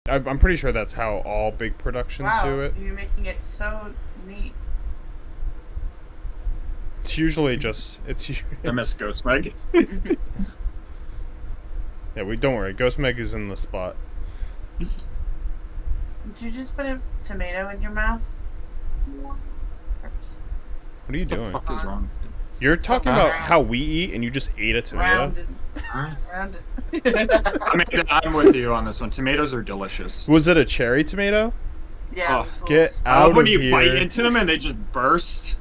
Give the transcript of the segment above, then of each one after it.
I'm pretty sure that's how all big productions do it. You're making it so neat. It's usually just I miss Ghost Meg. Yeah, don't worry. Ghost Meg is in the spot. Did you just put a tomato in your mouth? What are you doing? What the fuck is wrong? You're talking about how we eat, and you just ate a tomato. Rounded. I mean, I'm with you on this one. Tomatoes are delicious. Was it a cherry tomato? Yeah. Get I out love when of you here! bite into them and they just burst.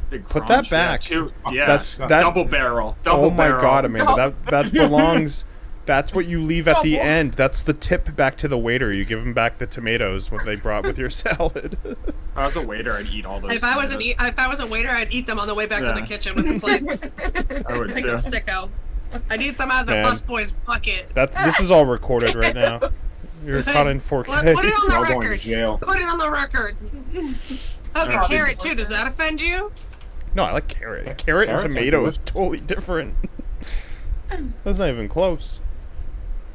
Big Put crunch. that back. Yeah, That's double barrel. Double Oh my barrel. god, Amanda, that belongs. That's what you leave at the end. That's the tip back to the waiter. You give them back the tomatoes what they brought with your salad. If I was a waiter, I'd eat all those. If I was a waiter, I'd eat them on the way back to the kitchen with the plates. I would Like too. a sicko. I'd eat them out of the Man. busboy's bucket. This is all recorded right now. You're caught in 4K. Put it on the Y'all going to record. jail. Put it on the record. Okay, carrot too. Does that offend you? No, I like carrot. Carrot and Carrots are tomato good. is totally different. That's not even close.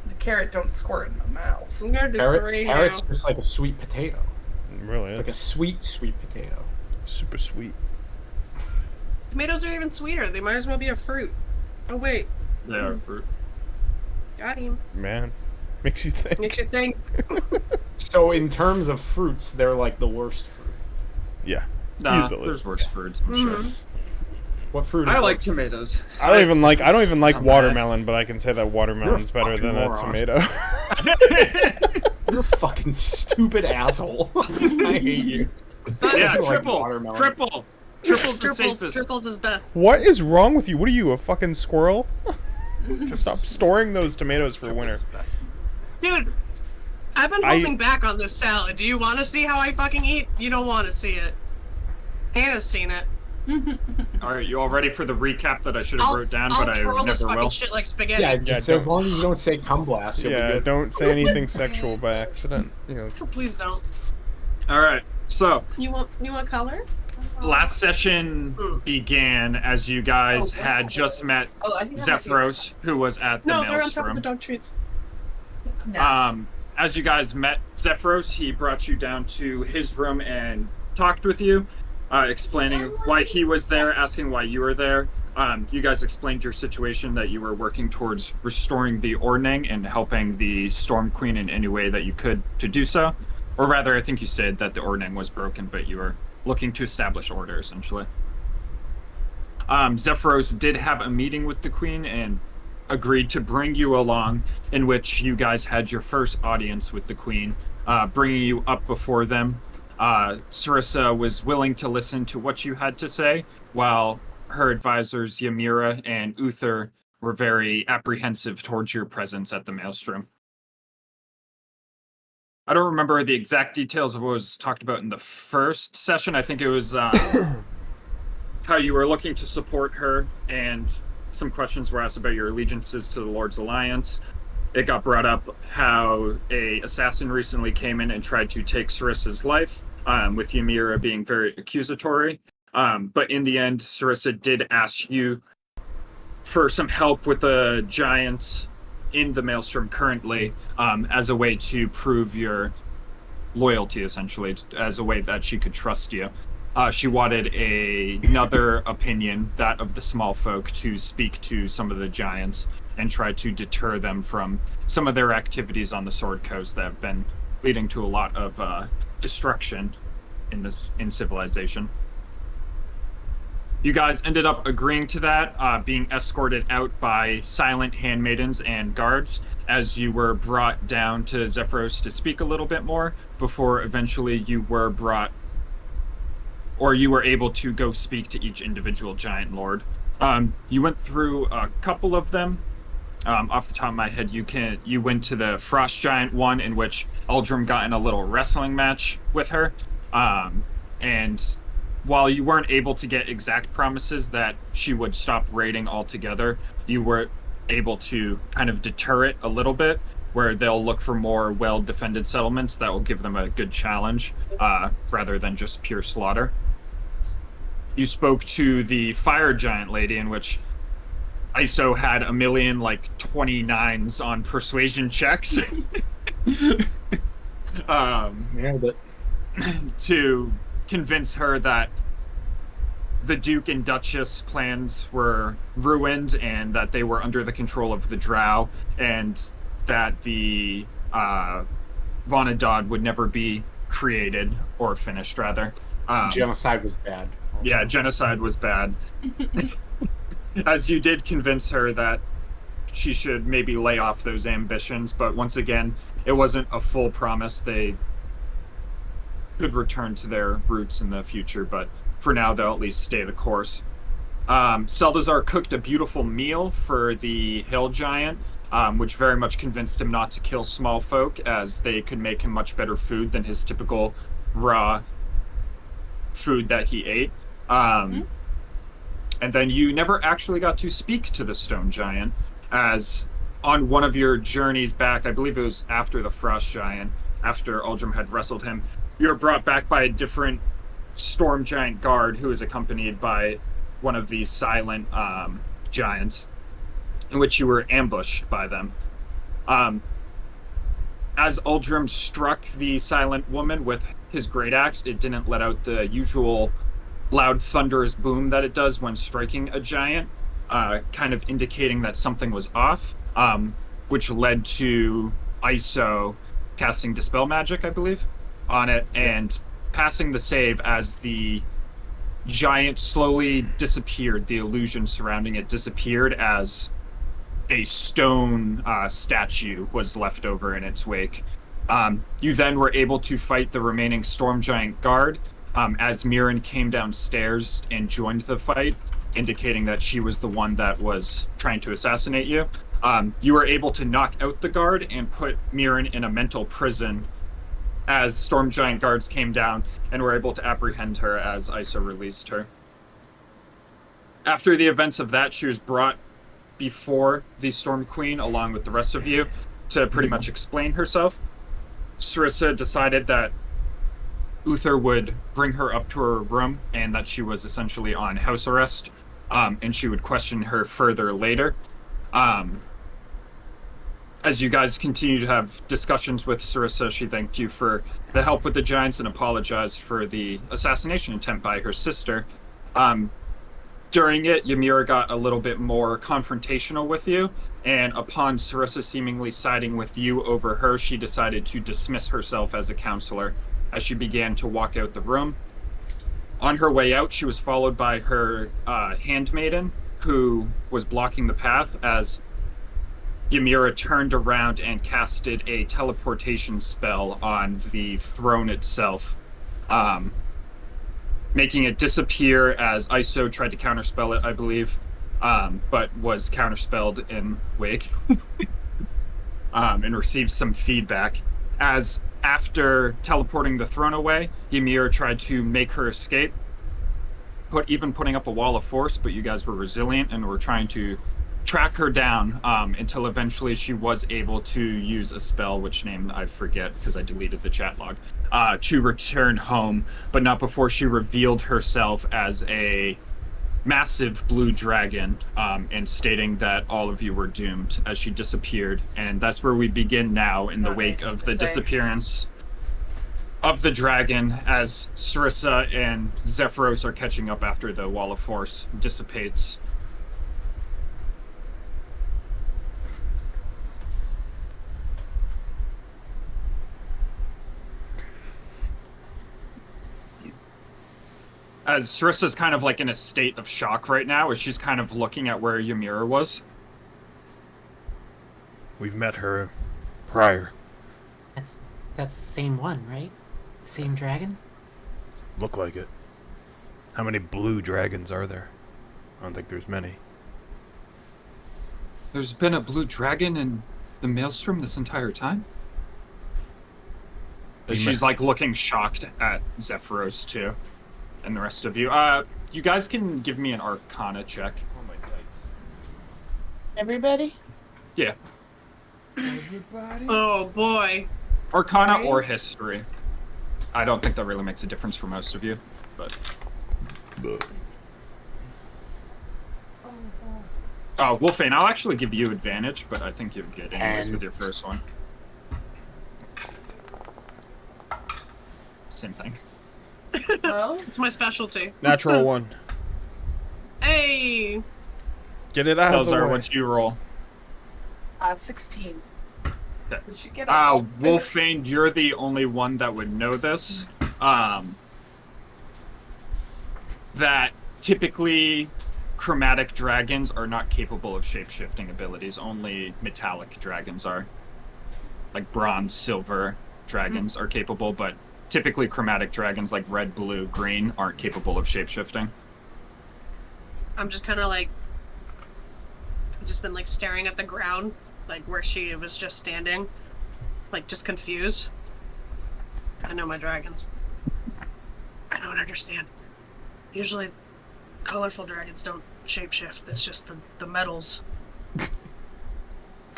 The carrot don't squirt in the mouth. I'm going to three now. Carrot's just like a sweet potato. It really Like a is. sweet potato. Super sweet. Tomatoes are even sweeter. They might as well be a fruit. Oh wait, They are fruit. got him. Man. Makes you think. Makes you think. So in terms of fruits, they're like the worst fruit. Yeah. Nah, Easily. there's worse fruits, I'm sure. What fruit? I is like worse? tomatoes. I don't even like I'm watermelon, but I can say that watermelon's You're a better than fucking a moron. tomato. You're a fucking stupid asshole. I hate you. Yeah, I like triple. watermelon. Triple's the safest. Triples is best. What is wrong with you? What are you, a fucking squirrel? Stop storing those tomatoes for winter. Dude, I've been holding back on this salad. Do you want to see how I fucking eat? You don't want to see it. Hannah's seen it. Alright, you all ready for the recap that I should have wrote down, but I twirl this never fucking will? shit like spaghetti. Yeah, just Yeah, as long as you don't say cum blast, you'll be Yeah, good. don't say anything sexual by accident. You know. Please don't. Alright, so You want color? last session began as you guys had just met Oh, I think that might be- Zephyros, who was at the No, they're on top of Maelstrom. the dog treats. As you guys met Zephyros, he brought you down to his room and talked with you, explaining why he was there, asking why you were there. You guys explained your situation, that you were working towards restoring the Ordning and helping the Storm Queen in any way that you could to do so. Or rather, I think you said that the Ordning was broken, but you were looking to establish order, essentially. Zephyros did have a meeting with the Queen and agreed to bring you along, in which you guys had your first audience with the Queen, bringing you up before them. Serissa was willing to listen to what you had to say, while her advisors Ymrith and Uther were very apprehensive towards your presence at the Maelstrom. I don't remember the exact details of what was talked about in the first session. I think it was how you were looking to support her, and some questions were asked about your allegiances to the Lord's Alliance. It got brought up how a assassin recently came in and tried to take Sarissa's life, with Ymrith being very accusatory. But in the end, Serissa did ask you for some help with the giants in the Maelstrom currently, as a way to prove your loyalty, essentially, as a way that she could trust you. She wanted another opinion, that of the small folk, to speak to some of the giants and try to deter them from some of their activities on the Sword Coast that have been leading to a lot of destruction in civilization. You guys ended up agreeing to that, being escorted out by silent handmaidens and guards as you were brought down to Zephyros to speak a little bit more, before eventually you were brought, or you were able to go speak to each individual giant lord. You went through a couple of them. Off the top of my head, you went to the Frost Giant one, in which Eldrum got in a little wrestling match with her. And while you weren't able to get exact promises that she would stop raiding altogether, you were able to kind of deter it a little bit, where they'll look for more well-defended settlements that will give them a good challenge, rather than just pure slaughter. You spoke to the Fire Giant lady, in which ISO had 29s on persuasion checks. Nailed it. to convince her that the Duke and Duchess plans were ruined and that they were under the control of the Drow, and that the Vonadod would never be created or finished, rather. Genocide was bad. Also. Yeah, genocide was bad. As you did convince her that she should maybe lay off those ambitions, but once again, it wasn't a full promise. They could return to their roots in the future, but for now, they'll at least stay the course. Seldazar cooked a beautiful meal for the hill giant, which very much convinced him not to kill small folk, as they could make him much better food than his typical raw food that he ate. And then you never actually got to speak to the stone giant, as on one of your journeys back, I believe it was after the frost giant, after Uldrim had wrestled him, you were brought back by a different storm giant guard who was accompanied by one of these silent giants, in which you were ambushed by them. As Uldrim struck the silent woman with his great axe, it didn't let out the usual loud thunderous boom that it does when striking a giant, kind of indicating that something was off, which led to Iso casting Dispel Magic, I believe, on it, and passing the save as the giant slowly disappeared. The illusion surrounding it disappeared as a stone statue was left over in its wake. You then were able to fight the remaining storm giant guard as Mirren came downstairs and joined the fight, indicating that she was the one that was trying to assassinate you. You were able to knock out the guard and put Mirren in a mental prison as storm giant guards came down, and were able to apprehend her as Iso released her. After the events of that, she was brought before the Storm Queen along with the rest of you to pretty much explain herself. Serissa decided that Uther would bring her up to her room and that she was essentially on house arrest, and she would question her further later. As you guys continue to have discussions with Serissa, she thanked you for the help with the giants and apologized for the assassination attempt by her sister. During it, Ymira got a little bit more confrontational with you, and upon Serissa seemingly siding with you over her, she decided to dismiss herself as a counselor as she began to walk out the room. On her way out, she was followed by her handmaiden, who was blocking the path as Ymira turned around and casted a teleportation spell on the throne itself, making it disappear as Iso tried to counterspell it, I believe, but was counterspelled in wake and received some feedback. As after teleporting the throne away, Ymir tried to make her escape, putting up a wall of force, but you guys were resilient and were trying to track her down until eventually she was able to use a spell, which name I forget because I deleted the chat log, to return home, but not before she revealed herself as a massive blue dragon, and stating that all of you were doomed as she disappeared. And that's where we begin now, in the wake of the disappearance of the dragon, as Serissa and Zephyros are catching up after the wall of force dissipates. As Sarissa's kind of like in a state of shock right now, as she's kind of looking at where Ymira was. We've met her prior. That's the same one, right? The same dragon? Look like it. How many blue dragons are there? I don't think there's many. There's been a blue dragon in the Maelstrom this entire time? As she's like looking shocked at Zephyros too. And the rest of you. You guys can give me an Arcana check. Oh, my dice. Everybody? Yeah. Everybody? Oh boy. Arcana Right. or history. I don't think that really makes a difference for most of you, but... Oh, Wolfane, I'll actually give you advantage, but I think you're good anyways with your first one. Same thing. Well, It's my specialty. Natural one. Hey! Get it out of the Salzar, way. what'd you roll? 16. Okay. Did you get a Wolfane, you're the only one that would know this. That typically chromatic dragons are not capable of shape-shifting abilities. Only metallic dragons are. Like bronze, silver dragons are capable, but typically chromatic dragons like red, blue, green aren't capable of shape-shifting. I'm just kind of like... I've just been like staring at the ground, like where she was just standing. Like just confused. I know my dragons. I don't understand. Usually colorful dragons don't shapeshift. It's just the metals.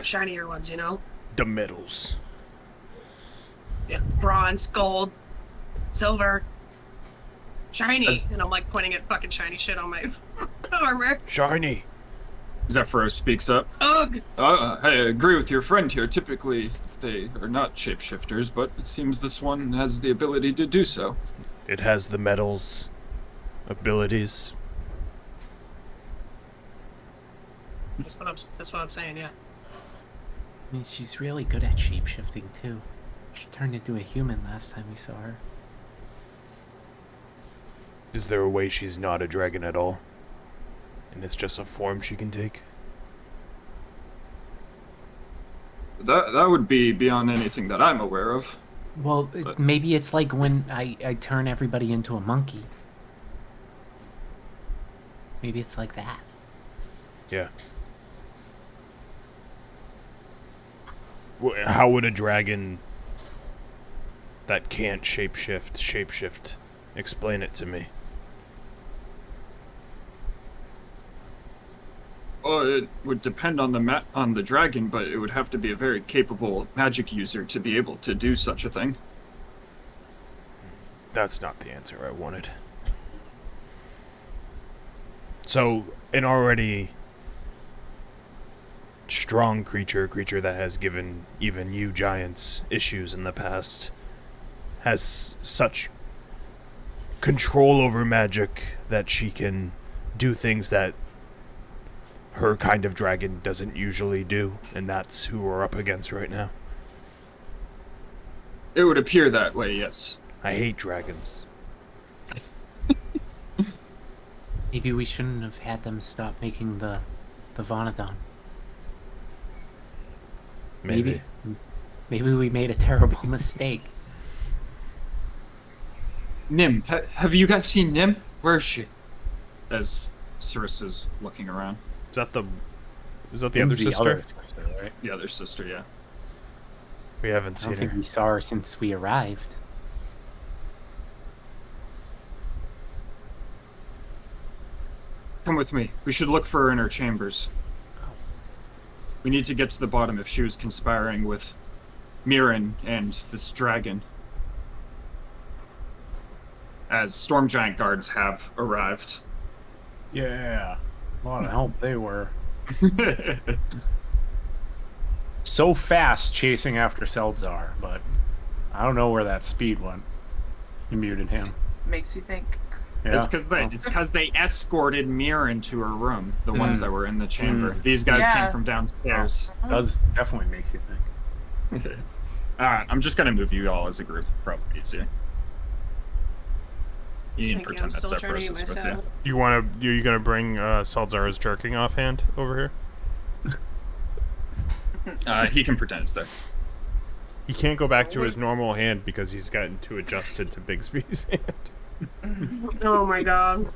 Shinier ones, you know? The metals. Yeah, bronze, gold, silver, shiny. As- And I'm like pointing at fucking shiny shit on my armor. Shiny. Zephyros speaks up. Ugh! I agree with your friend here. Typically, they are not shapeshifters, but it seems this one has the ability to do so. It has the metals abilities. That's what I'm saying, yeah. I mean, she's really good at shapeshifting too. She turned into a human last time we saw her. Is there a way she's not a dragon at all? And it's just a form she can take? That would be beyond anything that I'm aware of. Well, But- maybe it's like when I turn everybody into a monkey. Maybe it's like that. Yeah. How would a dragon that can't shapeshift? Explain it to me. Well, it would depend on the dragon, but it would have to be a very capable magic user to be able to do such a thing. That's not the answer I wanted. So, an already strong creature that has given even you giants issues in the past, has such control over magic that she can do things that her kind of dragon doesn't usually do, and that's who we're up against right now. It would appear that way, yes. I hate dragons. Maybe we shouldn't have had them stop making the Vonadon. Maybe we made a terrible mistake. Nim, have you guys seen Nim? Where is she? As Serissa's looking around. Is that the other Nim's sister? other sister, right? The other sister, yeah. We haven't I seen don't think her. we saw her since we arrived. Come with me. We should look for her in her chambers. We need to get to the bottom if she was conspiring with Mirren and this dragon. As storm giant guards have arrived. Yeah. A lot of help they were. So fast chasing after Seldzar, but I don't know where that speed went. You muted him. Makes you think. Yeah. It's because they escorted Mirren to her room, the ones that were in the chamber. These guys Yeah. came from downstairs. Does definitely makes you think. Alright, I'm just gonna move you all as a group. Probably easier. You need to Thank you, pretend I'm that still trying to Zephyros get is with myself. you. You gonna bring Salzar's jerking off hand over here? He can pretend it's there. He can't go back to his normal hand because he's gotten too adjusted to Bigsby's hand. Oh my god.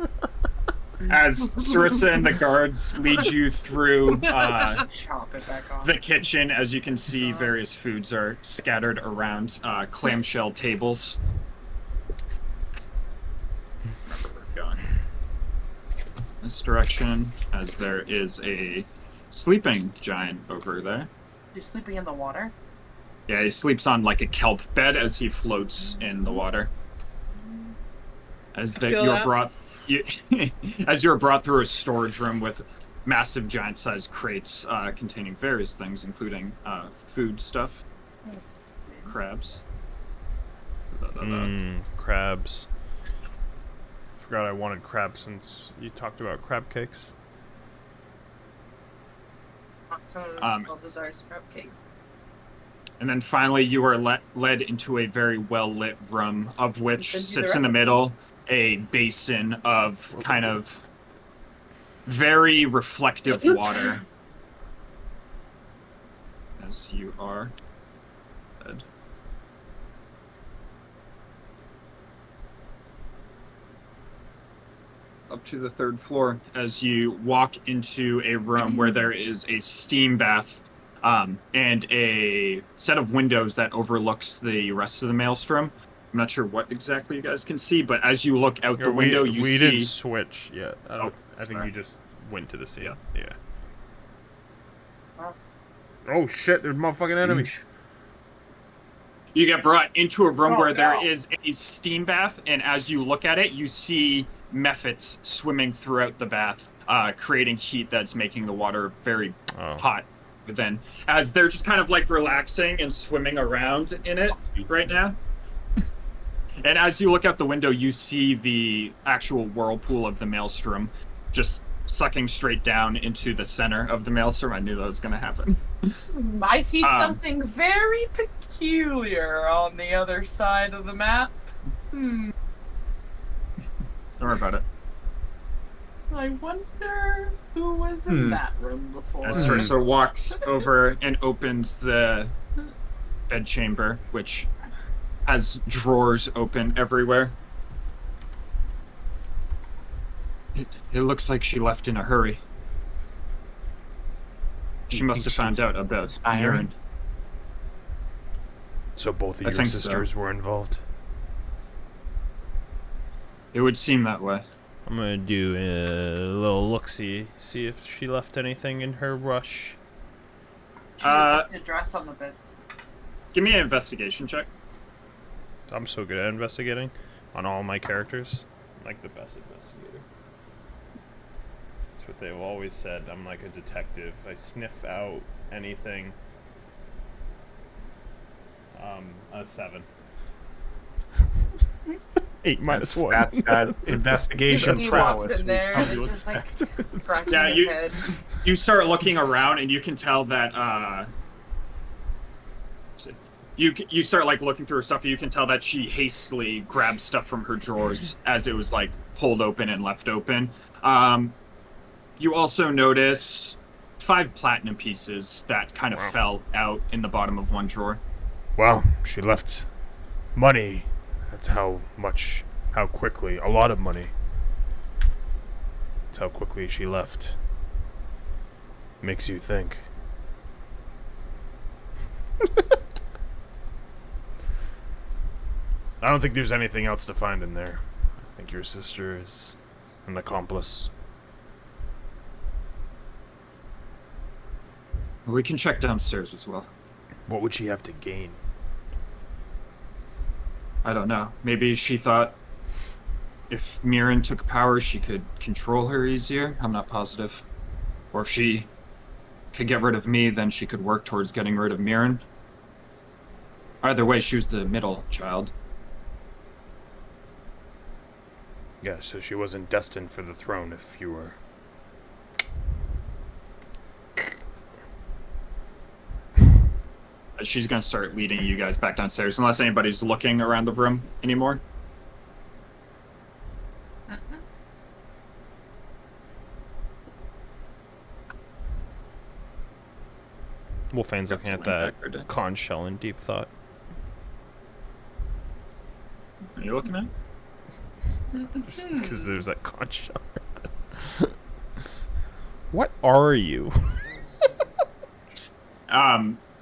As Serissa and the guards lead you through Chop it back off. the kitchen, as you can see, various foods are scattered around clamshell tables. Remember, we're going this direction, as there is a sleeping giant over there. You're sleeping in the water? Yeah, he sleeps on like a kelp bed as he floats in the water. As Feel you're that? brought, as you're brought through a storage room with massive, giant-sized crates containing various things, including food stuff, crabs. Crabs. Forgot I wanted crab since you talked about crab cakes. Some Salazar's cupcakes. And then finally, you are led into a very well-lit room, of which Send you the sits in the recipe. middle a basin of kind of very reflective water. As you are led. Up to the 3rd floor as you walk into a room where there is a steam bath and a set of windows that overlooks the rest of the Maelstrom. I'm not sure what exactly you guys can see, but as you look out the window, you we see... didn't switch yet. I think sorry. you just went to the scene. Yeah. Wow. Oh shit! There's motherfucking enemies. You get brought into a room Oh, where there no. is a steam bath, and as you look at it, you see mephits swimming throughout the bath, creating heat that's making the water very hot within. As they're just kind of like relaxing and swimming around in it right now. And as you look out the window, you see the actual whirlpool of the Maelstrom just sucking straight down into the center of the Maelstrom. I knew that was going to happen. I see something very peculiar on the other side of the map. Don't worry about it. I wonder who was in that room before. As Serissa walks over and opens the bedchamber, which has drawers open everywhere. It looks like she left in a hurry. She must have found out about urine. So both of I your think so. sisters were involved. It would seem that way. I'm gonna do a little look-see, see if she left anything in her rush. She left a dress on the bed. Give me an investigation check. I'm so good at investigating on all my characters. I'm like the best investigator. That's what they've always said. I'm like a detective. I sniff out anything. A 7. 8 minus 1. That's that investigation He prowess. walks in there we and come to it's just like expect. scratching Yeah, his head. You start looking around, and you can tell that you start like looking through her stuff. And you can tell that she hastily grabbed stuff from her drawers as it was like pulled open and left open. You also notice 5 platinum pieces that kind of fell out in the bottom of one drawer. Well, she left money. That's how quickly, a lot of money. That's how quickly she left. Makes you think. I don't think there's anything else to find in there. I think your sister is an accomplice. We can check downstairs as well. What would she have to gain? I don't know. Maybe she thought if Mirren took power, she could control her easier. I'm not positive. Or if she could get rid of me, then she could work towards getting rid of Mirren. Either way, she was the middle child. Yeah, so she wasn't destined for the throne if you were. She's gonna start leading you guys back downstairs, unless anybody's looking around the room anymore. Wolfane's looking at that conch shell in deep thought. Are you looking at it? Just because there's that conch shell right there. What are you?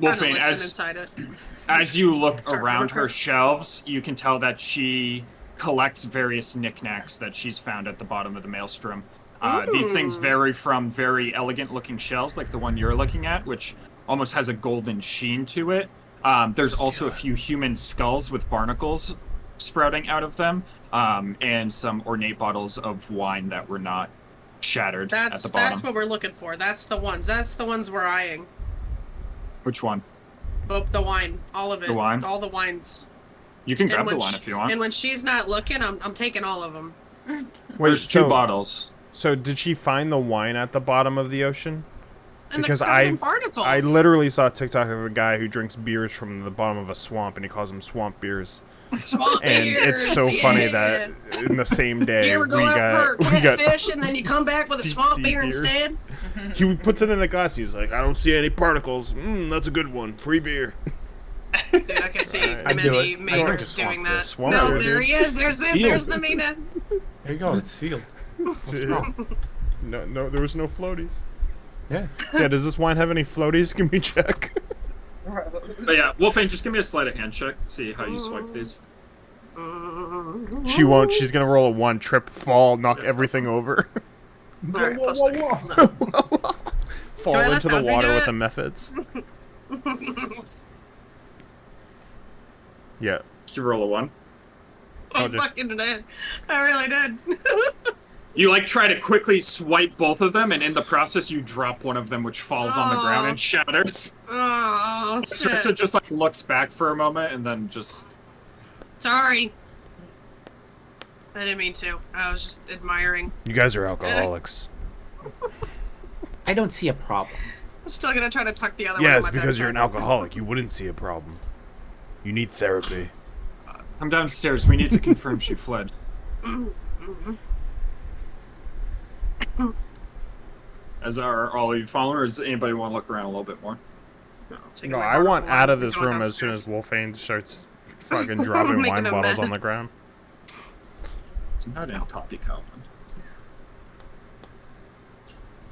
Wolfane, inside it. as you look Sorry, around Rupert. her shelves, you can tell that she collects various knickknacks that she's found at the bottom of the Maelstrom. These things vary from very elegant-looking shells, like the one you're looking at, which almost has a golden sheen to it. There's also a few human skulls with barnacles sprouting out of them, and some ornate bottles of wine that were not shattered at the bottom. That's what we're looking for. That's the ones. That's the ones we're eyeing. Which one? Oh, the wine. All of it. The wine? All the wines. You can grab And the when wine sh- if you want. And when she's not looking, I'm taking all of them. Wait, There's two bottles. So did she find the wine at the bottom of the ocean? And Because it's covered in barnacles. I literally saw a TikTok of a guy who drinks beers from the bottom of a swamp, and he calls them swamp beers. Swamp And beers, it's so funny that in the same day You ever go we out got for catfish and then you come back with a deep swamp sea beer beers. instead? He puts it in a glass. He's like, I don't see any particles. That's a good one. Free beer. Dude, I can see I'd do many it. makers I'd drink a doing swamp beer. that. Swamp No, beer, there dude. he is. There's it. Sealed. There's the Mina. There you go. It's sealed. What's wrong? No, there was no floaties. Yeah. Yeah, does this wine have any floaties? Can we check? But yeah, Wolfane, just give me a sleight of hand check. See how you swipe these. She won't. She's gonna roll a 1, trip, fall, knock everything over. Alright, plus three. Fall Do I let into the Foundry water do with it? the methods. Yeah. Did you roll a 1? Oh, I dude. fucking did. I really did. You like try to quickly swipe both of them, and in the process, you drop one of them, which falls on the ground and shatters. Oh, Serissa shit. just like looks back for a moment, and then just Sorry. I didn't mean to. I was just admiring. You guys are alcoholics. I don't see a problem. I'm still gonna try to tuck the other one in Yes, my because you're an backpack. alcoholic. You wouldn't see a problem. You need therapy. come downstairs. We need to confirm she fled. As are all of you following, or does anybody want to look around a little bit more? I'll take No, my I want bottle out of and this go room as soon downstairs. as Wolfane starts fucking dropping Making wine a bottles on mess. the ground. It's not in Poppy Cowan.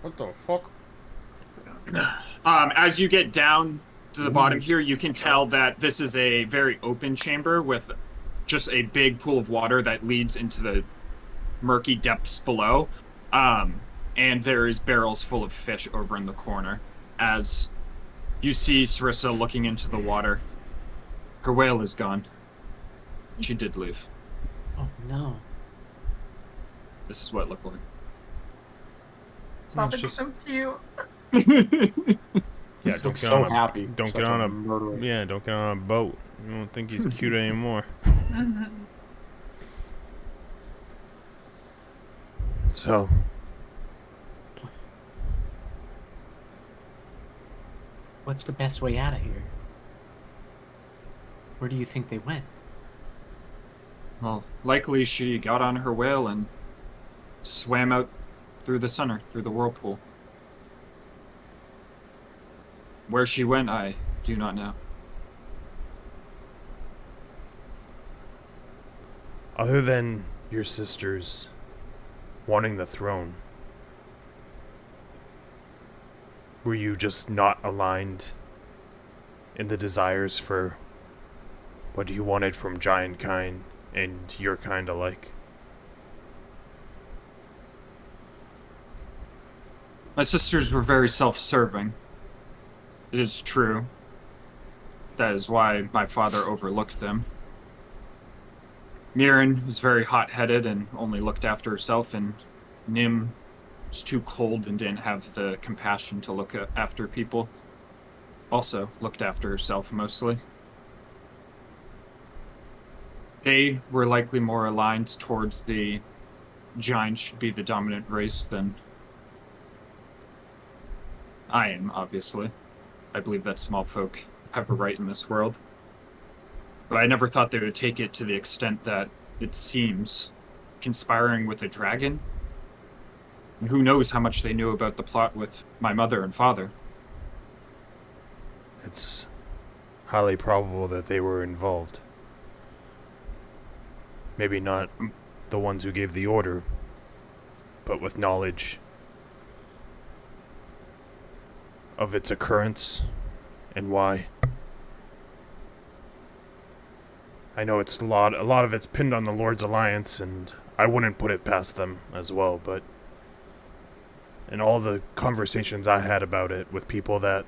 What the fuck? As you get down to the bottom here, you can tell that this is a very open chamber with just a big pool of water that leads into the murky depths below. And there is barrels full of fish over in the corner. As you see Serissa looking into the water. Her whale is gone. She did leave. Oh no. This is what it looked like. Stop, It's it's just- so cute. Yeah, don't get so on a happy. don't Such get on a murderer. yeah, don't get on a boat. You don't think he's cute anymore. So, What's the best way out of here? Where do you think they went? Well, likely she got on her whale and swam out through the center, through the whirlpool. Where she went, I do not know. other than your sisters wanting the throne, were you just not aligned in the desires for what you wanted from giant kind and your kind alike? My sisters were very self-serving. It is true. That is why my father overlooked them. Mirren was very hot-headed and only looked after herself, and Nim was too cold and didn't have the compassion to look after people. Also looked after herself mostly. They were likely more aligned towards the giants should be the dominant race than I am, obviously. I believe that small folk have a right in this world. But I never thought they would take it to the extent that it seems, conspiring with a dragon. And who knows how much they knew about the plot with my mother and father. It's highly probable that they were involved. Maybe not the ones who gave the order, but with knowledge of its occurrence and why. I know it's a lot of it's pinned on the Lord's Alliance, and I wouldn't put it past them as well, but in all the conversations I had about it with people that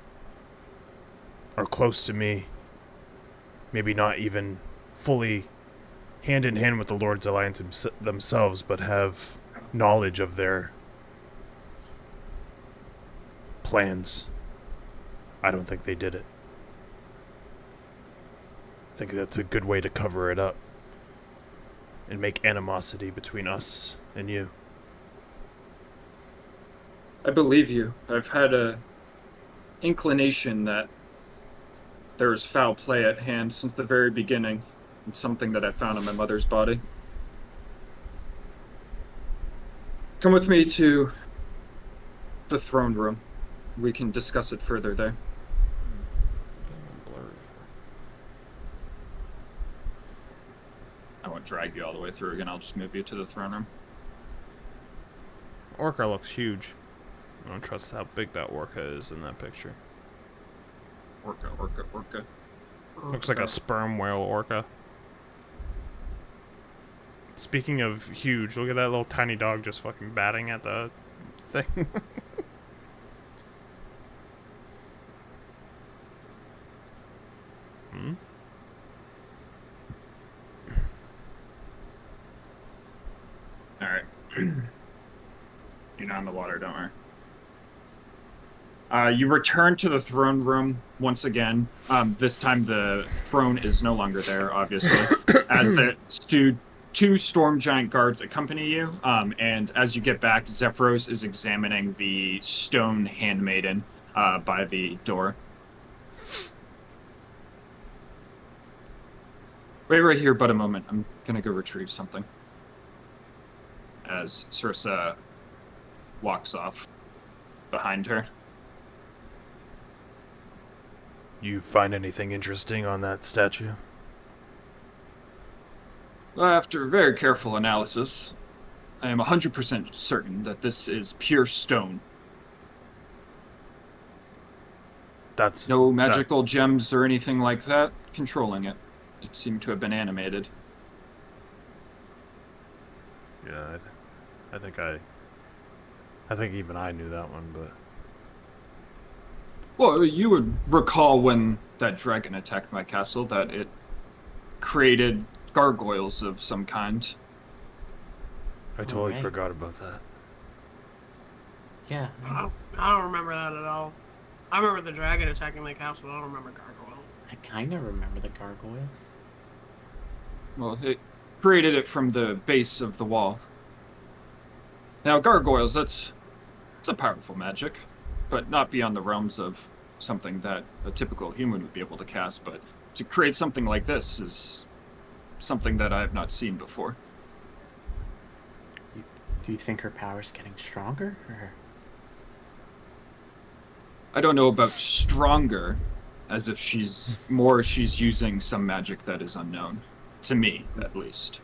are close to me, maybe not even fully hand in hand with the Lord's Alliance themselves, but have knowledge of their plans, I don't think they did it. I think that's a good way to cover it up and make animosity between us and you. I believe you. I've had a inclination that there was foul play at hand since the very beginning. It's something that I found in my mother's body. Come with me to the throne room. We can discuss it further there. I won't drag you all the way through again. I'll just move you to the throne room. Orca looks huge. I don't trust how big that orca is in that picture. Orca. Looks like a sperm whale orca. Speaking of huge, look at that little tiny dog just fucking batting at the thing. Alright. You're not in the water, don't worry. You return to the throne room once again. This time the throne is no longer there, obviously, as the two storm giant guards accompany you. And as you get back, Zephyros is examining the stone handmaiden by the door. Wait right here but a moment. I'm gonna go retrieve something. As Serissa walks off behind her. You find anything interesting on that statue? Well, after very careful analysis, I am 100% certain that this is pure stone. That's No magical gems or anything like that controlling it. It seemed to have been animated. Yeah, I think even I knew that one, but... Well, you would recall when that dragon attacked my castle that it created gargoyles of some kind. I totally Right. forgot about that. Yeah. I don't remember that at all. I remember the dragon attacking the castle, but I don't remember gargoyle. I kind of remember the gargoyles. Well, it created it from the base of the wall. Now, gargoyles, that's a powerful magic, but not beyond the realms of something that a typical human would be able to cast. But to create something like this is something that I have not seen before. Do you think her power's getting stronger? Or... I don't know about stronger, as if she's using some magic that is unknown. To me, at least.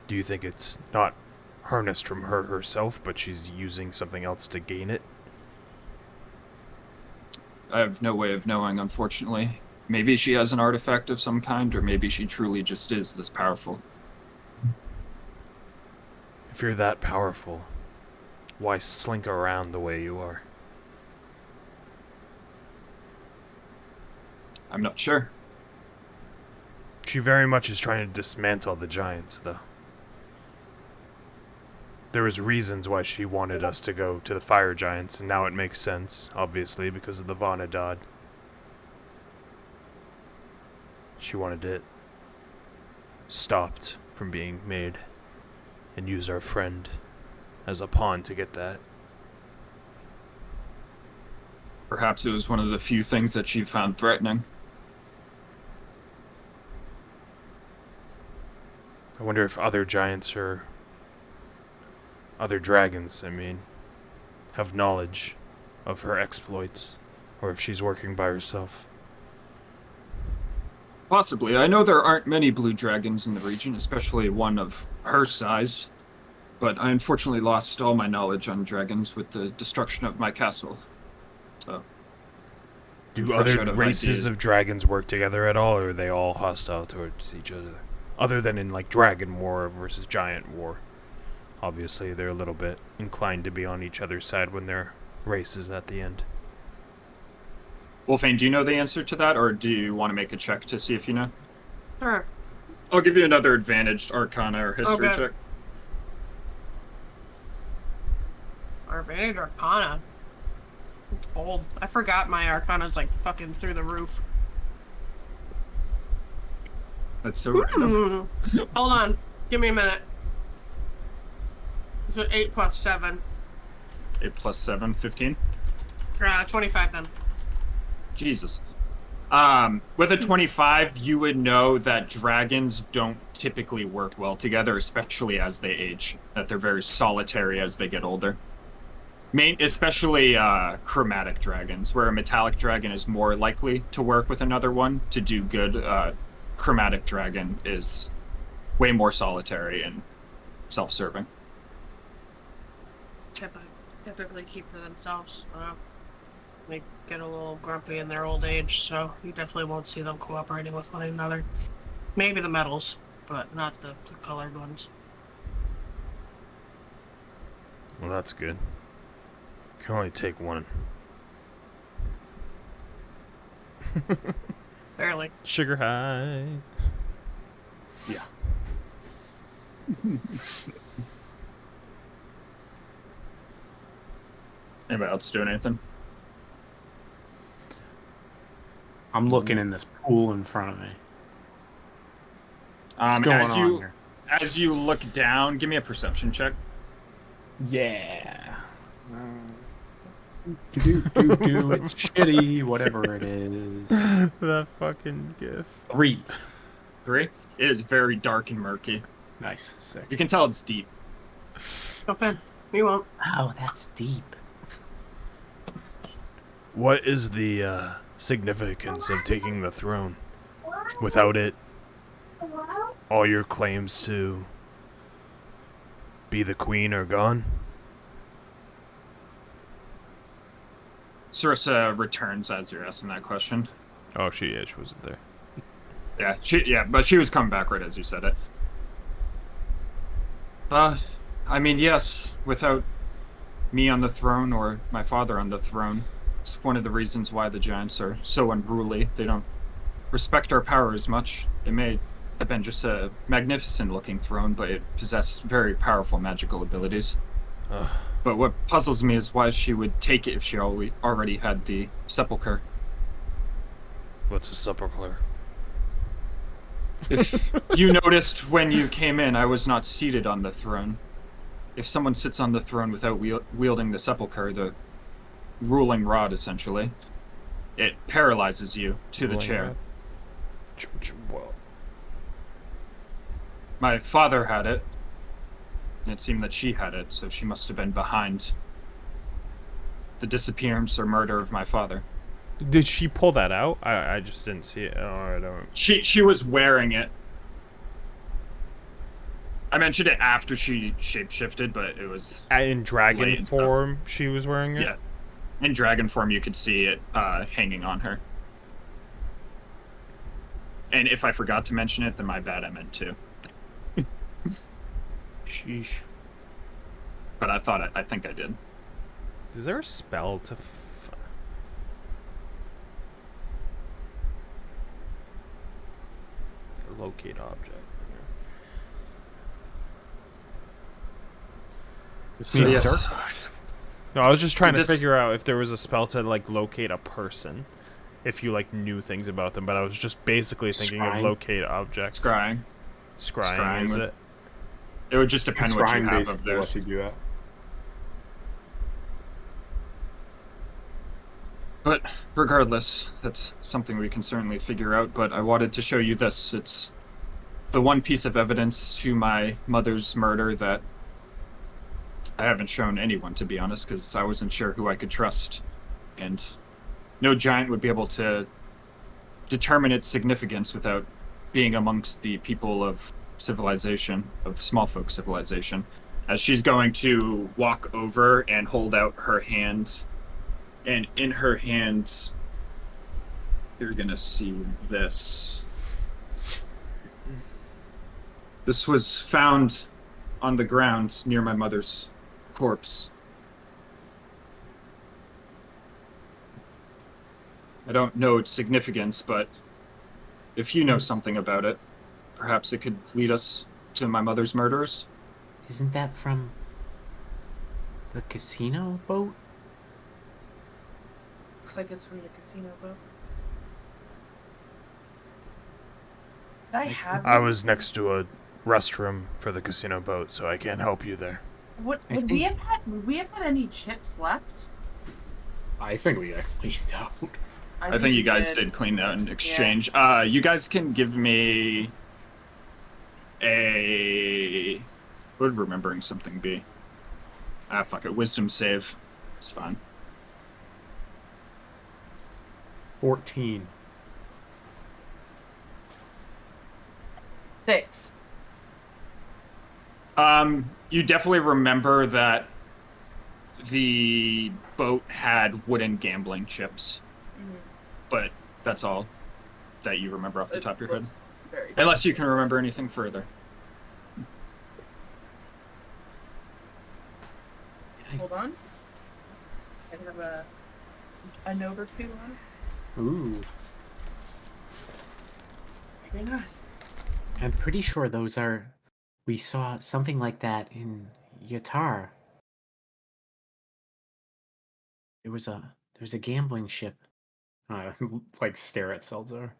Do you think it's not harnessed from her herself, but she's using something else to gain it? I have no way of knowing, unfortunately. Maybe she has an artifact of some kind, or maybe she truly just is this powerful. If you're that powerful, why slink around the way you are? I'm not sure. She very much is trying to dismantle the giants, though. There was reasons why she wanted us to go to the fire giants, and now it makes sense, obviously, because of the Vanadad. She wanted it stopped from being made, and use our friend as a pawn to get that. Perhaps it was one of the few things that she found threatening. I wonder if other giants or other dragons, have knowledge of her exploits, or if she's working by herself. Possibly. I know there aren't many blue dragons in the region, especially one of her size, but I unfortunately lost all my knowledge on dragons with the destruction of my castle. So, Do fresh out other of races ideas. of dragons work together at all, or are they all hostile towards each other? Other than in, like, Dragon War versus Giant War. Obviously, they're a little bit inclined to be on each other's side when their race is at the end. Wolfane, do you know the answer to that, or do you want to make a check to see if you know? Sure. I'll give you another advantaged Arcana or History Okay. check. Our advantage Arcana. It's old. I forgot my Arcana's like fucking through the roof. That's so random. Hold on. Give me a minute. Is it 8 plus 7? 8 plus 7, 15. 25 then. Jesus. With a 25, you would know that dragons don't typically work well together, especially as they age. That they're very solitary as they get older. Especially chromatic dragons, where a metallic dragon is more likely to work with another one to do good. Chromatic dragon is way more solitary and self-serving. Typically keep for themselves. They get a little grumpy in their old age, so you definitely won't see them cooperating with one another. Maybe the metals, but not the colored ones. Well, that's good. Can only take one. Barely. Sugar high. Yeah. Anybody else doing anything? I'm looking in this pool in front of me. What's going on here? As you look down, give me a perception check. Yeah. It's shitty, whatever it is. That fucking gift. 3. 3. It is very dark and murky. Nice. Sick. You can tell it's deep. Okay. We won't. Wow, that's deep. What is the significance of taking the throne? Without it, all your claims to be the queen are gone? Serissa returns as you're asking that question. Oh, she wasn't there. But she was coming back right as you said it. I mean, yes, without me on the throne or my father on the throne, it's one of the reasons why the giants are so unruly. They don't respect our power as much. It may have been just a magnificent-looking throne, but it possessed very powerful magical abilities. But what puzzles me is why she would take it if she already had the sepulcher. What's a sepulcher? If you noticed when you came in, I was not seated on the throne. If someone sits on the throne without wielding the sepulcher, the ruling rod, essentially, it paralyzes you to the chair. Well, my father had it, and it seemed that she had it, so she must have been behind the disappearance or murder of my father. did she pull that out? I just didn't see it. Oh, I don't. She was wearing it. I mentioned it after she shapeshifted, but it was In dragon blatant form, she was wearing it? Yeah. In dragon form, you could see it hanging on her. And if I forgot to mention it, then my bad, I meant to. Sheesh. But I think I did. Is there a spell to locate object? So, Yes. No, I was just trying to This- figure out if there was a spell to like locate a person, if you like knew things about them. But I was just basically thinking of Scrying? locate objects. Scrying. Scrying, is would- it? It would just depend what you Scrying have of basically theirs. lets you do that. But regardless, that's something we can certainly figure out. But I wanted to show you this. It's the one piece of evidence to my mother's murder that I haven't shown anyone, to be honest, because I wasn't sure who I could trust. And no giant would be able to determine its significance without being amongst the people of civilization, of small folk civilization. As she's going to walk over and hold out her hand, and in her hand, you're gonna see this. This was found on the ground near my mother's corpse. I don't know its significance, but if you know something about it, perhaps it could lead us to my mother's murderers. Isn't that from the casino boat? Looks like it's from the casino boat. I have. I was next to a restroom for the casino boat, so I can't help you there. Would I we think- have had? Would we have had any chips left? I think we got cleaned out. I think you guys did clean out in exchange. You guys can give me a... What would remembering something be? Ah, fuck it. Wisdom save. It's fine. 14. 6. You definitely remember that the boat had wooden gambling chips, but that's all that you remember off the top of your head. Unless you can remember anything further. Hold on. I have a note or two on it. Ooh. Maybe not. I'm pretty sure those are. We saw something like that in Yartar. There's a gambling ship. Like stare at Seltzar.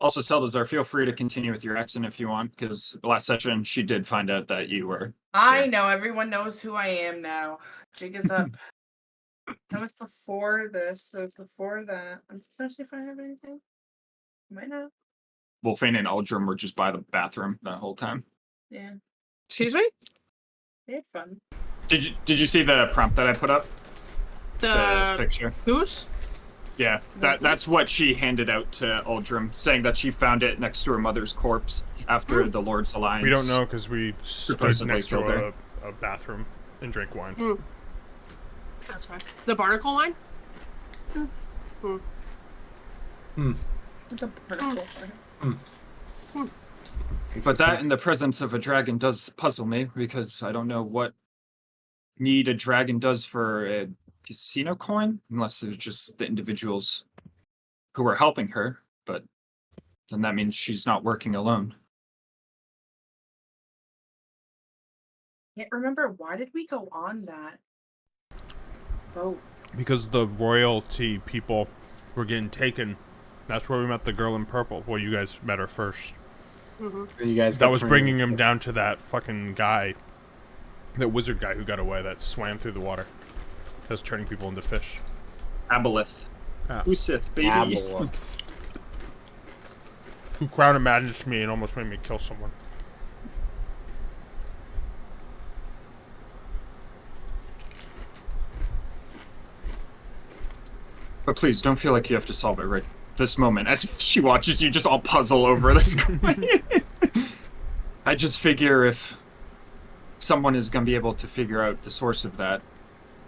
Also, Seldazar, feel free to continue with your accent if you want, because last session she did find out that you were... I know. Everyone knows who I am now. Jig is up. That was before this, so before that. I'm especially if I have anything. Might not. Wolfane and Aldrum were just by the bathroom that whole time. Yeah. Excuse me? They had fun. Did you see the prompt that I put up? The picture. Goose? Yeah, that's what she handed out to Aldrum, saying that she found it next to her mother's corpse after the Lord's Alliance. We don't know because we stood Supposedly next to killed her. a bathroom and drank wine. That's fine. The barnacle wine? It's a purple. But that in the presence of a dragon does puzzle me, because I don't know what need a dragon does for a casino coin, unless it's just the individuals who are helping her, but then that means she's not working alone. Can't remember, why did we go on that boat? Because the royalty people were getting taken. That's where we met the girl in purple. Well, you guys met her first. You guys That got was turned bringing into- him down to that fucking guy. That wizard guy who got away, that swam through the water. That was turning people into fish. Aboleth. Ah. Usith, baby. Aboleth. Who crown imagined me and almost made me kill someone. But please, don't feel like you have to solve it right this moment. As she watches you just all puzzle over this. I just figure if someone is going to be able to figure out the source of that,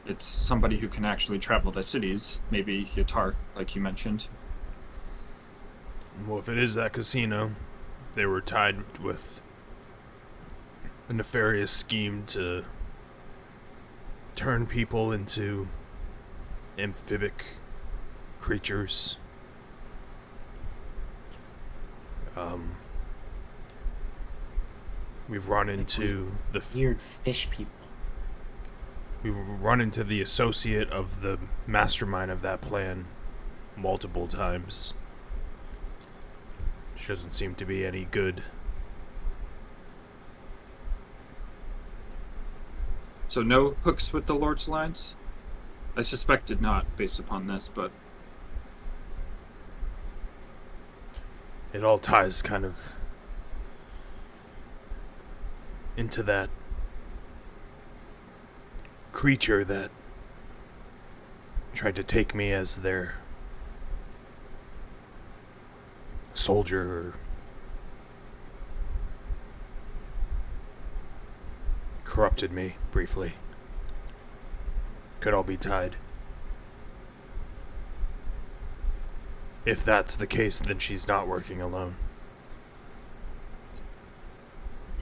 it's somebody who can actually travel the cities. Maybe Yartar, like you mentioned. Well, if it is that casino, they were tied with a nefarious scheme to turn people into amphibic creatures. We've run into the Weird fish people. we've run into the associate of the mastermind of that plan multiple times. She doesn't seem to be any good. So no hooks with the Lord's Alliance? I suspected not, based upon this, but... It all ties kind of into that creature that tried to take me as their soldier or corrupted me briefly. Could all be tied. If that's the case, then she's not working alone.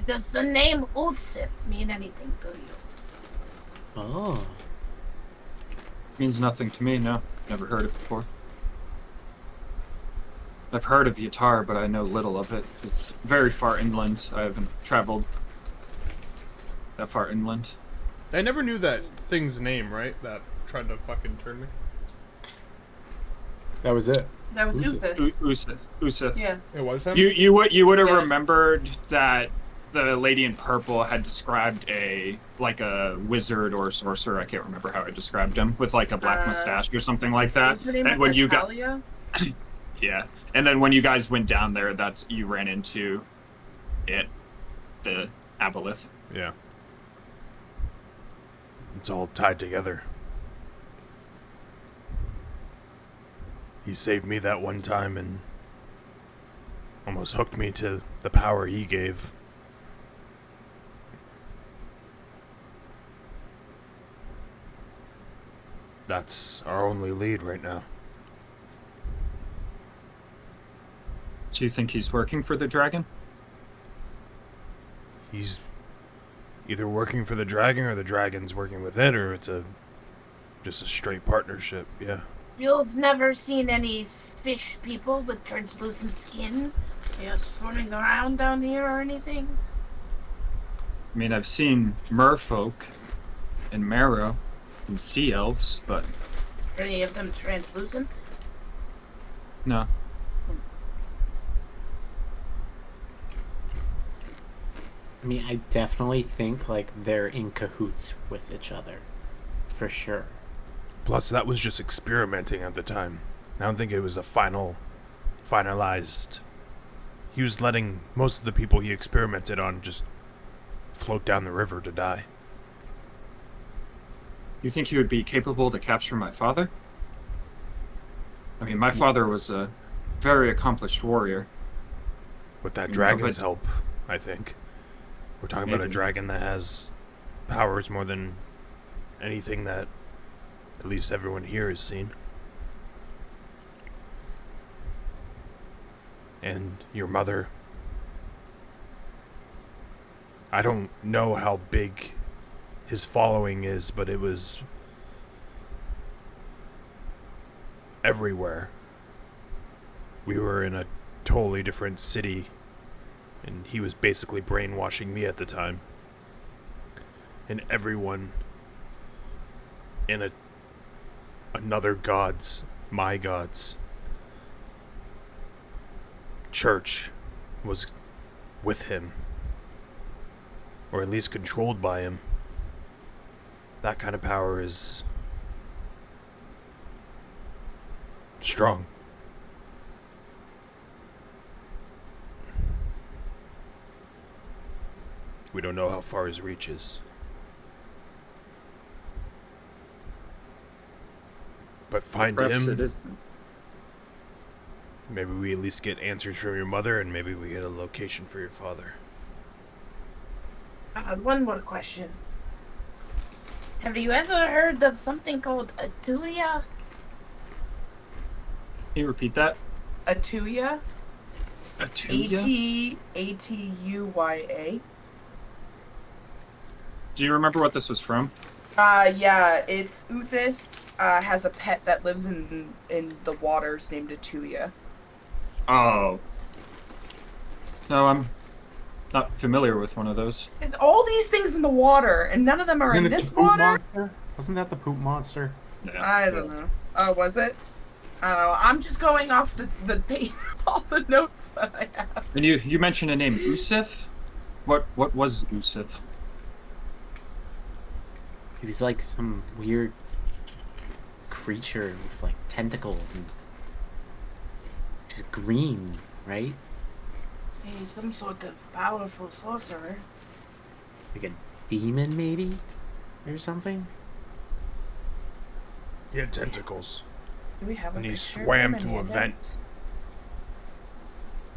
Does the name Utsif mean anything to you? Oh. Means nothing to me, no. Never heard it before. I've heard of Yartar, but I know little of it. It's very far inland. I haven't traveled that far inland. I never knew that thing's name, right? That tried to fucking turn me. That was it. That was Uthis. Uthis. Usith. Yeah. It was him. You would have Yeah. remembered that the lady in purple had described a wizard or sorcerer. I can't remember how I described him, with like a black mustache or something like that. What's her name? And when you got Natalia? yeah, and then when you guys went down there, that's you ran into it, the aboleth. Yeah. It's all tied together. He saved me that one time and almost hooked me to the power he gave. That's our only lead right now. Do you think he's working for the dragon? He's either working for the dragon or the dragon's working with it, or it's just a straight partnership, yeah. You've never seen any fish people with translucent skin, swimming around down here or anything? I mean, I've seen merfolk and marrow and sea elves, but Are any of them translucent? no. I mean, I definitely think like they're in cahoots with each other, for sure. Plus, that was just experimenting at the time. I don't think it was a finalized. He was letting most of the people he experimented on just float down the river to die. You think he would be capable to capture my father? I mean, my father was a very accomplished warrior. With that You know, dragon's but- help, I think. We're talking about a Maybe. dragon that has powers more than anything that at least everyone here has seen. And your mother. I don't know how big his following is, but it was everywhere. We were in a totally different city, and he was basically brainwashing me at the time. And everyone in another god's, my god's church was with him, or at least controlled by him. That kind of power is strong. We don't know how far his reach is. But find Perhaps him. it is. Maybe we at least get answers from your mother, and maybe we get a location for your father. One more question. Have you ever heard of something called Atuya? Can you repeat that? Atuya. Atuya? Atuya. Do you remember what this was from? Yeah, it's Uthis. Has a pet that lives in the waters named Atuya. Oh. No, I'm not familiar with one of those. And all these things in the water, and none of them are Isn't in it this the poop water. monster? Wasn't that the poop monster? Yeah. I don't know. Oh, was it? I don't know. I'm just going off the page, all the notes that I have. And you mentioned a name, Usith? What was Usith? He was like some weird creature with like tentacles and just green, right? He's some sort of powerful sorcerer. Like a demon, maybe, or something. He had tentacles. Do we have a And he picture of swam him to in a the vent. index?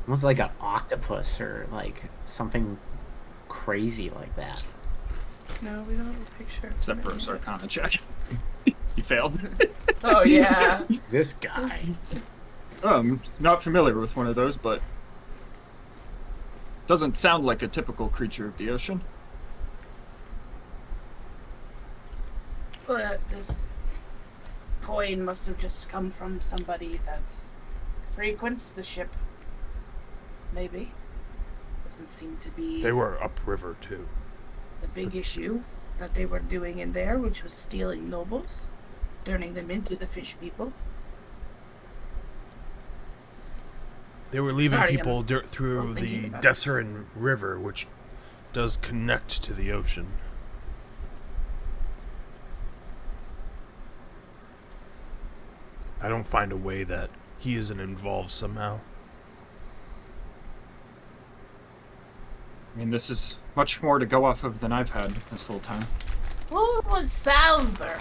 Almost like an octopus or like something crazy like that. No, we don't have a picture. of Except him for in a the index. Arcana check. You failed. Oh yeah. This guy. Not familiar with one of those, but doesn't sound like a typical creature of the ocean. But this coin must have just come from somebody that frequents the ship. Maybe. Doesn't seem to be They were upriver too. the big issue that they were doing in there, which was stealing nobles, turning them into the fish people. They were leaving Sorry, people I'm through thinking the about it. Desserin River, which does connect to the ocean. I don't find a way that he isn't involved somehow. I mean, this is much more to go off of than I've had this whole time. Who was Salzburg?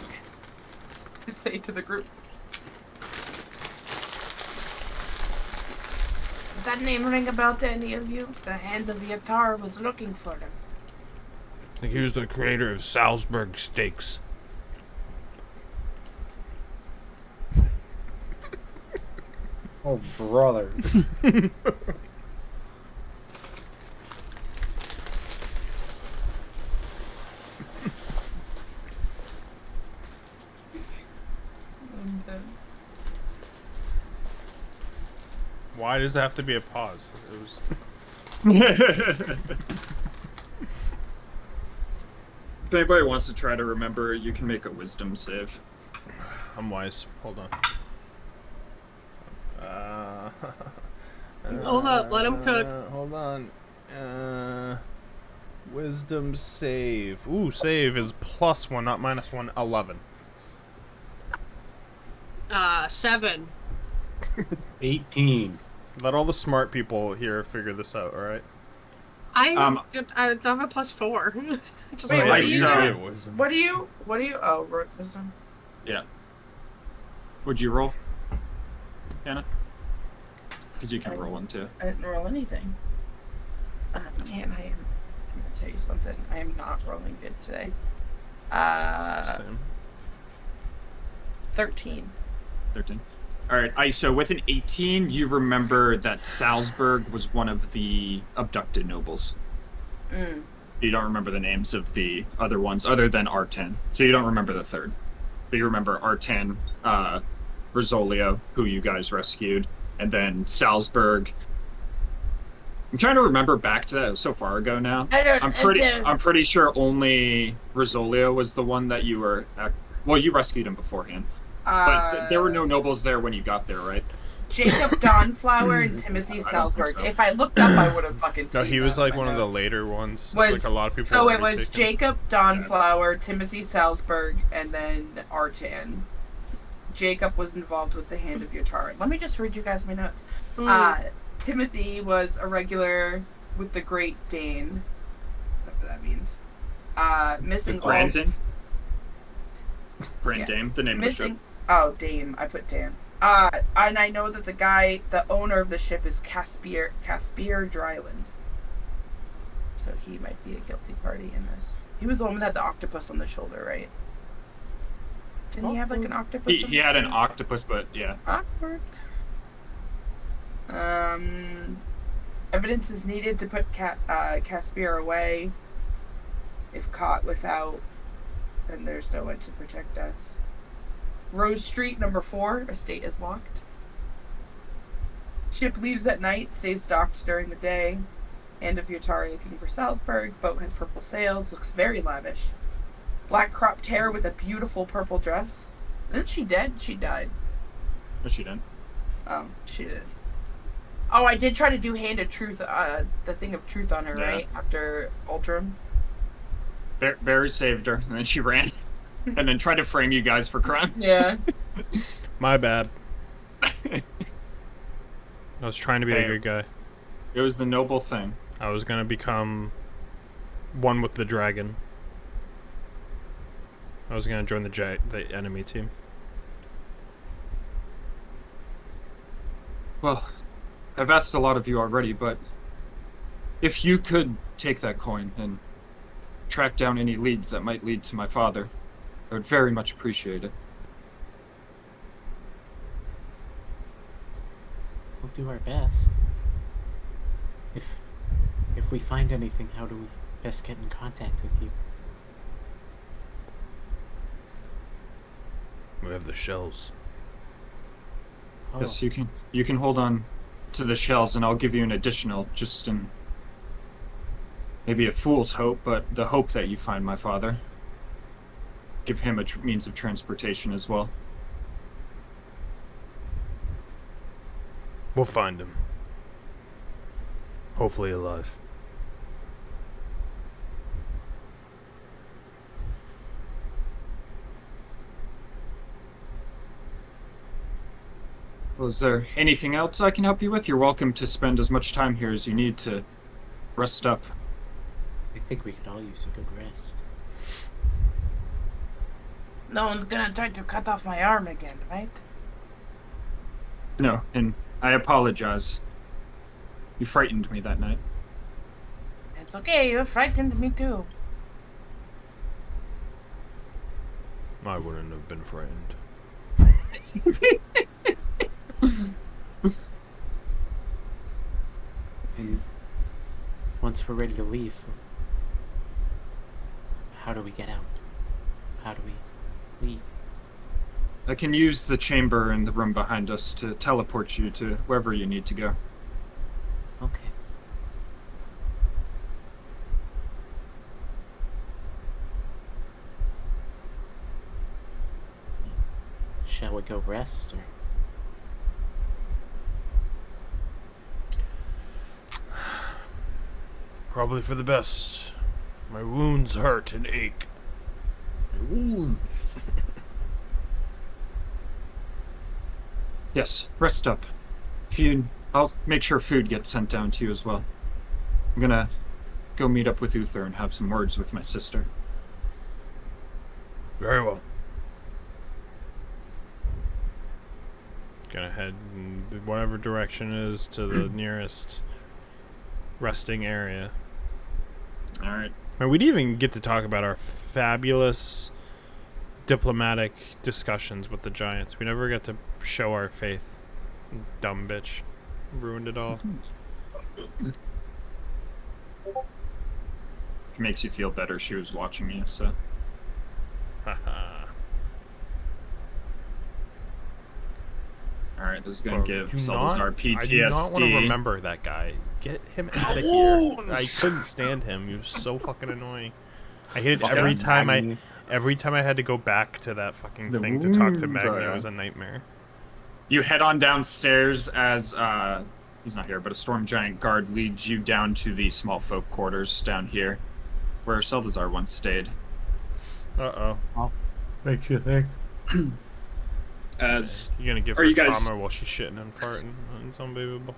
Say to the group. Does that name ring a bell to any of you? The Hand of Yartar was looking for them. I think he was the creator of Salzburg steaks. Oh, brother. Why does it have to be a pause? It was... If anybody wants to try to remember, you can make a wisdom save. I'm wise. Hold on. Hold up, let him cook. Hold on. Wisdom save. Ooh, save is +1, not -1. 11. 7. 18. Let all the smart people here figure this out, alright? I have a +4. Just Wait, like, what do do you you say? Wisdom. What do you? Oh, wisdom. Yeah. Would you roll, Anna? Because you can roll one too. I didn't roll anything. Man, I'm gonna tell you something. I am not rolling good today. Same. 13. 13. Alright, so with an 18, you remember that Salzburg was one of the abducted nobles. Mm. You don't remember the names of the other ones, other than Artan. So you don't remember the third. But you remember Artan, Rosolio, who you guys rescued, and then Salzburg. I'm trying to remember back to that. It was so far ago now. I'm pretty sure only Rosolio was the one that you were well, you rescued him beforehand. But there were no nobles there when you got there, right? Jacob Dawnflower and Timothy I don't think Salzburg. so. If I looked up, I would have fucking seen No, he was that in like my one of the notes. later ones. Was, like a lot of people so were it was already taken. Jacob Dawnflower, Timothy Salzburg, and then Artan. Jacob was involved with the Hand of Yartar. Let me just read you guys my notes. Timothy was a regular with the Great Dane. Whatever that means. Missing The Grand all... Dane? Grand Yeah. Dame, the name of the ship. Missing... Oh, Dame. I put Dan. And I know that the owner of the ship is Caspier Dryland. So he might be a guilty party in this. He was the one that had the octopus on the shoulder, right? Didn't he have like an octopus? He had an octopus, but yeah. Awkward. Evidence is needed to put Caspier away. If caught without, then there's no one to protect us. Rose Street, number 4, estate is locked. Ship leaves at night, stays docked during the day. Hand of Yartar looking for Salzburg. Boat has purple sails, looks very lavish. Black cropped hair with a beautiful purple dress. Isn't she dead? She died. No, she didn't. Oh, she did. Oh, I did try to do Hand of Truth, the thing of truth on her, Yeah. right? After Ultram. Barry saved her, and then she ran. And then tried to frame you guys for crimes. Yeah. My bad. I was trying to be a Hey. good guy. It was the noble thing. I was gonna become one with the dragon. I was gonna join the enemy team. Well, I've asked a lot of you already, but if you could take that coin and track down any leads that might lead to my father, I would very much appreciate it. We'll do our best. If we find anything, how do we best get in contact with you? We have the shells. Oh, Yes, you can hold on to the shells, and I'll give you an additional, just in maybe a fool's hope, but the hope that you find my father. Give him a means of transportation as well. We'll find him. Hopefully alive. Well, is there anything else I can help you with? You're welcome to spend as much time here as you need to rest up. I think we could all use a good rest. No one's gonna try to cut off my arm again, right? No, and I apologize. You frightened me that night. It's okay, you frightened me too. I wouldn't have been frightened. And once we're ready to leave, how do we get out? How do we leave? I can use the chamber in the room behind us to teleport you to wherever you need to go. Okay. Shall we go rest or? Probably for the best. My wounds hurt and ache. Wounds. Yes, rest up. I'll make sure food gets sent down to you as well. I'm gonna go meet up with Uther and have some words with my sister. Very well. Gonna head in whatever direction is to the nearest resting area. All right. Man, we didn't even get to talk about our fabulous diplomatic discussions with the giants. We never got to show our faith. Dumb bitch. Ruined it all. It makes you feel better she was watching you, so. Haha. Alright, this is gonna give Do Salazar not- PTSD. I do not want to remember that guy. Get him out of here. I couldn't stand him. He was so fucking annoying. I hated every time I had to go back to that fucking The thing to talk to wounds, Magna. yeah. It was a nightmare. You head on downstairs as, he's not here, but a storm giant guard leads you down to the small folk quarters down here, where Salazar once stayed. Uh-oh. Makes you think. As You're gonna give Are her you guys- trauma while she's shitting and farting. It's unbelievable.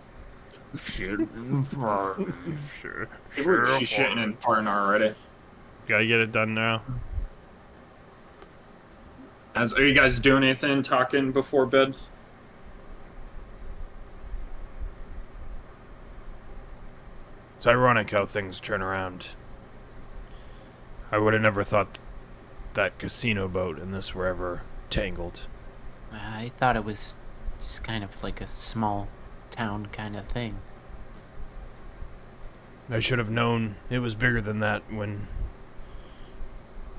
she's Sure. shitting and farting already. Gotta get it done now. Are you guys doing anything, talking before bed? It's ironic how things turn around. I would have never thought that casino boat and this were ever tangled. I thought it was just kind of like a small town kind of thing. I should have known it was bigger than that when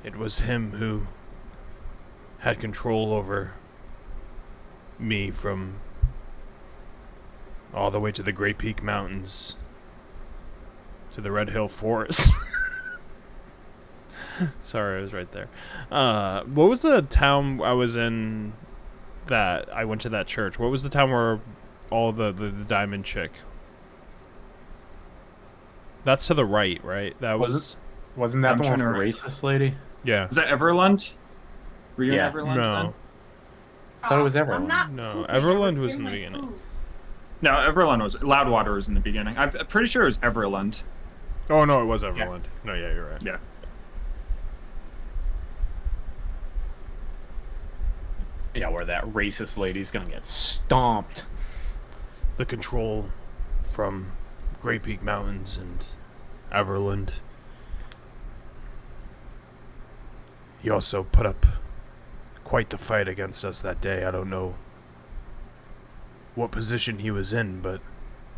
it was him who had control over me from all the way to the Great Peak Mountains to the Red Hill Forest. Sorry, I was right there. What was the town I was in that I went to that church? What was the town where all the diamond chick? That's to the right, right? That was Wasn't that I'm the one trying from to- Racist Lady? yeah. Is that Everlund? Were you Yeah. in Everlund No. then? I thought it was I'm Everlund. not No, pooping, Everlund I was in the my beginning. food. No, Everlund was. Loudwater was in the beginning. I'm pretty sure it was Everlund. Oh no, it was Everland. No, yeah, you're right. Yeah. Yeah, where that racist lady's gonna get stomped. The control from Great Peak Mountains and Everland. He also put up quite the fight against us that day. I don't know what position he was in, but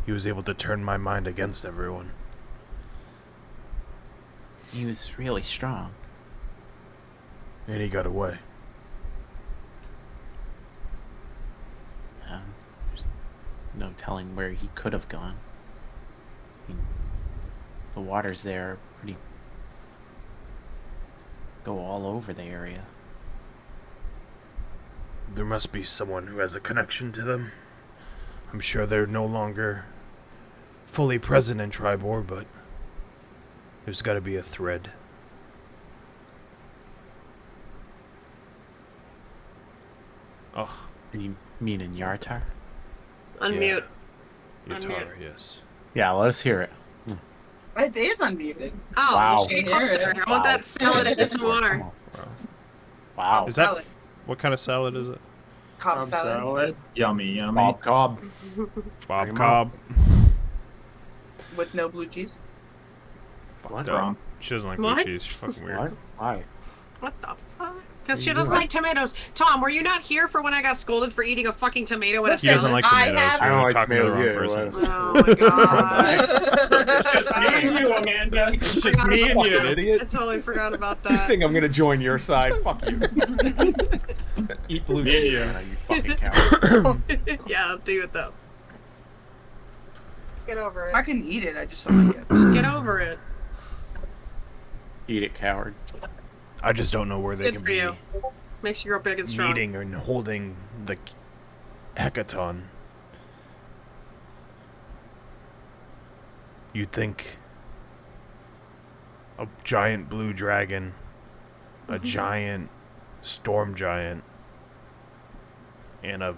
he was able to turn my mind against everyone. He was really strong. And he got away. There's no telling where he could have gone. I mean, the waters there are pretty. Go all over the area. There must be someone who has a connection to them. I'm sure they're no longer fully present in Tribor, but there's got to be a thread. Oh, You mean in Yartar? Unmute. Yartar, yes. Yeah, let us hear it. It is unmuted. Oh, Wow. well, she closer. I want that salad ASMR. Wow. Is that Salad. what kind of salad is it? Cobb salad Yummy, yummy. Bob Cobb. Bob Bring 'em Cobb. with no blue cheese. Fuck What? that. Wrong. She doesn't like What? blue cheese. She's fucking weird. What? Why? What the fuck? Because she doesn't like tomatoes. Tom, were you not here for when I got scolded for eating a fucking tomato in a She doesn't salad? like I tomatoes. have- I don't You're like talking to the tomatoes wrong either. person. Oh my god. It's just me and you, Amanda. It's just me and Fucking you. I idiot. totally forgot about You that. think I'm gonna join your side? Fuck you. Eat blue cheese, Yeah. Anna, you fucking coward. Yeah, I'll do it though. Get over I it. can eat it. I just don't like it. Just get over it. Eat it, coward. I just don't know where they Good can for be you. Makes you grow big and strong. meeting and holding the hackathon. You'd think a giant blue dragon, a giant storm giant, and a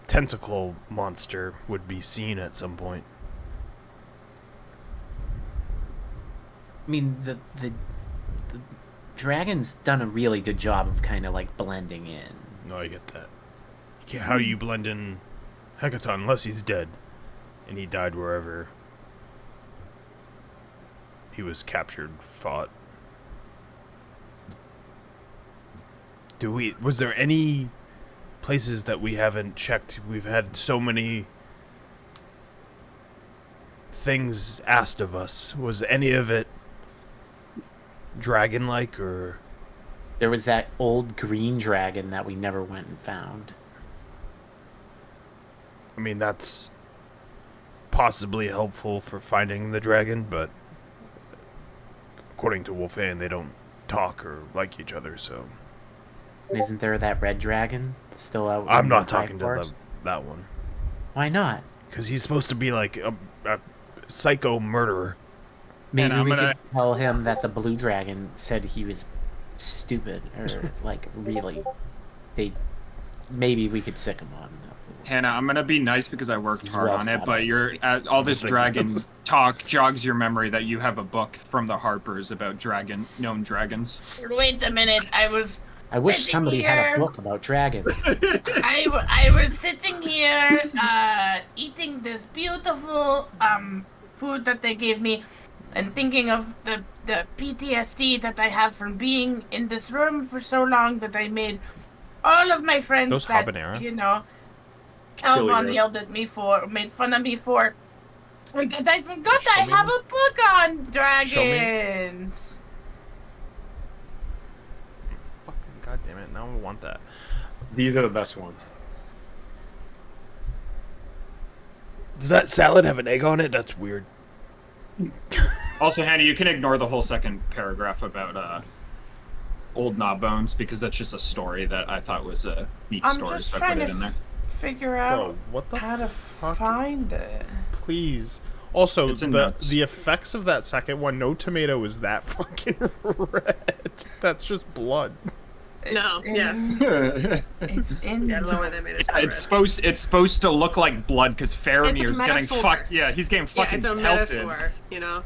tentacle monster would be seen at some point. I mean, the dragon's done a really good job of kind of like blending in. No, I get that. How do you blend in Hekaton unless he's dead? And he died wherever he was captured, fought. Was there any places that we haven't checked? We've had so many things asked of us. Was any of it dragon-like, or... There was that old green dragon that we never went and found. I mean, that's possibly helpful for finding the dragon, but according to Wolfane, they don't talk or like each other, so... Isn't there that red dragon still out? I'm in not the high talking to forest? that one. Why not? Because he's supposed to be like a psycho murderer. Maybe I'm we gonna- could tell him that the blue dragon said he was stupid, or like really. Maybe we could sick him on. Hannah, I'm gonna be nice because I worked He's hard well on it, thought but out. all this Thank dragon you. talk jogs your memory that you have a book from the Harpers about known dragons. Wait a minute. I was wish Sitting somebody had here. a book about dragons. I was sitting here eating this beautiful food that they gave me and thinking of the PTSD that I have from being in this room for so long that I made all of my friends Those that, habanero? you know, Really Calvin gross. yelled at me for, made fun of me for. And I forgot Show I me have them. a book on Show me. dragons. Fucking goddamn it! Now I want that. These are the best ones. Does that salad have an egg on it? That's weird. Also, Hannah, you can ignore the whole second paragraph about old Knob Bones because that's just a story that I thought was a neat I'm story, just so I trying put it to in there. figure out Bro, what the how to fuck? find it. Please. Also, It's in the notes. effects of that second one, no tomato is that fucking red. That's just blood. No, yeah. It's in. Yeah, I don't know why they made it so red. It's supposed to look like blood because Faramir's getting metaphor. fucked. Yeah, he's getting Yeah, fucking it's a pelted. metaphor, you know?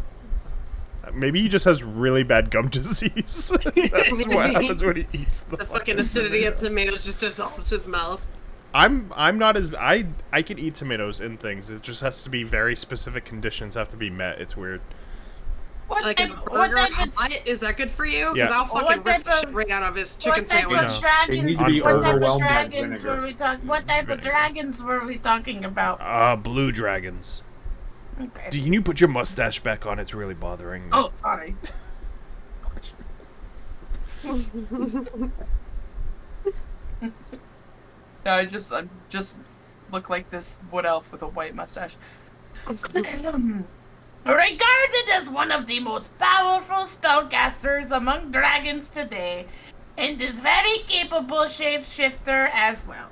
Maybe he just has really bad gum disease. That's what happens when he eats the, The fucking acidity of tomatoes just dissolves his mouth. I'm not as I can eat tomatoes and things. It just has to be very specific conditions have to be met. It's weird. What Like type, a what burger type of, hot, is that good for you? Yeah. Because I'll What fucking rip type the shit of- right out of his chicken what type sandwich. of dragons? They need to be On What type of overwhelmed by dragons vinegar. were we talking? What type of Vinegar. dragons were we talking about? Blue dragons. Okay. Can you put your mustache back on? It's really bothering me. Oh, sorry. No, I just look like this wood elf with a white mustache. Regarded as one of the most powerful spellcasters among dragons today, and is very capable shapeshifter as well.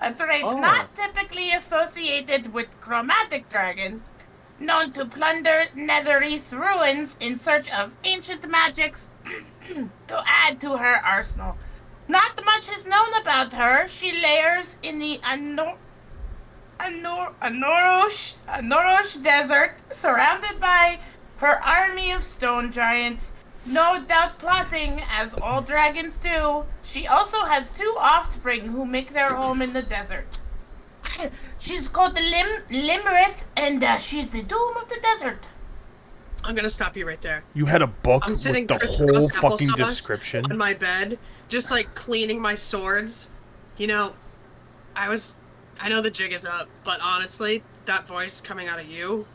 A trait Oh. not typically associated with chromatic dragons, known to plunder Netherese ruins in search of ancient magics to add to her arsenal. Not much is known about her. She lairs in the Anorosh Desert, surrounded by her army of stone giants, no doubt plotting as all dragons do. She also has 2 offspring who make their home in the desert. She's called the Iymrith, and she's the doom of the desert. I'm gonna stop you right there. You had a book I'm with sitting the crisscross whole fucking applesauce description. on my bed, just like cleaning my swords. You know, I know the jig is up, but honestly, that voice coming out of you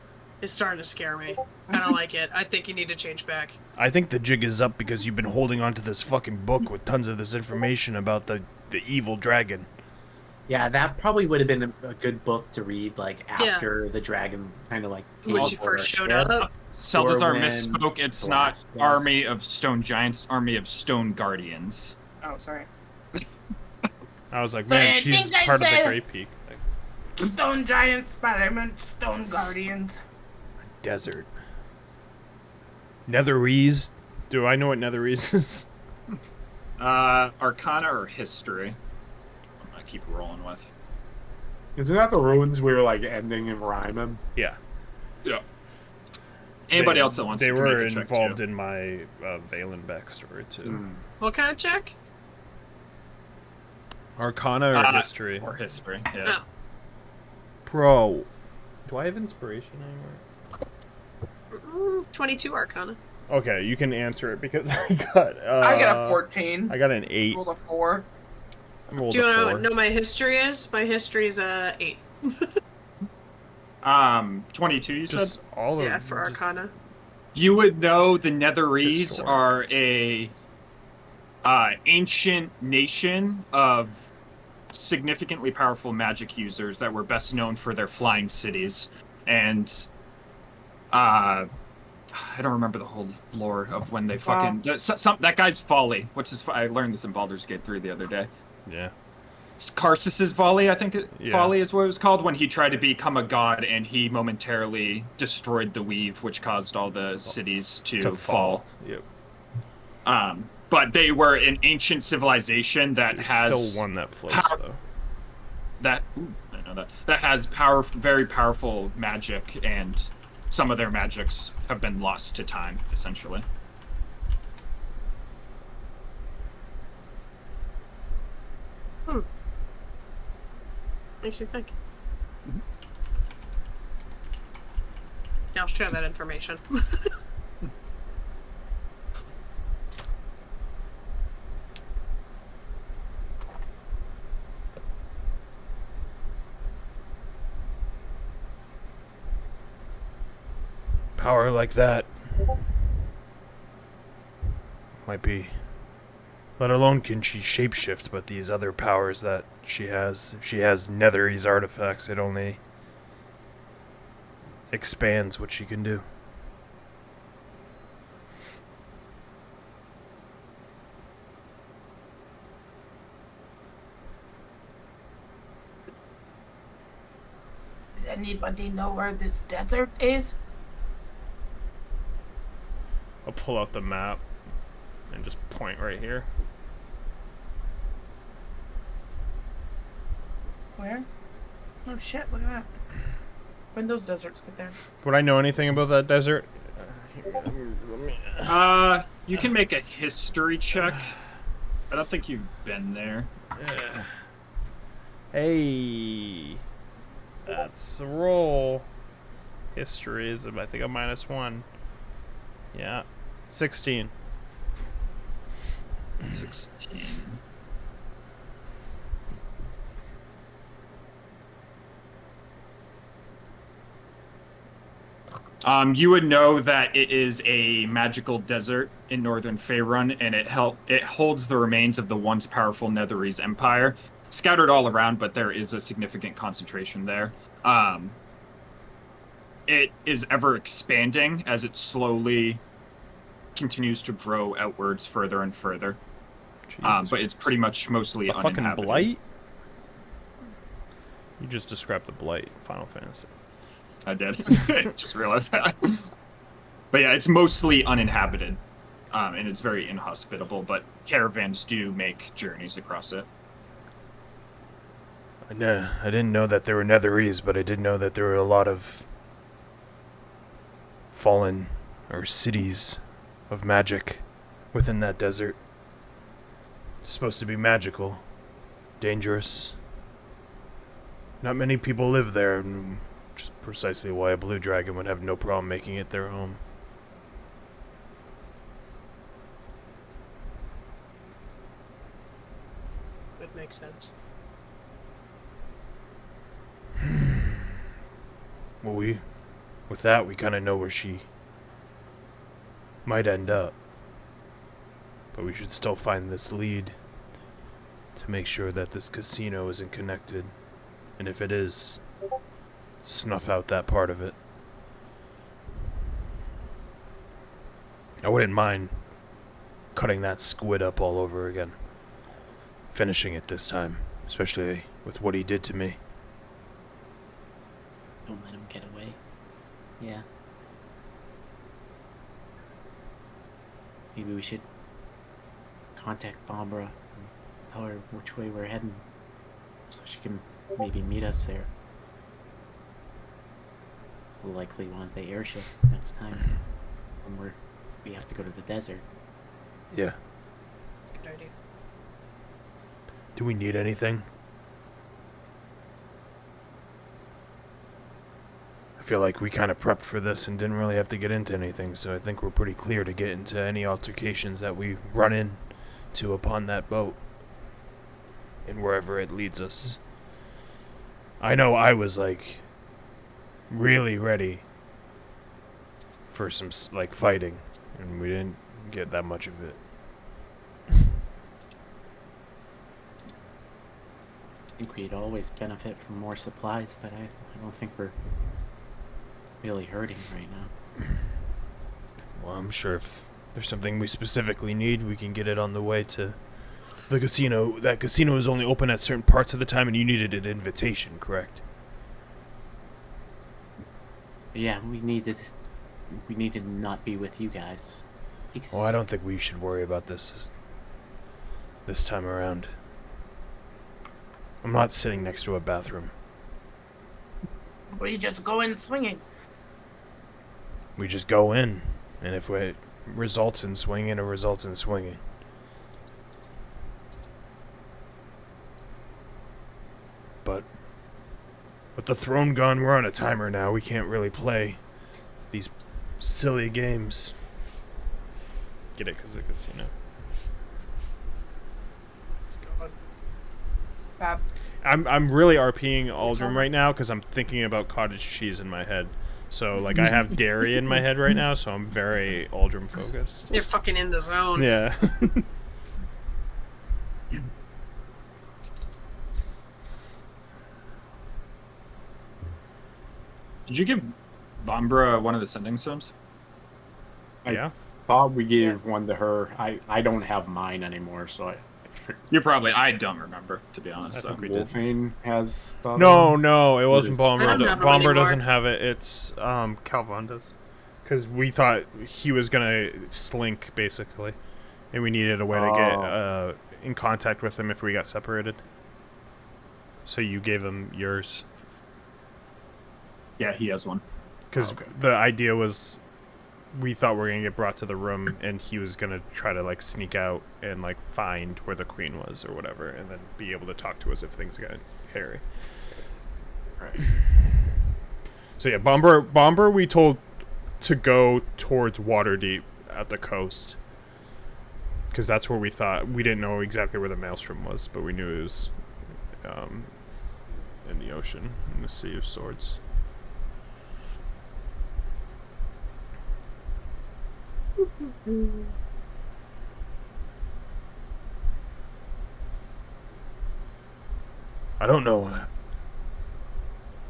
is starting to scare me. I don't like it. I think you need to change back. I think the jig is up because you've been holding on to this fucking book with tons of this information about the evil dragon. Yeah, that probably would have been a good book to read, like, after the dragon kind of, like... When came she forward. first showed up. Salazar Or when misspoke. It's not Blast, yes. army of stone giants, army of stone guardians. Oh, sorry. I was like, Sorry, man, I she's think I part of the said- Great Peak. Like, Stone giants, but I meant stone guardians. desert. Netherese? Do I know what Netherese is? Arcana or history? I'm gonna keep rolling with. Isn't that the ruins we were like ending and rhyming? Yeah. Yeah. Anybody else that wants they to were make a check, involved too. in my Valen backstory too. What kind of check? Arcana or history? Or history, yeah. Oh. Bro, do I have inspiration anywhere? 22 Arcana. Okay, you can answer it because I got. I got a 14. I got an 8. Rolled a 4. I rolled Do you a 4. want to know my history is? My history is 8. 22, you Just said? all of Yeah, for just- Arcana. You would know the Netherese Historic. are a ancient nation of significantly powerful magic users that were best known for their flying cities. And I don't remember the whole lore of when they fucking... that guy's Folly. I learned this in Baldur's Gate 3 the other day. Yeah. It's Karsus's Volley, I think Yeah. Folly is what it was called, when he tried to become a god and he momentarily destroyed the weave, which caused all the cities to fall. Yep. But they were an ancient civilization that There's has still one that floats though. I know that has very powerful magic, and some of their magics have been lost to time, essentially. Makes you think. Yeah, I'll share that information. Power like that might be. Let alone can she shapeshift, but these other powers that she has, if she has Netherese artifacts, it only expands what she can do. Does anybody know where this desert is? I'll pull out the map and just point right here. Where? Oh shit, look at that. When those deserts get there. Would I know anything about that desert? You can make a history check. I don't think you've been there. Hey, that's a roll. History is, I think, a -1. Yeah, 16. 16. You would know that it is a magical desert in northern Faerun, and it holds the remains of the once powerful Netherese Empire, scattered all around, but there is a significant concentration there. It is ever expanding as it slowly continues to grow outwards further and further. But it's pretty much mostly The fucking uninhabited. blight? You just described the blight, Final Fantasy. I did. Just realized that. But yeah, it's mostly uninhabited, and it's very inhospitable, but caravans do make journeys across it. I didn't know that there were Netherese, but I did know that there were a lot of fallen or cities of magic within that desert. It's supposed to be magical, dangerous. Not many people live there, which is precisely why a blue dragon would have no problem making it their home. That makes sense. Well, with that, we kind of know where she might end up. But we should still find this lead to make sure that this casino isn't connected. And if it is, snuff out that part of it. I wouldn't mind cutting that squid up all over again. Finishing it this time, especially with what he did to me. Don't let him get away. Yeah. Maybe we should contact Barbara and tell her which way we're heading, so she can maybe meet us there. We'll likely want the airship next time when we have to go to the desert. Yeah. Good idea. Do we need anything? I feel like we kind of prepped for this and didn't really have to get into anything, so I think we're pretty clear to get into any altercations that we run into upon that boat and wherever it leads us. I know I was like really ready for some like fighting, and we didn't get that much of it. I think we'd always benefit from more supplies, but I don't think we're really hurting right now. Well, I'm sure if there's something we specifically need, we can get it on the way to the casino. That casino is only open at certain parts of the time, and you needed an invitation, correct? Yeah, we need to not be with you guys. Because Well, I don't think we should worry about this time around. I'm not sitting next to a bathroom. We just go in swinging. We just go in, and if it results in swinging, it results in swinging. But with the throne gone, we're on a timer now. We can't really play these silly games. Get it? Because the casino. Let's go on. Fab. I'm really RPing Aldrin right now because I'm thinking about cottage cheese in my head. So, like, I have dairy in my head right now, so I'm very Aldrin focused. You're fucking in the zone. Yeah. Did you give Bombra one of the sending stones? Yeah. Thought we gave one to her. I don't have mine anymore, so You probably. I don't remember, to be honest. I So. think we did. Wolfane has the other No, one. it wasn't is- I Bomber. don't have them Bomber anymore. doesn't have it. It's Calvon does. Because we thought he was gonna slink basically, and we needed a way to get in contact with him if we got separated. So you gave him yours. Yeah, he has one. Because the idea was, we thought we were gonna get brought to the room, and he was gonna try to like sneak out and like find where the queen was or whatever, and then be able to talk to us if things got hairy. Right. So yeah, Bomber we told to go towards Waterdeep at the coast, because that's where we thought. We didn't know exactly where the Maelstrom was, but we knew it was in the ocean, in the Sea of Swords. I don't know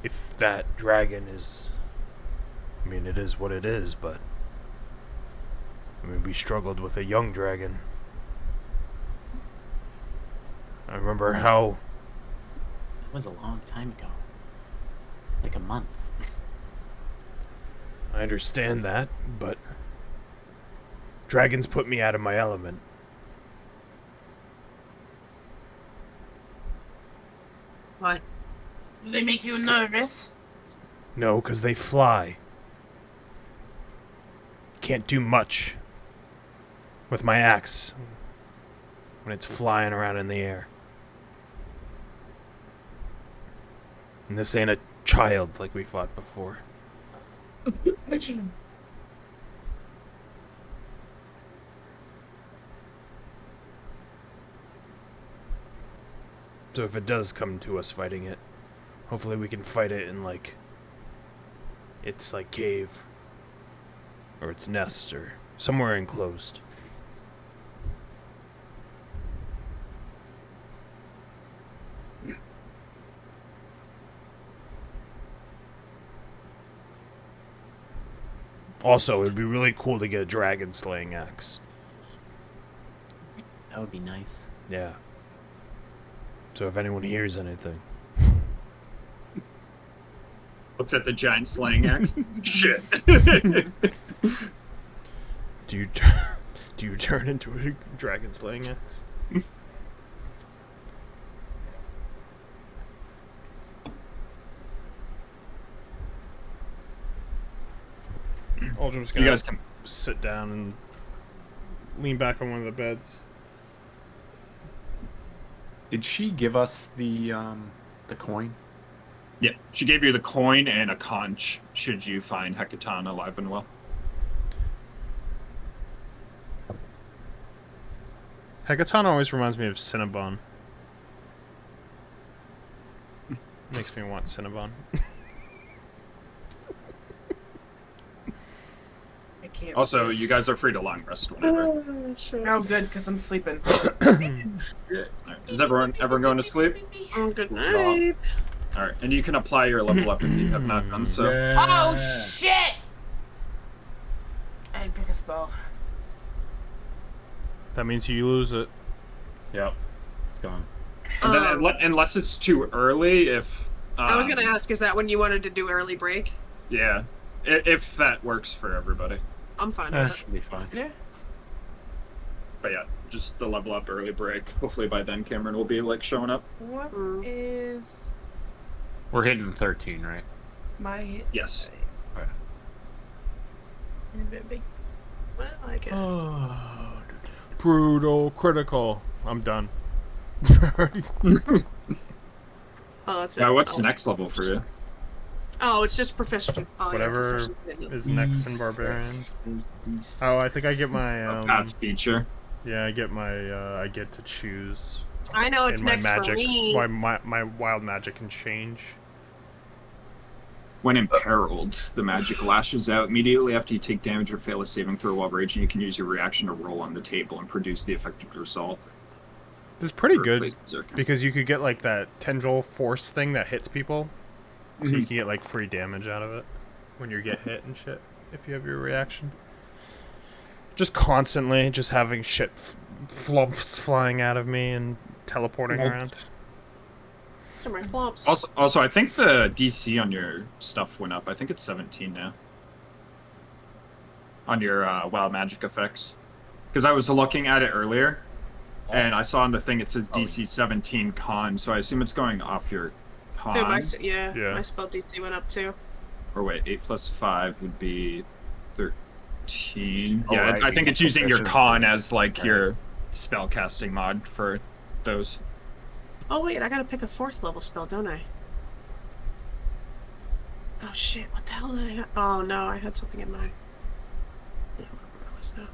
if that dragon is... I mean, it is what it is, but... I mean, we struggled with a young dragon. I remember how... It was a long time ago. Like a month. I understand that, but dragons put me out of my element. Why? Do they make you nervous? No, 'cause they fly. Can't do much with my axe when it's flying around in the air. And this ain't a child like we fought before. So if it does come to us fighting it, hopefully we can fight it in its cave or its nest or somewhere enclosed. Also, it'd be really cool to get a dragon slaying axe. That would be nice. Yeah. So if anyone hears anything. Looks at the giant slaying axe. Shit. Do you turn into a dragon slaying axe? Aldrin's You gonna guys can. sit down and lean back on one of the beds. Did she give us the coin? Yeah, she gave you the coin and a conch should you find Hecatan alive and well. Hecatan always reminds me of Cinnabon. Makes me want Cinnabon. I can't. Also, you guys are free to long rest whenever. Oh, good, because I'm sleeping. Alright, is everyone going to sleep? Oh, good night. Alright, and you can apply your level up if you have not done so. Oh shit! I'd pick a spell. That means you lose it. Yep. It's gone. And then, unless it's too early, if... I was gonna ask, is that when you wanted to do early break? Yeah, if that works for everybody. I'm fine That with it. should be fine. Yeah. But yeah, just the level up early break. Hopefully by then Cameron will be showing up. What Mm. is We're hitting 13, right? my hit? Yes. I like it. Brutal critical. I'm done. Oh, that's it. Yeah, what's oh. the next level for you? Oh, it's just proficient. Oh, Whatever yeah, proficiency. is next in barbarian. Oh, I think I get my A path feature. yeah, I get my I get to choose. I know it's in my next for magic. me. My wild magic can change. When imperiled, the magic lashes out immediately after you take damage or fail a saving throw while raging. You can use your reaction to roll on the table and produce the effective result. It's pretty For good Berserker. because you could get that tendril force thing that hits people, so Mm-hmm. you can get free damage out of it when you get hit and shit. If you have your reaction, just constantly just having shit flumps flying out of me and teleporting around. Those are my flops. Also, I think the DC on your stuff went up. I think it's 17 now. On your wild magic effects. Because I was looking at it earlier, and I saw on the thing it says DC 17 con, so I assume it's going off your con. Dude, Yeah. my spell DC went up too. Or wait, 8 plus 5 would be 13. Oh, Yeah, right, I think you it's get using your proficiency. con as your spellcasting mod for those. Oh wait, I gotta pick a 4th level spell, don't I? Oh shit, what the hell did I have? Oh no, I had something in mind. I don't remember what it was now.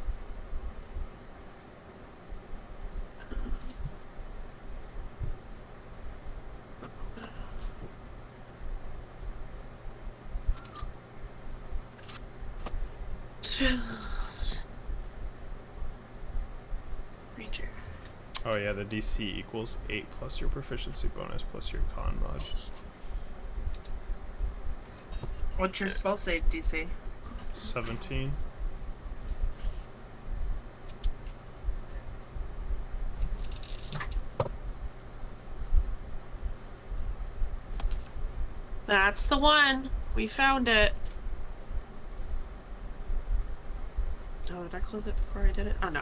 Ranger. Oh yeah, the DC equals 8 plus your proficiency bonus plus your con mod. What's your spell save DC? 17. That's the one. We found it. Oh, did I close it before I did it? Oh, no.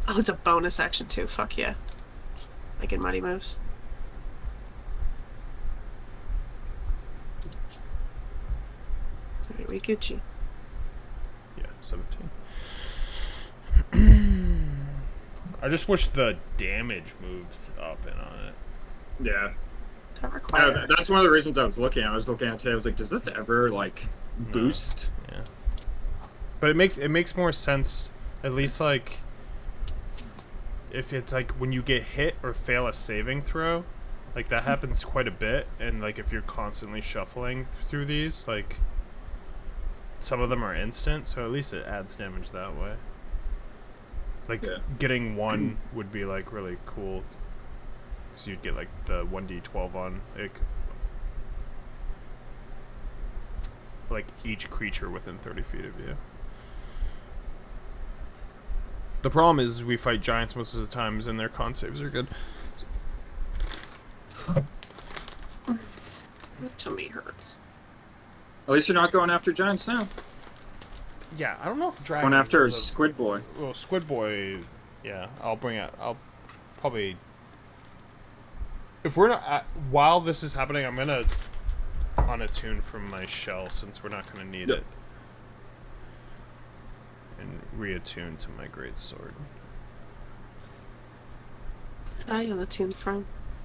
Oh, it's a bonus action, too. Fuck yeah. Making money moves. Alright, we Gucci. Yeah, 17. I just wish the damage moved up and on it. Yeah. Does that require... That's one of the reasons I was looking at. I was looking at it today. I was like, does this ever like boost? Yeah. But it makes more sense, at least like if it's like when you get hit or fail a saving throw, like that happens quite a bit, and like if you're constantly shuffling through these, like some of them are instant, so at least it adds damage that way. Like getting one would be like really cool, so you'd get like the 1d12 on it, like each creature within 30 feet of you. The problem is we fight giants most of the times, and their con saves are good. My tummy hurts. At least you're not going after giants now. Yeah, I don't know if dragon. Going after Squid Boy. Well, Squid Boy. Yeah, I'll probably. If we're not while this is happening, I'm gonna unattune from my shell since we're not gonna need it. And reattune to my great sword. I unattune from.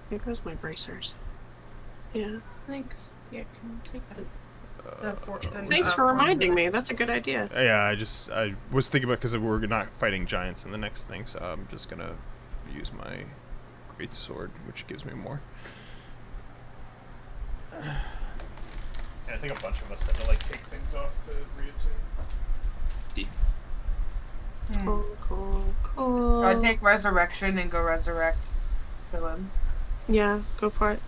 Here goes my bracers. Yeah. Thanks. Yeah, can you take that? Thanks for reminding me. That's a good idea. Yeah, I was thinking about because we're not fighting giants in the next thing, so I'm just gonna use my great sword, which gives me more. Yeah, I think a bunch of us had to like take things off to reattune. Cool. I'd take resurrection and go resurrect Philip. Yeah, go for it.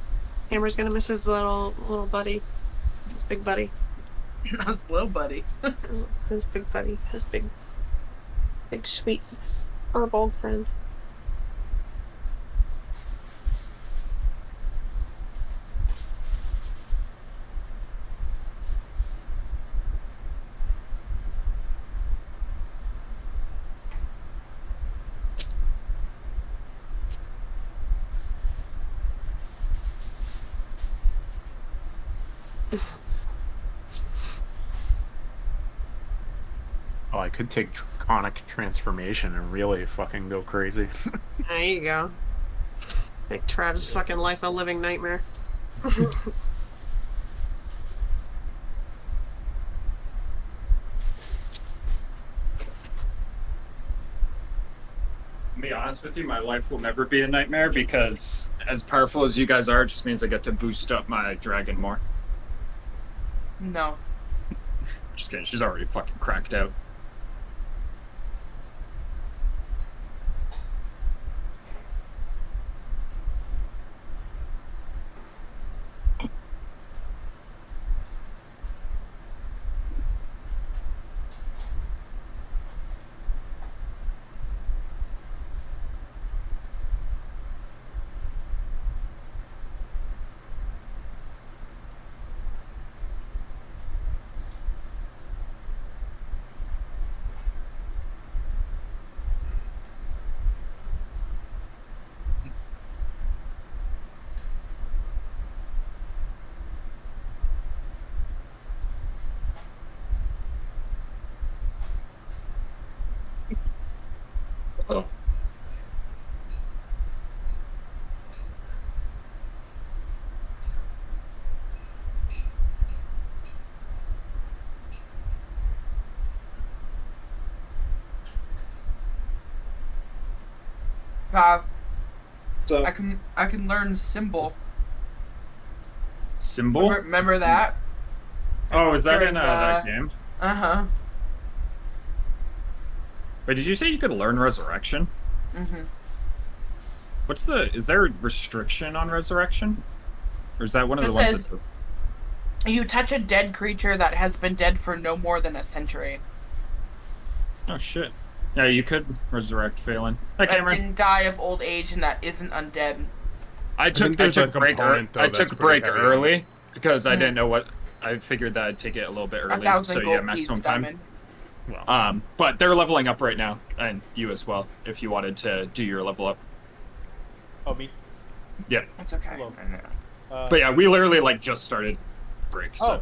Hammer's gonna miss his little buddy. His big buddy. His little buddy. His big buddy. His big sweet herbal friend. Oh, I could take Draconic Transformation and really fucking go crazy. There you go. Make Trav's fucking life a living nightmare. To be honest with you, my life will never be a nightmare because as powerful as you guys are, it just means I get to boost up my dragon more. No. Just kidding, she's already fucking cracked out. Oh. So I can learn symbol. symbol? Remember that? Oh, is that During in that game? Uh-huh. Wait, did you say you could learn resurrection? Mm-hmm. Is there a restriction on resurrection? Or is that one of the ones that does? You touch a dead creature that has been dead for no more than a century. Oh shit. Yeah, you could resurrect Phelan. Hi, That Cameron. didn't die of old age and that isn't undead. I took there's a a break component, though, I that's took a pretty break heavy. early because I didn't know what. I figured that I'd take it a little bit early, 1,000 so gold yeah, maximum piece time. diamond. But they're leveling up right now, and you as well, if you wanted to do your level up. Oh, me? Yeah. That's okay. Hello. No. But yeah, we literally like just started break. So. Oh,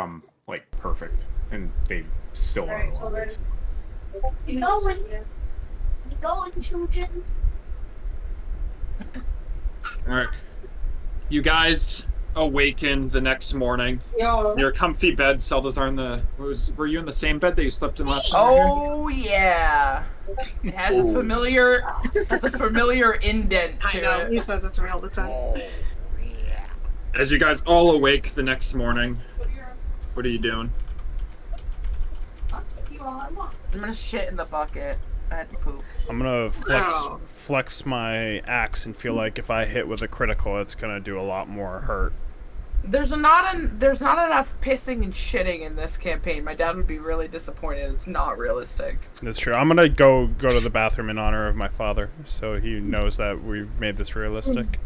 become like perfect, and they still are. Alright, so there's. You going, children? All right. You guys awaken the next morning. Yo. Your comfy bed. Seldazar in the were you in the same bed that you slept in last night? Oh yeah. It has a familiar indent to I know. it. He says it's real all the time. As you guys all awake the next morning, what are you doing? I'm gonna shit in the bucket. I had to poop. I'm gonna flex my axe and feel like if I hit with a critical, it's gonna do a lot more hurt. There's not enough pissing and shitting in this campaign. My dad would be really disappointed. It's not realistic. That's true. I'm gonna go to the bathroom in honor of my father, so he knows that we've made this realistic.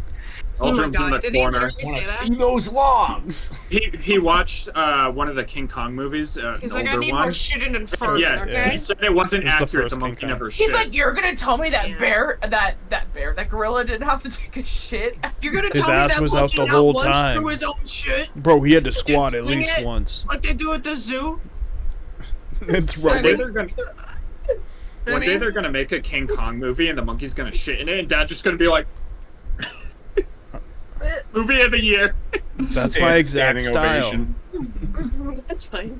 Aldrin's in the did he corner. literally say See that? those logs? He watched one of the King Kong movies, He's an like, I older need one. more shitting and farting, Yeah, okay? he said it wasn't It was the accurate. The first monkey King Kong. never shit. He's like, you're gonna tell me that Yeah. that gorilla didn't have to take a shit? You're gonna His tell me ass that was out monkey the not whole once time. threw his own shit Bro, he had to squat at sling least it? once. like they do at the zoo? It's One day rubber. they're gonna. One day they're gonna make a King Kong movie and the monkey's gonna shit in it, and Dad's just gonna be like, "Movie of the year." That's my exact style. ovation. That's fine.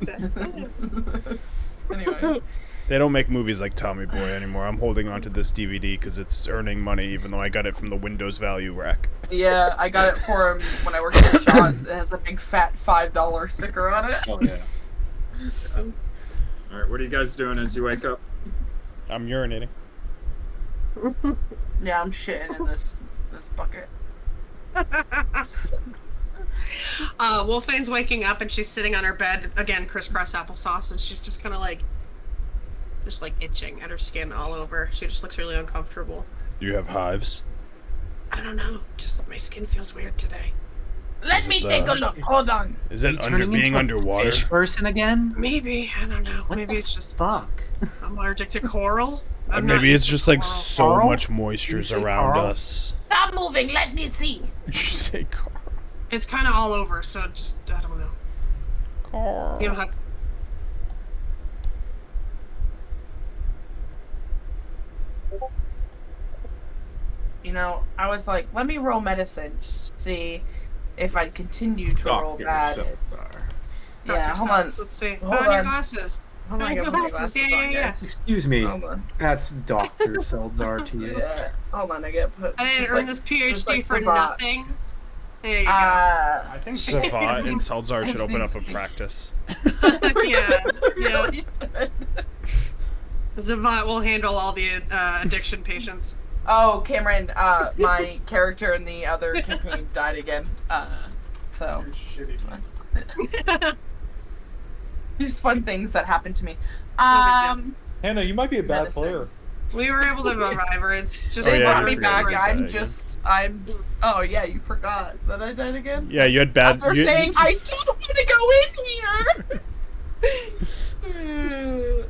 Anyway. They don't make movies like Tommy Boy anymore. I'm holding on to this DVD because it's earning money, even though I got it from the Windows value rack. Yeah, I got it for him when I worked at Shaw's. It has a big fat $5 sticker on it. Oh yeah. All right, what are you guys doing as you wake up? I'm urinating. Yeah, I'm shitting in this bucket. Wolfane's waking up and she's sitting on her bed, again, crisscross applesauce, and she's just kind of like, itching at her skin all over. She just looks really uncomfortable. Do you have hives? I don't know, just my skin feels weird today. Let me take a look. Hold on. Is Are it you under turning being into a underwater? fish person again? Maybe, I don't know. What Maybe the it's just fuck. I'm allergic to coral. I'm not Maybe it's used just to like coral. so Carl? much moisture's Did you say around Carl? us. Stop moving. Let me see. Did you say Carl? It's kind of all over, so just, I don't know. Carl. You don't have to. You know, I was like, let me roll medicine, just to see if I continue to roll bad. Yeah, Dr. hold on. Seltz, let's see. Hold Put on your on. glasses. Hold on, I gotta put my glasses Yeah, on, yeah. guys. Excuse me. Hold on. That's Dr. Seldar to you. Yeah, hold on, I gotta put. I didn't just earn like- this just PhD like for the bot. nothing. There you go. I think Zavat and Seldzar should open up a practice. Yeah. Zavat will handle all the addiction patients. Oh, Cameron, my character in the other campaign died again. So. These fun things that happened to me. Hannah, you might be a bad Medicine. player. We were able to revive her. It's just They yeah, brought you me forgot back. you died I'm. Oh yeah, you forgot that I died again. Yeah, you had bad. After saying I don't want to go in here.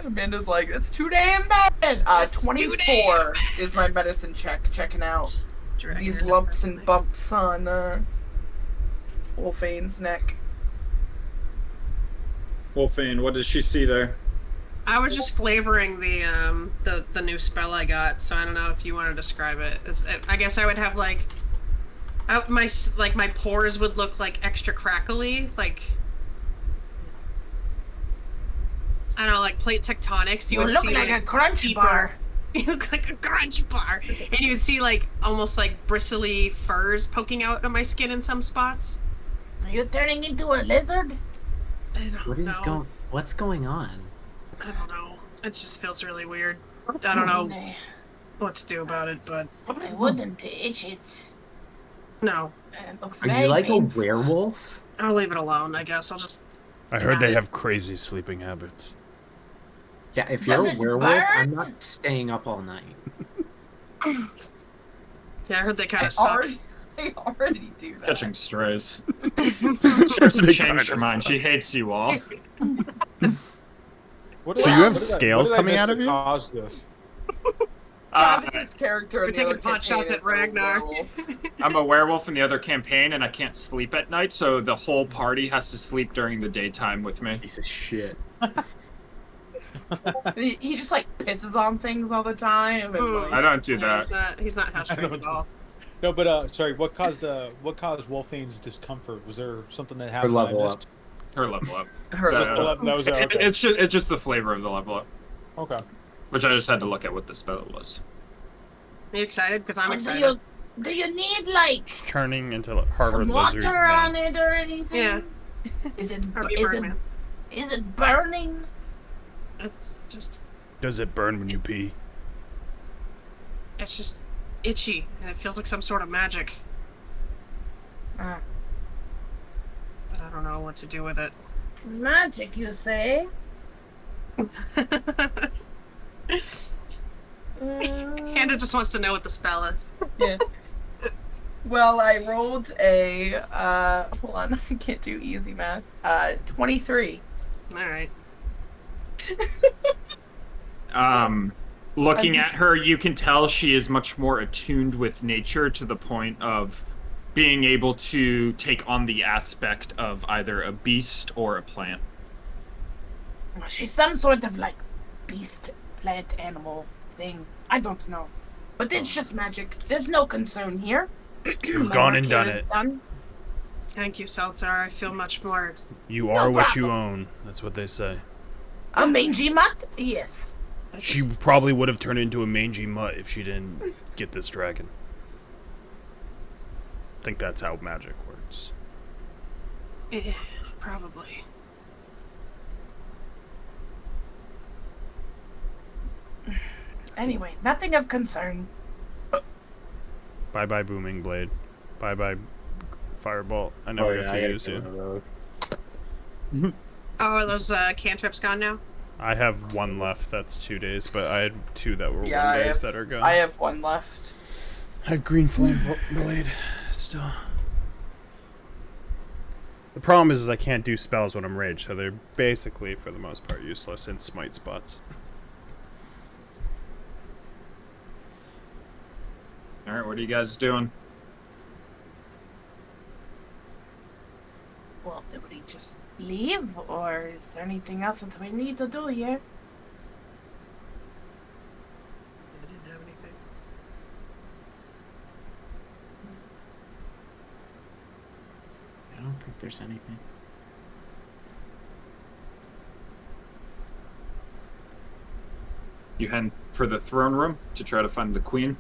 Amanda's like, it's too damn bad. 24 is my medicine check. Checking out these lumps and bumps on Wolfane's neck. Wolfane, what does she see there? I was just flavoring the new spell I got, so I don't know if you want to describe it. I guess I would have like, my pores would look like extra crackly, like I don't know, like plate tectonics. You You would look see like a crunch deeper- bar. You look like a crunch bar, and you would see like almost like bristly furs poking out of my skin in some spots. Are you turning into a lizard? I don't What is know. What's going on? I don't know. It just feels really weird. I don't know what to do about it, but I wouldn't itch it. no. It looks Are very you like painful. a werewolf? I'll leave it alone, I guess. I'll just... I heard they have crazy sleeping habits. Yeah, if Does you're a it werewolf, burn? I'm not staying up all night. Yeah, I heard they kind I of suck. already do that. Catching strays. Serissa They changed kinda her mind. She hates you all. What So did you I- have what did I- scales what did I coming miss out that of you? Caused this? Travis's character. We're in the taking other pot campaign shots at is a Ragnar. werewolf. I'm a werewolf in the other campaign, and I can't sleep at night, so the whole party has to sleep during the daytime with me. Piece of shit. He just like pisses on things all the time. And, like, I don't do Yeah, that. he's not house trained at all. No, but sorry. What caused Wolfane's discomfort? Was there something that happened? level I up. missed? Her level up. Her Uh, level That was okay. It's just the flavor of the level up, Okay. which I just had to look at what the spell was. Are you excited? Because I'm Do excited. do you need like Turning into Harvard some lizard. water on it or anything? Yeah. Is it Harvey is it Birdman. is it burning? It's just Does it burn when you pee? it's just itchy, and it feels like some sort of magic. Ah, But I don't know what to do with it. magic, you say? Hannah just wants to know what the spell is. Yeah. Well, I rolled a hold on, I can't do easy math. 23. Alright. Looking at her, you can tell she is much more attuned with nature to the point of being able to take on the aspect of either a beast or a plant. She's some sort of like beast, plant, animal thing. I don't know. But it's just magic. There's no concern here. You've My gone work and here done is it. done. Thank you, Salzar. I feel much more. You are what you problem. own. That's what they say. A mangy mutt? Yes. She probably would have turned into a mangy mutt if she didn't get this dragon. I think that's how magic works. Eh, probably. Anyway, nothing of concern. Bye bye booming blade. Bye bye firebolt. I never got to use you. Oh, are those cantrips gone now? I have one left. That's 2 days, but I had two that were Yeah, 1 days that are gone. I have one left. I had green flame blade still. The problem is I can't do spells when I'm raged, so they're basically, for the most part, useless in smite spots. Alright, what are you guys doing? Well, did we just leave, or is there anything else that we need to do here? I didn't have anything. I don't think there's anything. You head for the throne room to try to find the queen.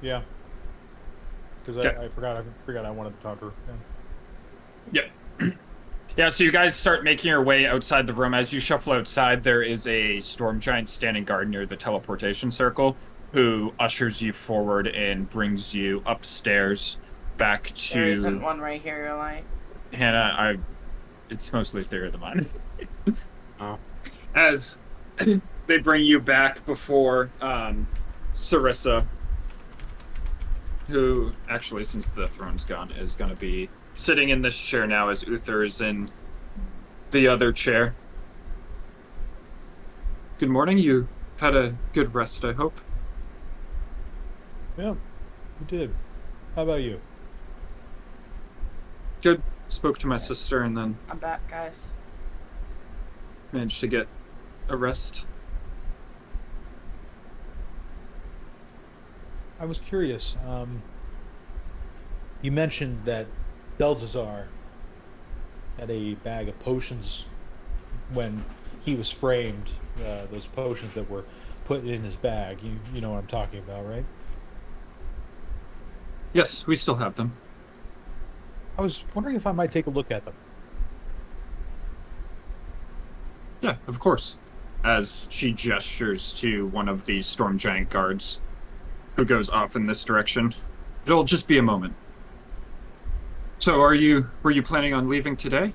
Yeah. Because Okay. I forgot I wanted to talk to her. Yeah. Yep. Yeah, so you guys start making your way outside the room. As you shuffle outside, there is a storm giant standing guard near the teleportation circle who ushers you forward and brings you upstairs back to... There isn't one right here, you're like. Hannah, it's mostly theory of the mind. Oh. As they bring you back before Serissa, who actually, since the throne's gone, is going to be sitting in this chair now as Uther is in the other chair. Good morning. You had a good rest, I hope. Yeah, you did. How about you? Good. Spoke to my sister and then I'm back, guys. managed to get a rest. I was curious. You mentioned that Belzazar had a bag of potions when he was framed. Those potions that were put in his bag. You know what I'm talking about, right? Yes, we still have them. I was wondering if I might take a look at them. Yeah, of course. As she gestures to one of the storm giant guards who goes off in this direction. It'll just be a moment. So were you planning on leaving today?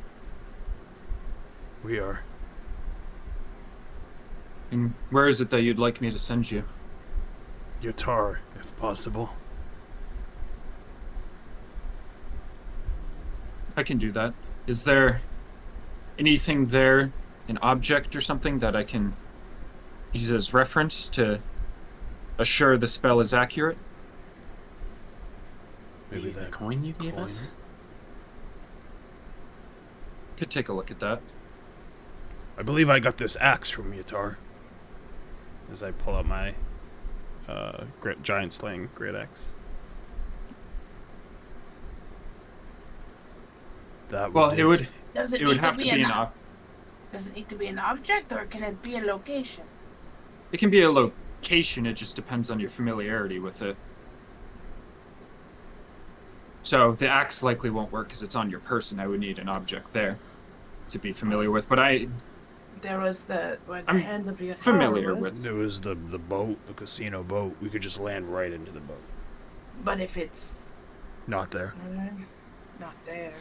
We are. And where is it that you'd like me to send you? Yartar, if possible. I can do that. Is there anything there, an object or something that I can use as reference to assure the spell is accurate? Maybe the that coin you gave coin. us? Could take a look at that. I believe I got this axe from Yartar. As I pull out my giant slaying great axe. That Well, it would Does it, it would need have to to be be an an ob- Does it need to be an object, or can it be a location? It can be a location, it just depends on your familiarity with it. So the axe likely won't work because it's on your person. I would need an object there to be familiar with. But There was the I'm hand of the familiar was. with. There was the boat, the casino boat. We could just land right into the boat. But if it's Not there. not there,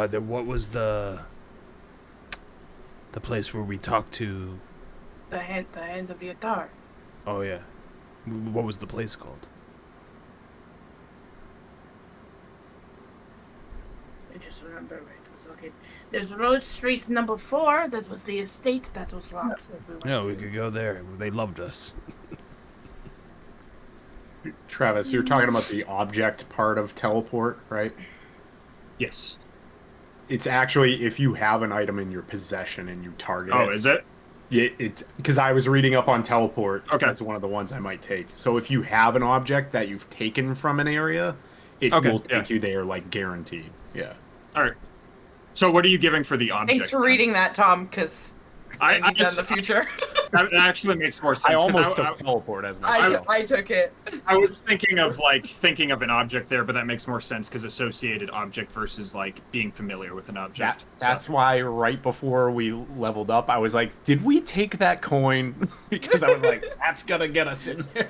Then what was the place where we talked to? the hand of the Yartar. Oh yeah, what was the place called? I just remember where it was located. There's Road Street number 4. That was the estate that was locked. That we went No, we to. could go there. They loved us. Travis, you're talking about the object part of teleport, right? Yes. It's actually if you have an item in your possession and you target Oh, it. is it? Yeah, it's because I was reading up on teleport. Okay. That's one of the ones I might take. So if you have an object that you've taken from an area, it Okay, will take yeah. you there, like guaranteed. Yeah. All right. So what are you giving for the object? Thanks for then? reading that, Tom, because I in the just future. that actually makes more I sense. 'cause almost took teleport as my I took it. I was thinking of an object there, but that makes more sense because associated object versus like being familiar with an object. That's why right before we leveled up, I was like, did we take that coin? Because I was like, that's gonna get us in there.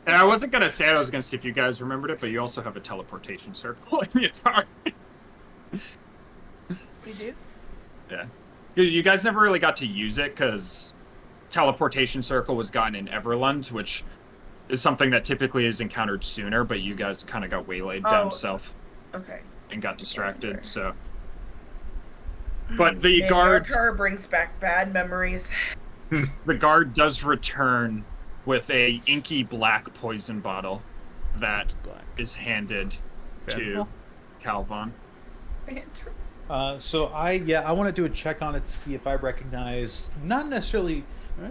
And I wasn't gonna say it. I was gonna see if you guys remembered it, but you also have a teleportation circle in Yartar. We do. Yeah. You guys never really got to use it because teleportation circle was gotten in Everlund, which is something that typically is encountered sooner, but you guys kind of got waylaid down Oh. south Okay. and got distracted, so. But the Man, guard, Yartar brings back bad memories. the guard does return with a inky black poison bottle that is handed to Calvon. So I want to do a check on it to see if I recognize not necessarily,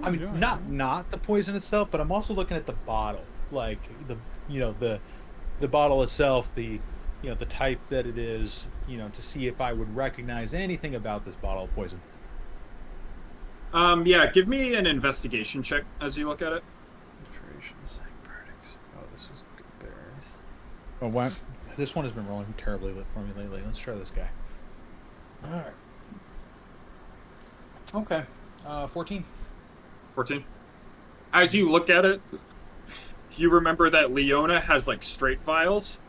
I mean not the poison itself, but I'm also looking at the bottle, like the bottle itself, the type that it is, to see if I would recognize anything about this bottle of poison. Yeah, give me an investigation check as you look at it. Oh, this is good bears. Oh, what? This one has been rolling terribly for me lately. Let's try this guy. All right. Okay. 14. 14. As you look at it, you remember that Leona has like straight vials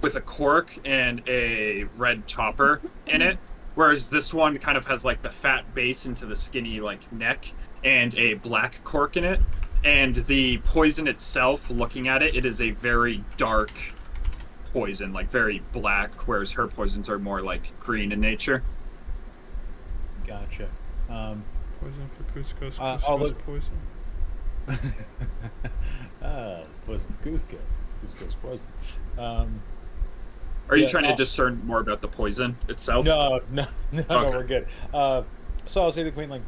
with a cork and a red topper in it, whereas this one kind of has like the fat base into the skinny like neck and a black cork in it. And the poison itself, looking at it, it is a very dark poison, like very black, whereas her poisons are more like green in nature. Gotcha. Poison for Goose goes, I'll look- poison. Poison. Goose goes. Goose goes poison. Are you Yeah, trying to I'll- discern more about the poison itself? No, Okay. we're good. So I'll say to the queen, like,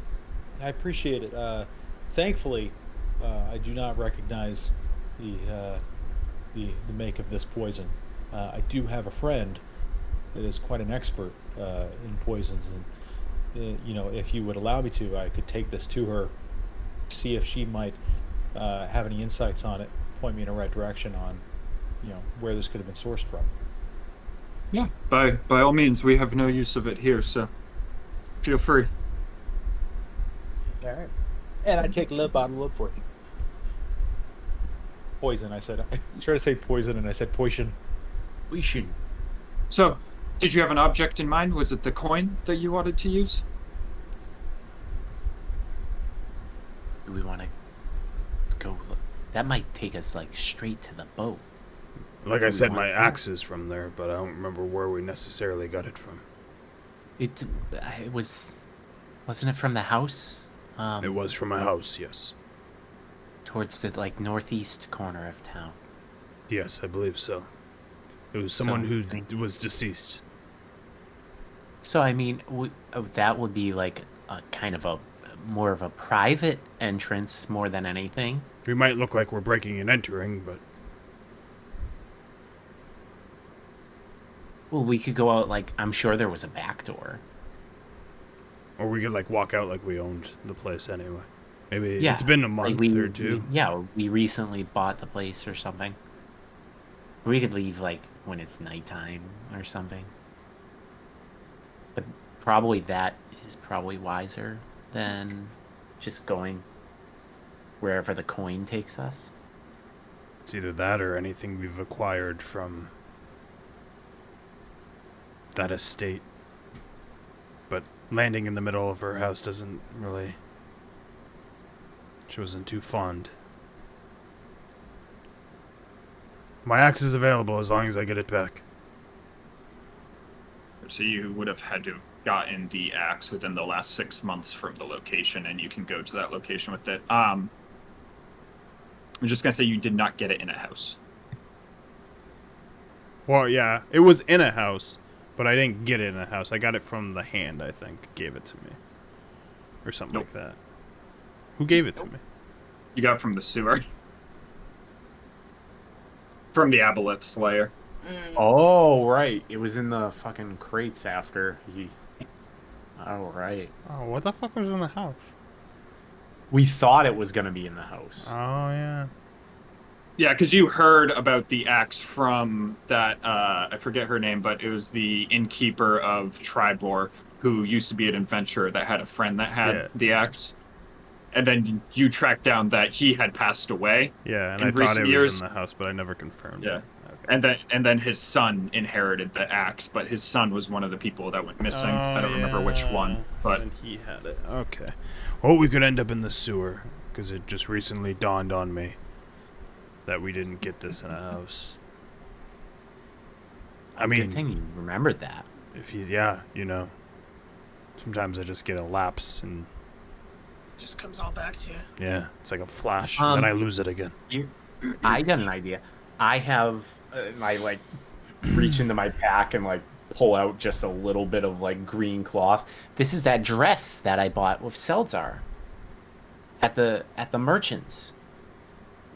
I appreciate it. Thankfully, I do not recognize the make of this poison. I do have a friend that is quite an expert in poisons, and if you would allow me to, I could take this to her, see if she might have any insights on it, point me in the right direction on, where this could have been sourced from. Yeah, by all means, we have no use of it here, so feel free. All right. And I take a little bottle of poison. Poison, I said. I tried to say poison, and I said poison. We should. So, did you have an object in mind? Was it the coin that you wanted to use? Do we want to go look? That might take us like straight to the boat. Like Do I we said, want my that? axe is from there, but I don't remember where we necessarily got it from. It was Wasn't it from the house? It was from a house, yes. Towards the like northeast corner of town. Yes, I believe so. It was someone who was deceased. So I mean, that would be like a kind of a more of a private entrance more than anything. We might look like we're breaking and entering, but Well, we could go out like I'm sure there was a back door. or we could like walk out like we owned the place anyway. Maybe Yeah, it's been a like month or two. we recently bought the place or something. We could leave like when it's nighttime or something. But probably that is probably wiser than just going wherever the coin takes us. It's either that or anything we've acquired from that estate. But landing in the middle of her house doesn't really... She wasn't too fond. My axe is available as long as I get it back. So you would have had to have gotten the axe within the last 6 months from the location, and you can go to that location with it. I'm just gonna say you did not get it in a house. Well, yeah, it was in a house, but I didn't get it in a house. I got it from the hand, I think, gave it to me. Or something like that. Who gave it to me? You got it from the sewer. From the Aboleth Slayer. Oh, right. It was in the fucking crates after he... Oh, right. Oh, what the fuck was in the house? We thought it was going to be in the house. Oh, yeah. Yeah, because you heard about the axe from that, I forget her name, but it was the innkeeper of Tribor, who used to be an adventurer that had a friend that had the axe. And then you tracked down that he had passed away. Yeah, and I thought it was in the house, but I never confirmed it. And then his son inherited the axe, but his son was one of the people that went missing. I don't remember which one, but and he had it. Okay. Well, we could end up in the sewer because it just recently dawned on me that we didn't get this in a house. I mean, good thing you remembered that. If he's you know, sometimes I just get a lapse and Just comes all back to you. yeah, it's like a flash, and then I lose it again. I got an idea. I have I like reach into my pack and like pull out just a little bit of like green cloth. This is that dress that I bought with Seltzar at the merchants.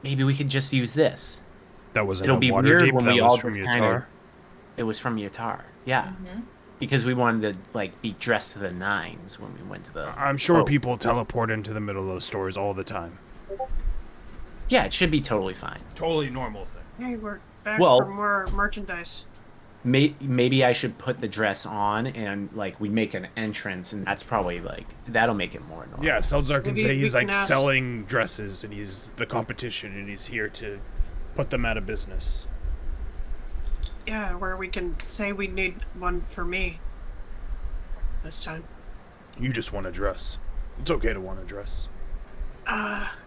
Maybe we could just use this. That wasn't It'll a be water weird deep. when That we was all from just Yartar. It was from Yartar. Yeah. Because we wanted to like be dressed to the nines when we went to the I'm sure people teleport into the middle of those stores all the time. Yeah, it should be totally fine. Totally normal thing. Hey, we're back Well- for more merchandise. Maybe I should put the dress on and like we make an entrance, and that's probably like that'll make it more normal. Yeah, Seltzar can Maybe say we he's can like ask- selling dresses and he's the competition and he's here to put them out of business. Yeah, where we can say we need one for me this time. You just want a dress. It's okay to want a dress.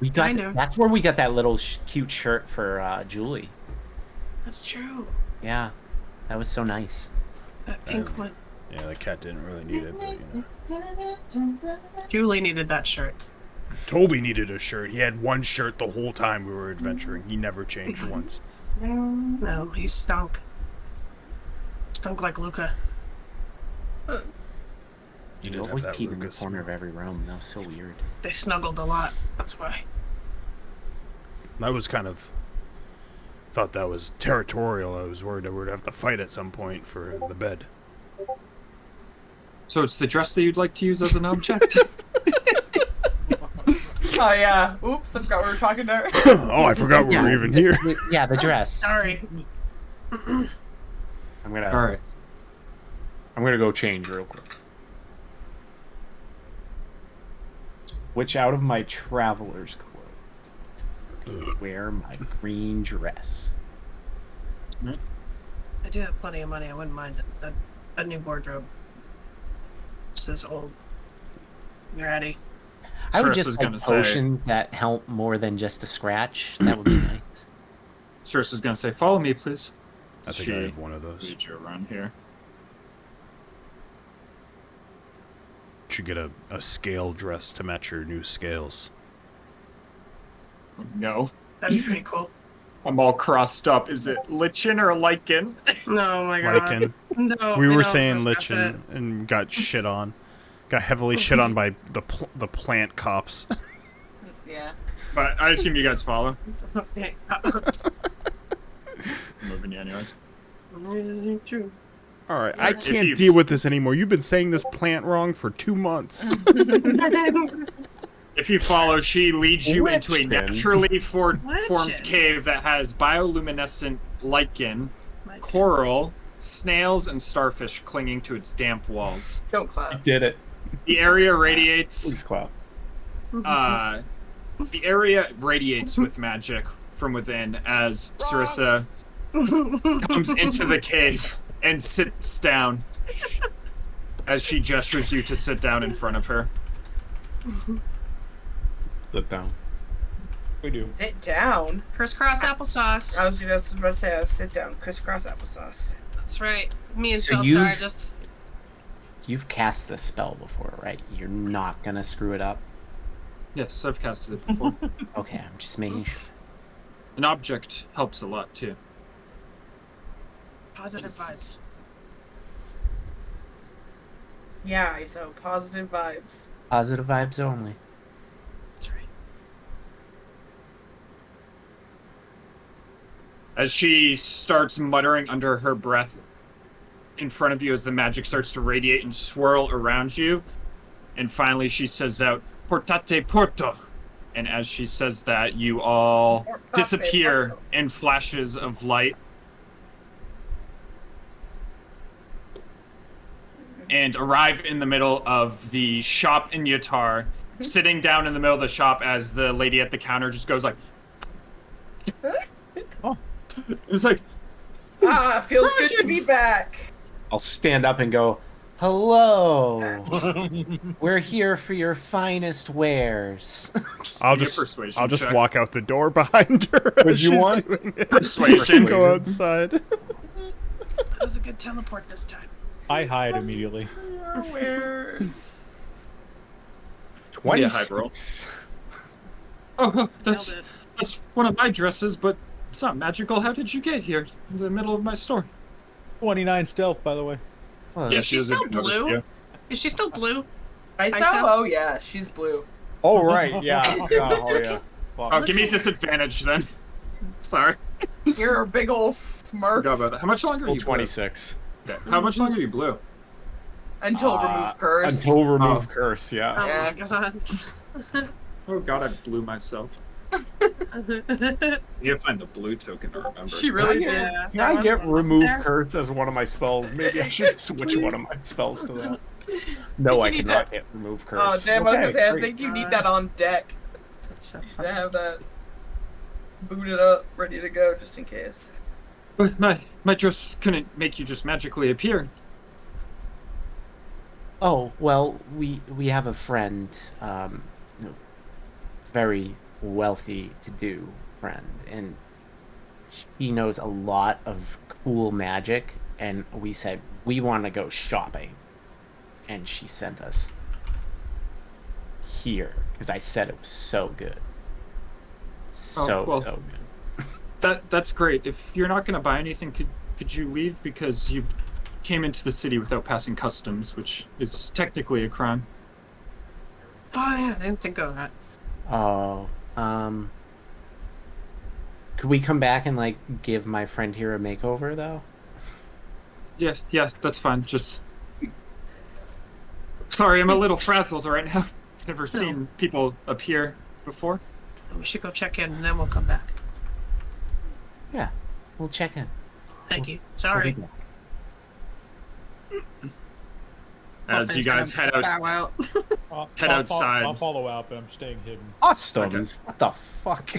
We got kind of. that's where we got that little cute shirt for Julie. That's true. Yeah, that was so nice. That pink one. Yeah, the cat didn't really need it, but you know. Julie needed that shirt. Toby needed a shirt. He had one shirt the whole time we were adventuring. He never changed once. No, he stunk. Stunk like Luca. You You didn't always have that peed in the Lucas. corner of every room. That was so weird. They snuggled a lot. That's why. I was kind of thought that was territorial. I was worried I would have to fight at some point for the bed. so it's the dress that you'd like to use as an object? Oh yeah. Oops, I forgot we were talking there. Oh, I forgot we were even here. Yeah, the dress. Sorry. I'm gonna All right. I'm gonna go change real quick. Switch out of my traveler's clothes. Wear my green dress. I do have plenty of money. I wouldn't mind a new wardrobe. This is old. You ready? I would Serissa was just like gonna say- potions that help more than just a scratch. That would be nice. Cerissa's gonna say, "Follow me, please." I think She I have one of those. leads you around here. should get a scale dress to match your new scales. No. That'd be pretty cool. I'm all crossed up. Is it lichen or lichen? Oh my god. Lycan. No. We we were don't saying discuss lichen and got shit on. Got heavily shit on by the plant cops. Yeah. But I assume you guys follow. it. I'm moving you anyways. True. All right, I If can't you- deal with this anymore. You've been saying this plant wrong for 2 months. If you follow, she leads you into a Lichen. naturally formed Lichen. cave that has bioluminescent lichen, coral, snails, and starfish clinging to its damp walls. Don't clap. Did it. The area radiates. Please clap. The area radiates with magic from within as Serissa comes into the cave and sits down as she gestures you to sit down in front of her. Sit down. We do. Sit down. Crisscross applesauce. I was about to say, sit down. Crisscross applesauce. That's right. Me and So Seltzar you've- just. You've cast this spell before, right? You're not gonna screw it up? Yes, I've casted it before. Okay, I'm just making sure. An object helps a lot too. Positive vibes. Yeah, so positive vibes. Positive vibes only. That's right. As she starts muttering under her breath in front of you as the magic starts to radiate and swirl around you. And finally she says out, Portate Porto. And as she says that, you all Portate disappear Porto. in flashes of light. And arrive in the middle of the shop in Yartar, sitting down in the middle of the shop as the lady at the counter just goes like, it's like, Ah, feels good to be back. I'll stand up and go, hello. We're here for your finest wares. I'll Give me a just persuasion check. walk out the door behind her. What'd as you she's want? doing it. Persuasion. Go outside. That was a good teleport this time. I hide immediately. Where? 26. Oh, that's Nailed it. that's one of my dresses, but it's not magical. How did you get here in the middle of my store? 29 stealth, by the way. Well, Is she doesn't still notice blue? you. Is she still blue? I Isa? saw. Oh yeah, she's blue. Oh, right. Yeah. Oh, yeah. Fuck. Oh, give me a disadvantage then. Sorry. You're a big ol' smurf. Forgot about that. How much longer are Still you 26. blue? Okay. How much longer are you blue? Until remove curse. Until remove Oh. curse, yeah. Oh Yeah. my god. Oh god, I blew myself. You gotta find the blue token to remember. She really did. Yeah. Can I that get was remove there. curse as one of my spells? Maybe I should switch one of my spells to that. No, I You need cannot to- get remove curse. Oh damn! I was gonna Okay, say I great. think you need that on deck. That's so To funny. have that booted up, ready to go, just in case. But my dress couldn't make you just magically appear. Oh, well, we have a friend, very wealthy to do friend, and he knows a lot of cool magic, and we said we want to go shopping, and she sent us here because I said it was so good. So well. so good. That's great. If you're not gonna buy anything, could you leave because you came into the city without passing customs, which is technically a crime. Oh yeah, I didn't think of that. Oh, could we come back and like give my friend here a makeover though? Yeah, that's fine. Just sorry, I'm a little frazzled right now. Never seen people appear before. We should go check in and then we'll come back. Yeah, we'll check in. Thank you. We'll Sorry. be back. As you guys head out, Bow out. Head outside. I'll follow out, but I'm staying hidden. Customs? What the fuck?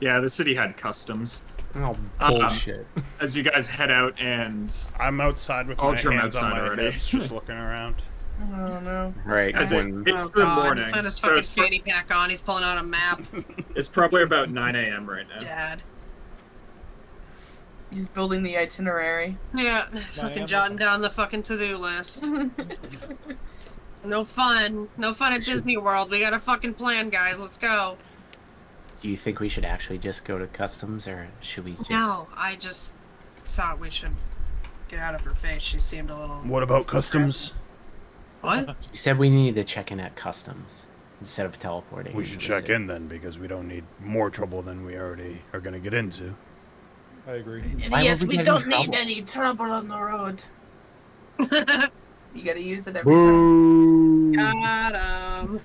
yeah, the city had customs. Oh bullshit. As you guys head out and I'm outside with All my trim hands on outside my already. hips, just looking around. Oh no. Right. as it, when it's Oh, the God. morning. Put his So fucking it's, fanny pack on. He's pulling out a map. it's probably about 9 a.m. right now. Dad. He's building the itinerary. Yeah. I Fucking am jotting okay. down the fucking to-do list. No fun. No fun at Disney World. We got a fucking plan, guys. Let's go. Do you think we should actually just go to customs, or should we just... No, I just thought we should get out of her face. She seemed a little... What about customs? What? She said we needed to check in at customs instead of teleporting. We should check in then, because we don't need more trouble than we already are going to get into. I agree. And Why yes, would we we get in don't need trouble? any trouble on the road. You gotta use it every Boo! Got time.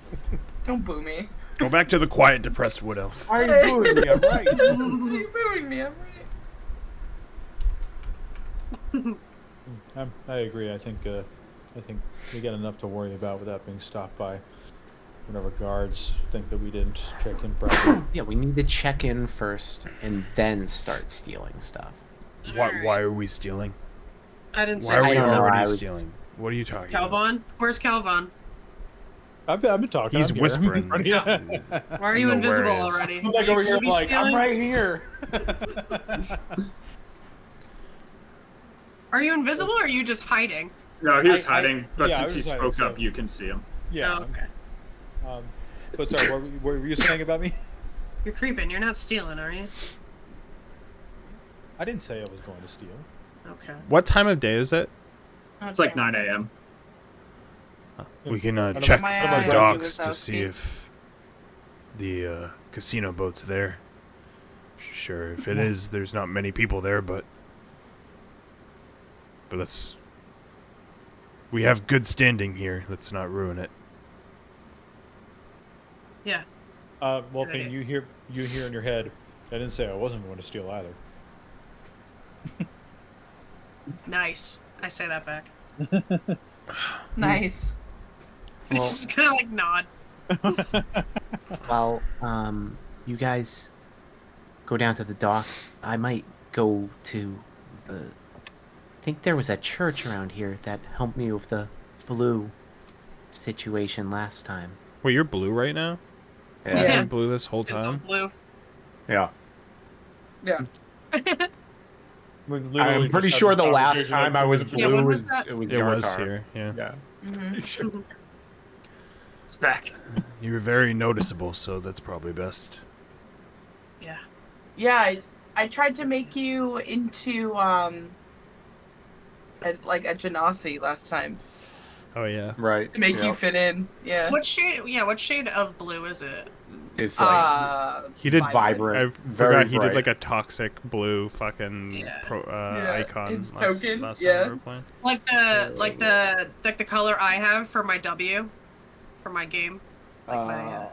Don't boo me. Go back to the quiet, depressed wood elf. Why are you doing me? I'm right. Why are you booing me? I'm right. I agree. I think we got enough to worry about without being stopped by whatever guards think that we didn't check in properly. Yeah, we need to check in first and then start stealing stuff. Why are we stealing? I didn't say Why are we I don't know, already I would- stealing? What are you talking about? Calvin? Where's Calvin? I've been talking. He's I'm here. whispering. Why are you No, invisible where is- already? I'm like Are over you here, booby like I'm stealing? right here. Are you invisible or are you just hiding? No, he was I- hiding, but yeah, I since he was hiding, spoke up, so- you can see him. Yeah. Oh, okay. But sorry, what were you saying about me? You're creeping. You're not stealing, are you? I didn't say I was going to steal. Okay. What time of day is it? It's like 9 a.m. We can don't check My the eye. docks to Without see you. if the casino boat's there. Sure, if it is, there's not many people there, but let's. We have good standing here. Let's not ruin it. Yeah. Wolfine, you hear in your head. I didn't say I wasn't going to steal either. Nice. I say that back. Nice. Well, Just kind of like nod. well, you guys go down to the dock. I might go to the... I think there was a church around here that helped me with the blue situation last time. Wait, you're blue right now? Yeah. You're blue this whole It's all time? blue. Yeah. Yeah. I'm pretty sure the last time I was Yeah, blue when was was that? it was It was Yartar. here, yeah. Yeah. Mm-hmm. It's back. You were very noticeable, so that's probably best. Yeah. Yeah, I tried to make you into a genasi last time Oh yeah. Right. to make yeah. you fit in. Yeah. What shade? Yeah. What shade of blue is it? It's like He did vibrant. I very forgot he bright. did like a toxic blue fucking Yeah. icon It's last token, time yeah. we were playing. Like the color I have for my W, for my game. Like my.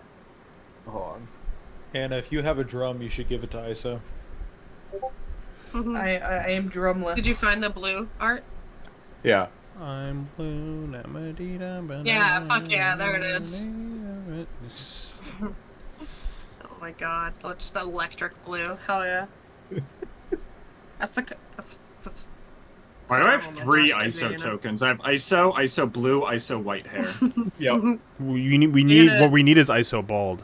Hold on. Hannah, if you have a drum, you should give it to ISO. I am drumless. Did you find the blue art? Yeah. I'm blue. Yeah, fuck yeah, there it is. It's- Oh my god, just electric blue. Hell yeah. That's. Why do I have Oh, 3 that's ISO you know. tokens? I have ISO, ISO blue, ISO white hair. Yep. we need gonna- what we need is ISO bald.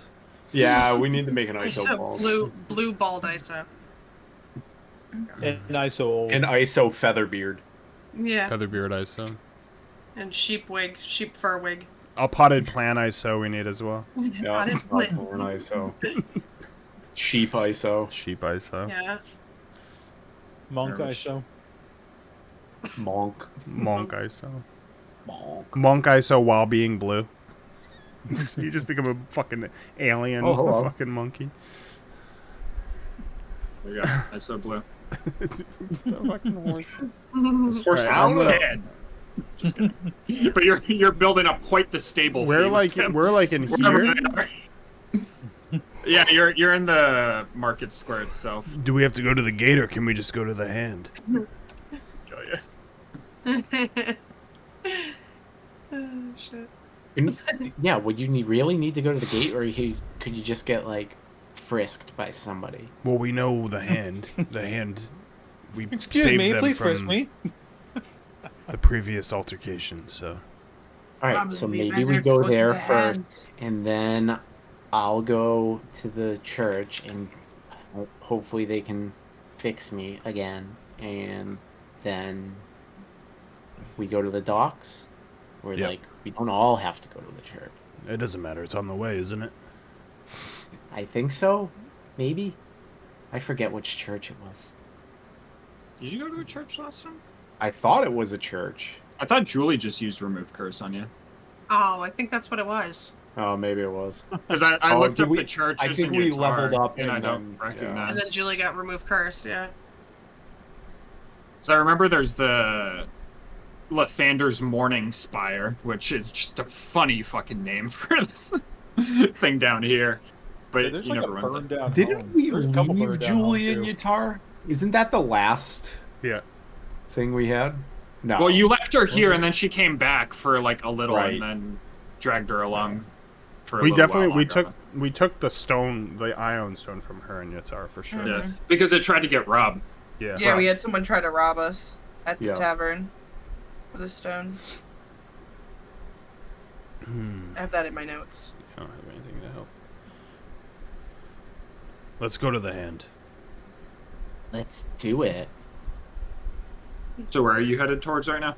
Yeah, we need to make an ISO ISO ball. blue bald ISO. And ISO old. And ISO featherbeard. Yeah. Featherbeard ISO. And sheep fur wig. A potted plant ISO we need as well. Yeah. I didn't play- Popcorn ISO. Sheep ISO. Sheep ISO. Yeah. Monk Nervous. ISO. Monk. Monk ISO. Monk. Monk ISO while being blue. You just become a fucking alien, Oh, hello. fucking monkey. There you go. ISO blue. It's the fucking horse. This horse Right, I'm is gonna- dead. Just kidding. But you're building up quite the stable. We're feed like with them. we're like in Wherever here. they are. Yeah, you're in the market square itself. Do we have to go to the gate or can we just go to the hand? Show you. Oh, shit. Yeah, would you really need to go to the gate, or could you just get like frisked by somebody? Well, we know the hand. The hand. We Excuse saved me, them please from frisk me. the previous altercation. So All right, so Probably maybe better we to go go to there the first, hand. and then I'll go to the church, and hopefully they can fix me again, and then we go to the docks, Where Yep. like we don't all have to go to the church. It doesn't matter. It's on the way, isn't it? I think so. Maybe. I forget which church it was. Did you go to a church last time? I thought it was a church. I thought Julie just used remove curse on you. Oh, I think that's what it was. Oh, maybe it was. Because I Oh, looked did up we- the churches I think in we Yartar, leveled up and I and don't then- yeah. recognize. And then Julie got remove curse, yeah. So I remember there's the Lathander's Morning Spire, which is just a funny fucking name for this thing down here. But There's you like never a went burned there. down Didn't home. we There's a couple leave burned down Julie in homes, too. Yartar? Isn't that the last Yeah. thing we had? No. Well, you left her here, and then she came back for like a little, Right. and then dragged her along for a We little definitely while we took the stone, the ion stone from her in Yartar for sure. Yeah, because it tried to get robbed. Yeah. Yeah, we had someone try to rob us at the Yeah. tavern with a stone. I have that in my notes. I don't have anything to help. Let's go to the hand. Let's do it. So where are you headed towards right now?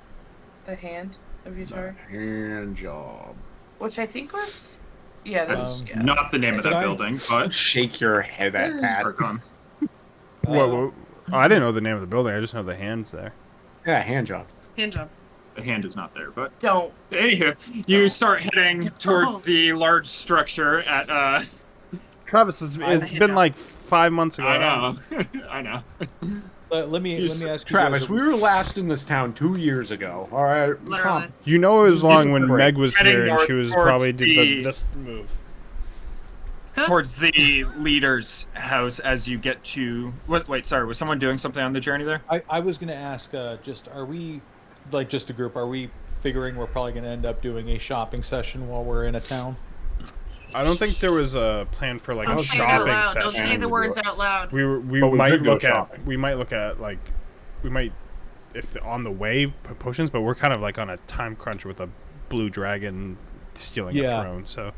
The hand of Yartar. Hand job. Which I think was... Yeah, That's that's... yeah. not the name of Did that I- building, but Shake your head at that. Sparkon. Whoa. I didn't know the name of the building. I just know the hand's there. Yeah, hand job. Hand job. The hand is not there, but Don't. anywho, you start heading towards the large structure at Travis, it's hand been job. like 5 months ago. I know. I know. Let me ask you Travis, guys, we were last in this town 2 years ago. All right. Literally. You know it was long when Great. Meg was Heading here and north she was towards probably did the- this move. Towards the leader's house as you get to wait, sorry, was someone doing something on the journey there? I was gonna ask, just are we, like just a group, are we figuring we're probably gonna end up doing a shopping session while we're in a town? I don't think there was a plan for like Don't a say it out shopping loud. Don't session. say the words out loud. We But we might could go look at shopping. we might if on the way put potions, but we're kind of like on a time crunch with a blue dragon stealing a Yeah. throne. So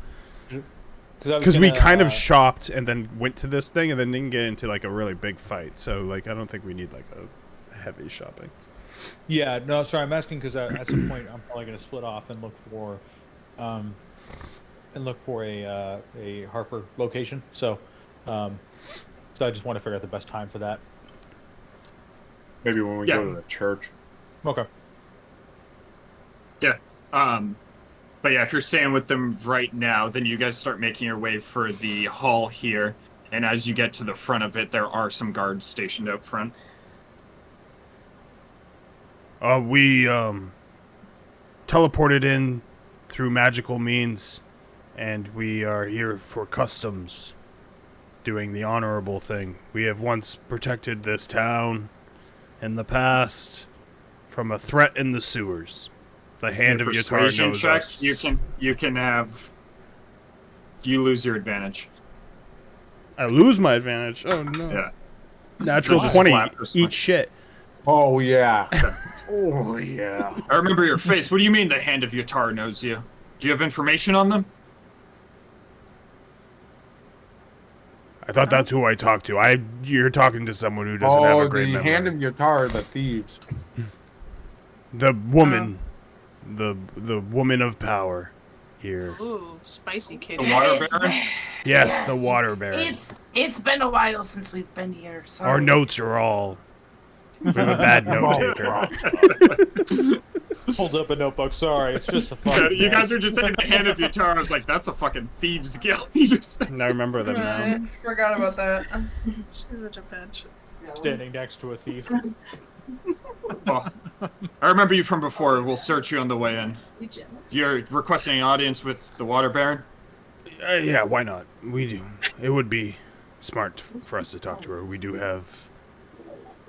Because because we kind of shopped and then went to this thing and then didn't get into like a really big fight. So like I don't think we need like a heavy shopping. Yeah, no, sorry, I'm asking because at some point I'm probably gonna split off and look for, a Harper location. So I just want to figure out the best time for that. Maybe when we Yeah. go to the church. Okay. Yeah. But yeah, if you're staying with them right now, then you guys start making your way for the hall here. And as you get to the front of it, there are some guards stationed out front. We teleported in through magical means, and we are here for customs, doing the honorable thing. We have once protected this town in the past from a threat in the sewers. The hand of Yartar Persuasion knows check, us. you lose your advantage. I lose my advantage. Oh no! Yeah. Natural So just 20. flat persuasion. Eat shit. Oh, yeah. Oh, yeah. I remember your face. What do you mean the hand of Yartar knows you? Do you have information on them? I thought that's who I talked to. You're talking to someone who doesn't have a great the memory. hand of Yartar, the thieves. The woman, the woman of power here. Ooh, spicy The kitty. water It's- baron? Yes, the water baron. It's been a while since we've been here. So Our notes are all. We have a bad note taker. Hold up a notebook. Sorry, it's just a So fun. you guys are just saying the hand of Yartar. I was like, that's a fucking thieves guild. You just I remember them now. I forgot about that. She's such a bitch. standing next to a thief. Oh, I remember you from before. We'll search you on the way in. You're requesting an audience with the water baron? Yeah, why not? We do. It would be smart for us to talk to her. We do have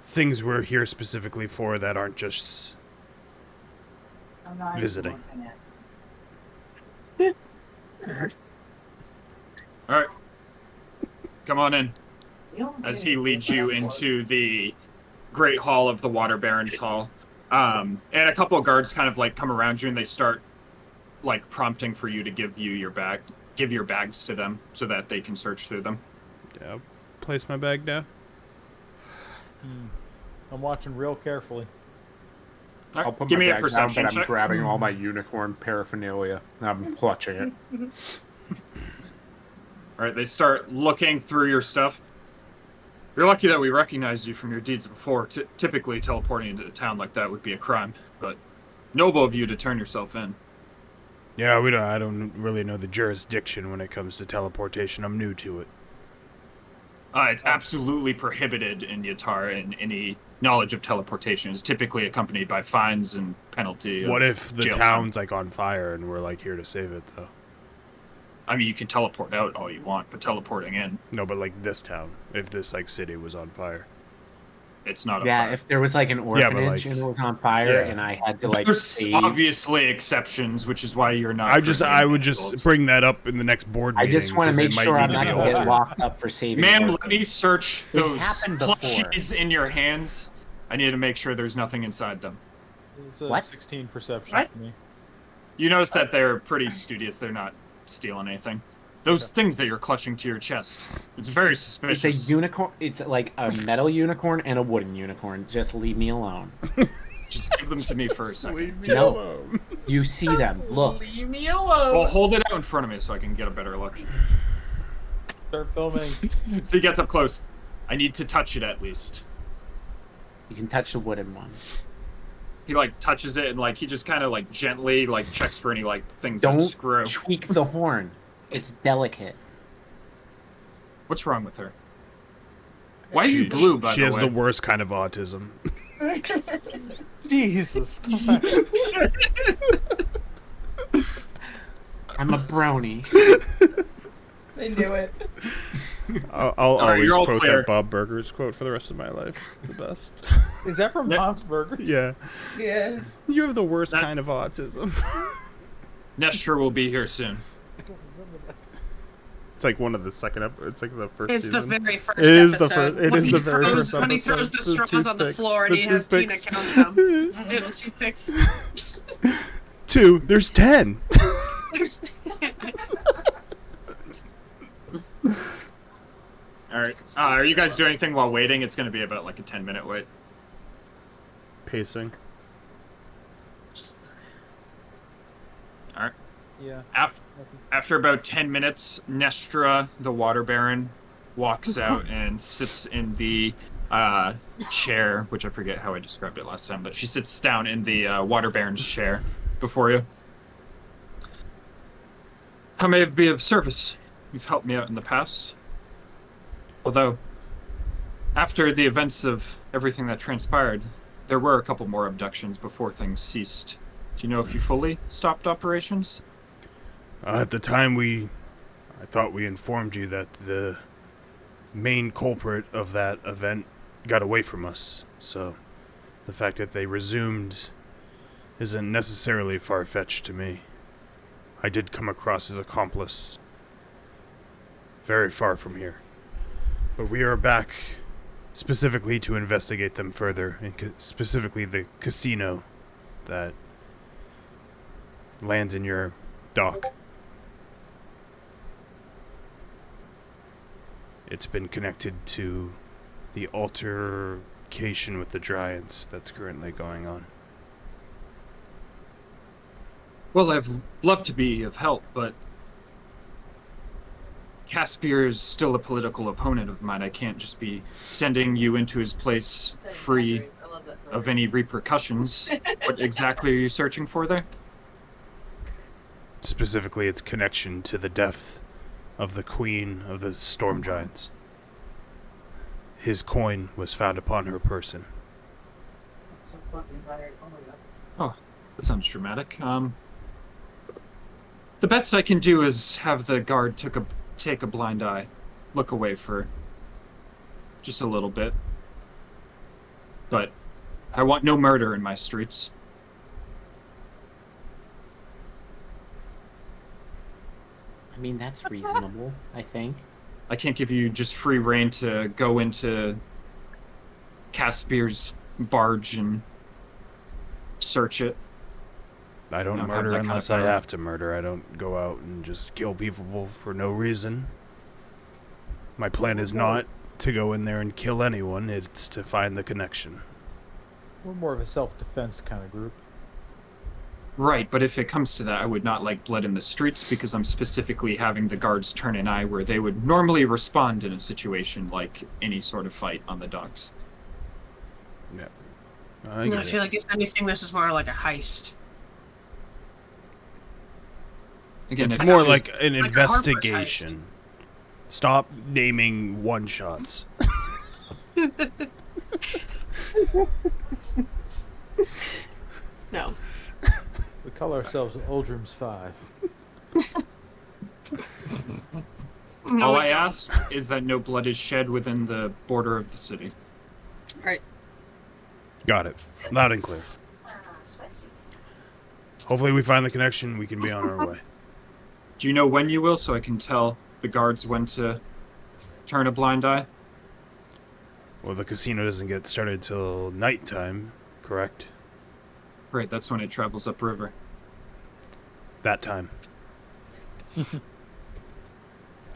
things we're here specifically for that aren't just visiting. All right. Come on in. As he leads you into the great hall of the water baron's hall. And a couple of guards kind of like come around you and they start like prompting for you to give your bags to them so that they can search through them. Yeah, I'll place my bag down. I'm watching real carefully. I'll put Give my me a bag down, perception but I'm check. grabbing all my unicorn paraphernalia. And I'm clutching it. All right, they start looking through your stuff. You're lucky that we recognized you from your deeds before. Typically, teleporting into a town like that would be a crime, but noble of you to turn yourself in. Yeah, I don't really know the jurisdiction when it comes to teleportation. I'm new to it. It's absolutely prohibited in Yartar, and any knowledge of teleportation is typically accompanied by fines and penalty. What if the jail town's time. like on fire and we're like here to save it though? I mean, you can teleport out all you want, but teleporting in, No, but like this town, if this like city was on fire. it's not a Yeah, fire. if there was like an orphanage like- and it was on fire yeah. and I had to like There's save. obviously exceptions, which is why you're not. I would just bring that up in the next board I meeting. just want 'cause to it make might sure need I'm to not be going to get altered. locked up for saving. Ma'am, orphans. let me search It those happened before. plushies in your hands. I need to make sure there's nothing inside them. It's a What? 16 perception What? for me. You notice that they're pretty studious. They're not stealing anything. Those things that you're clutching to your chest. It's very It's suspicious. a unicorn. It's like a metal unicorn and a wooden unicorn. Just leave me alone. Just give them to me for a second. Leave me No. alone. You see them. Look. Leave me alone. Well, hold it out in front of me so I can get a better look. Start filming. So he gets up close. I need to touch it at least. You can touch the wooden one. He like touches it and like he just kind of like gently like checks for any like things that Don't screw. tweak the horn. It's delicate. What's wrong with her? Why are you blue, by She the has way? the worst kind of autism. Jesus Christ. I'm a brony. I knew it. I'll right, always you're all quote clear. that Bob Burgers quote for the rest of my life. It's the best. Is that from Ne- Bob's Burgers? Yeah. Yeah. You have the worst That- kind of autism. Nestor will be here soon. I don't remember that. It's like one of the second it's like the first It's the season. very first It is the episode. first. It When is he the very throws- first When he episode. throws the straws on the toothpicks. floor and The he has Tina toothpicks. count them. Little toothpicks. 2. There's 10. All right. Are you guys doing anything while waiting? It's going to be about like a 10-minute wait. Pacing. All right. Yeah. After about 10 minutes, Nestra, the Water Baron, walks out and sits in the chair, which I forget how I described it last time, but she sits down in the Water Baron's chair before you. How may I be of service? You've helped me out in the past. Although, after the events of everything that transpired, there were a couple more abductions before things ceased. Do you know if you fully stopped operations? At the time I thought we informed you that the main culprit of that event got away from us. So, the fact that they resumed isn't necessarily far-fetched to me. I did come across his accomplice very far from here. But we are back specifically to investigate them further, and specifically the casino that lands in your dock. It's been connected to the altercation with the Giants that's currently going on. Well, I've loved to be of help, but Caspier is still a political opponent of mine. I can't just be sending you into his place free of any repercussions. What exactly are you searching for there? Specifically, its connection to the death of the queen of the storm giants. His coin was found upon her person. Oh, that sounds dramatic. The best I can do is have the guard take a blind eye, look away for just a little bit. But I want no murder in my streets. I mean, that's reasonable, I think. I can't give you just free reign to go into Caspier's barge and search it. I don't have murder that kind of unless I power. have to murder. I don't go out and just kill people for no reason. My plan is not to go in there and kill anyone. It's to find the connection. We're more of a self-defense kind of group. Right, but if it comes to that, I would not like blood in the streets because I'm specifically having the guards turn an eye where they would normally respond in a situation like any sort of fight on the docks. Yeah. I feel like if anything, this is more like a heist. Again, It's if more it- like an like a Harper's investigation. Stop naming one-shots. No. We call ourselves Uldrim's 5. No, all we I don't. ask is that no blood is shed within the border of the city. Right. Got it. Loud and clear. Hopefully we find the connection, we can be on our way. Do you know when you will, so I can tell the guards when to turn a blind eye? Well, the casino doesn't get started till nighttime, correct? Right, that's when it travels upriver. That time.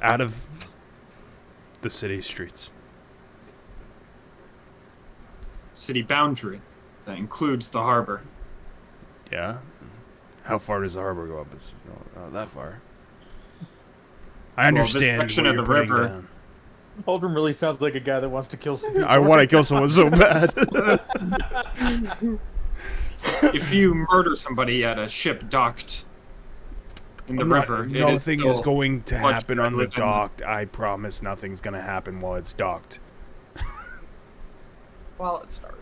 Out of the city streets. City boundary. That includes the harbor. Yeah? How far does the harbor go up? It's not that far. I understand this section what of you're the putting river- down. Uldrim really sounds like a guy that wants to kill some people. I want to kill someone so bad. If you murder somebody at a ship docked in the I'm not- river, it nothing is still going to much happen on the better than- dock. I promise nothing's going to happen while it's docked. Well, it started.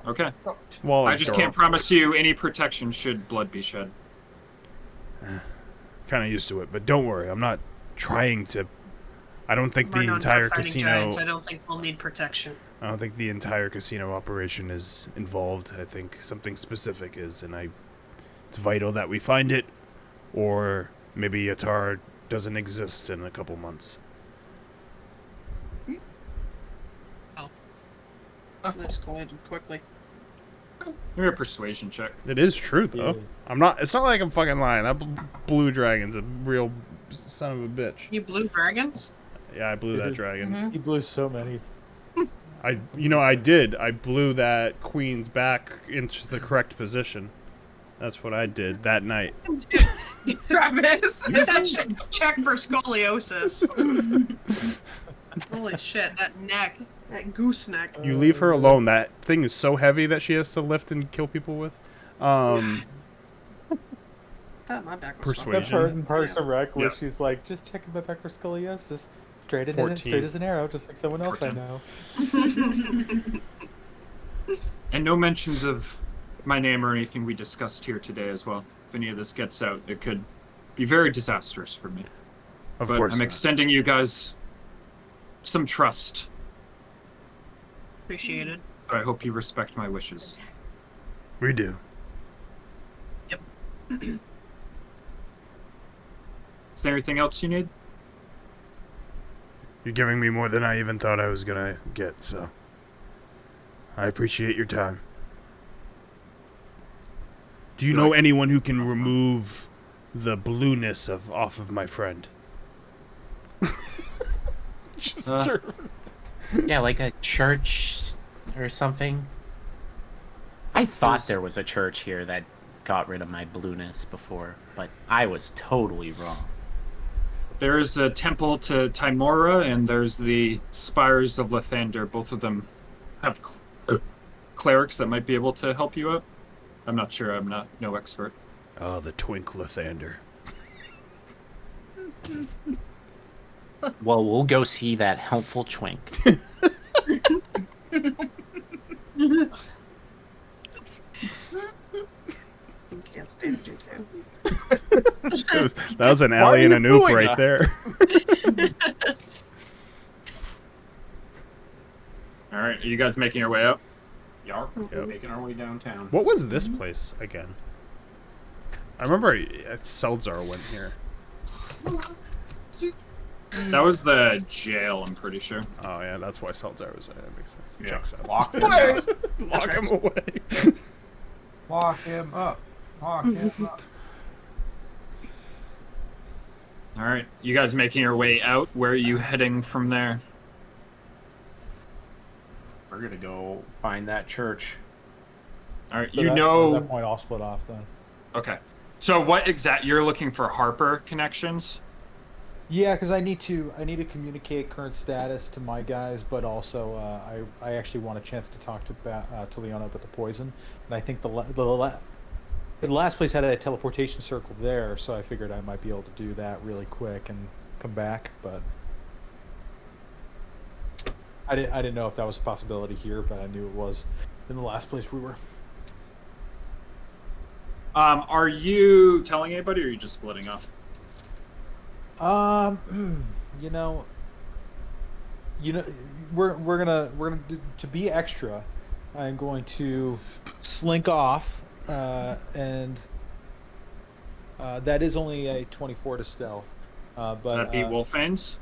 Okay. Well, I it's just can't promise you any protection should blood be shed. kind of used to it, but don't worry. I'm not trying to. I don't think We're the known for entire fighting casino. giants. I don't think we'll need protection. I don't think the entire casino operation is involved. I think something specific is, and it's vital that we find it, or maybe Yartar doesn't exist in a couple months. Let's go ahead and quickly. Maybe a persuasion check. It is true though. Yeah. I'm not. It's not like I'm fucking lying. That blue dragon's a real son of a bitch. You blue dragons? Yeah, I blew that dragon. He blew so many. I did. I blew that queen's back into the correct position. That's what I did that night. Travis! Check for scoliosis. Holy shit, that neck. That goose neck. You leave her alone. That thing is so heavy that she has to lift and kill people with. I thought my back was Persuasion. That part in Parks and Rec where Yeah. she's like, just checking my back for scoliosis. Straight as 14. straight as an arrow, just like someone else I 14. know. And no mentions of my name or anything we discussed here today as well. If any of this gets out, it could be very disastrous for me. Of But course. I'm not. extending you guys some trust. Appreciated. So I hope you respect my wishes. We do. Is there anything else you need? You're giving me more than I even thought I was gonna get, so I appreciate your time. Do you know anyone who can remove the blueness off of my friend? Just Uh, Yeah, like a church or something. I thought there was a church here that got rid of my blueness before, but I was totally wrong. There's a temple to Timora, and there's the Spires of Lathander. Both of them have clerics that might be able to help you out. I'm not sure. I'm no expert. Oh, the Twinkle Lathander. Well, we'll go see that helpful twink. Can't stand you too. That was an Why are alley and you a noop booing right us? there. All right, are you guys making your way up? Yarp, Yep. making our way downtown. What was this place again? I remember Seldzar went here. That was the jail, I'm pretty sure. Oh yeah, that's why Seldzar was there. That makes sense. Yeah. Checks out. Lock him Word. up. Lock him away. Lock him up. Lock him up. All right, you guys making your way out. Where are you heading from there? We're gonna go find that church. All right, So you at know. that point, I'll split off then. Okay. So what you're looking for Harper connections? Yeah, because I need to communicate current status to my guys, but also I actually want a chance to talk to Leona about the poison, and I think the last place had a teleportation circle there, so I figured I might be able to do that really quick and come back, but I didn't know if that was a possibility here, but I knew it was in the last place we were. Are you telling anybody, or are you just splitting off? You know, we're gonna to be extra. I'm going to slink off, and that is only a 24 to stealth. But Does that beat Wolfane's?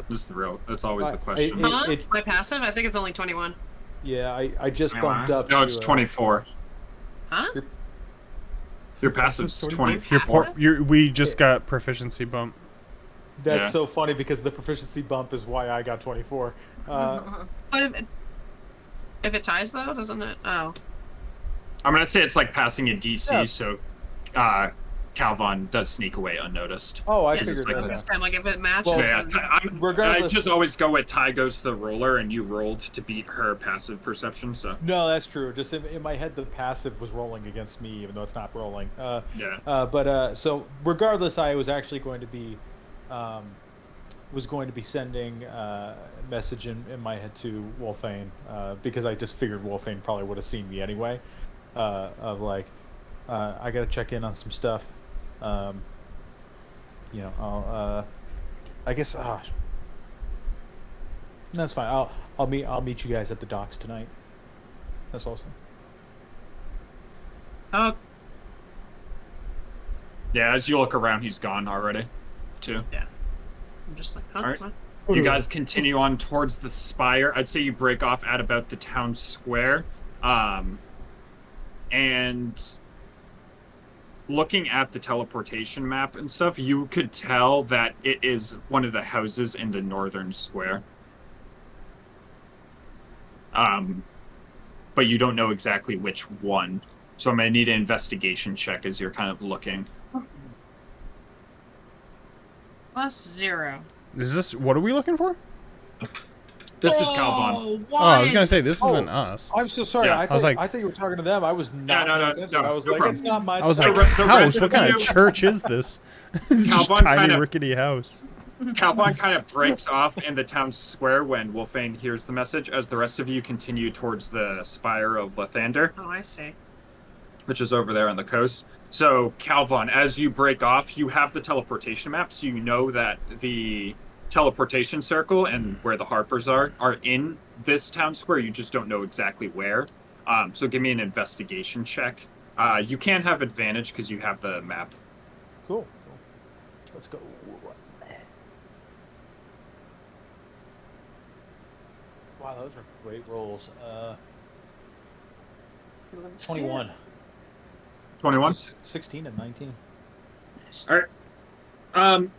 That's always the question. My passive? I think it's only 21. Yeah, I just bumped up. No, it's 24. Huh? Your passive's 24. We just got proficiency bump. That's so funny because the proficiency bump is why I got 24. But if it ties though, doesn't it? Oh. I'm gonna say it's like passing a DC, so Calvon does sneak away unnoticed. Oh, I Yes, figured I was that. gonna say, like if it matches. Well, Yeah, then... regardless, I just always go with Ty goes to the roller, and you rolled to beat her passive perception. So no, that's true. Just in my head, the passive was rolling against me, even though it's not rolling. yeah. So regardless, I was actually going to be sending a message in my head to Wolfane, because I just figured Wolfane probably would have seen me anyway. Of like, I got to check in on some stuff. You know, I guess that's fine. I'll meet you guys at the docks tonight. That's all I'm saying. Yeah, as you look around, he's gone already, too. Yeah. I'm just like, huh? All right. What? You guys continue on towards the spire. I'd say you break off at about the town square. And looking at the teleportation map and stuff, you could tell that it is one of the houses in the northern square. But you don't know exactly which one. So I'm going to need an investigation check as you're kind of looking. +0. Is this what are we looking for? This is Calvon. Oh, I was gonna say this isn't us. I'm so sorry. Yeah. I I was like, thought you were talking to them. I was not. no, paying attention. no, I was no like, problem. it's not my. I was The like, rest house? of What kind of you- church is this? It's just Calvon tiny, kinda- rickety house. Calvon kind of breaks off in the town square when Wolfane hears the message, as the rest of you continue towards the spire of Lathander, Oh, I see. which is over there on the coast. So, Calvon, as you break off, you have the teleportation map, so you know that the teleportation circle and where the Harpers are in this town square. You just don't know exactly where. So give me an investigation check. You can have advantage because you have the map. Cool. Let's go. Wow, those are great rolls. 21. 21? 16 and 19. All right.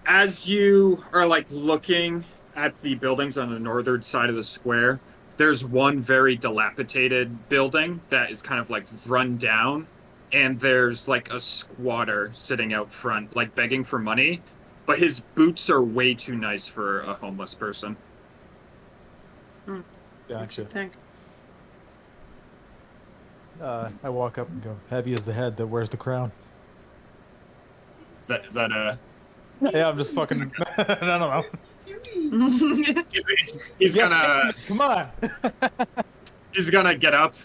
As you are like looking at the buildings on the northern side of the square, there's one very dilapidated building that is kind of like run down, and there's like a squatter sitting out front, like begging for money, but his boots are way too nice for a homeless person. Makes you Gotcha. think. I walk up and go, heavy is the head that wears the crown. Is that a? Yeah, I'm just fucking. I don't know. He's Yes, gonna. come on. He's gonna get up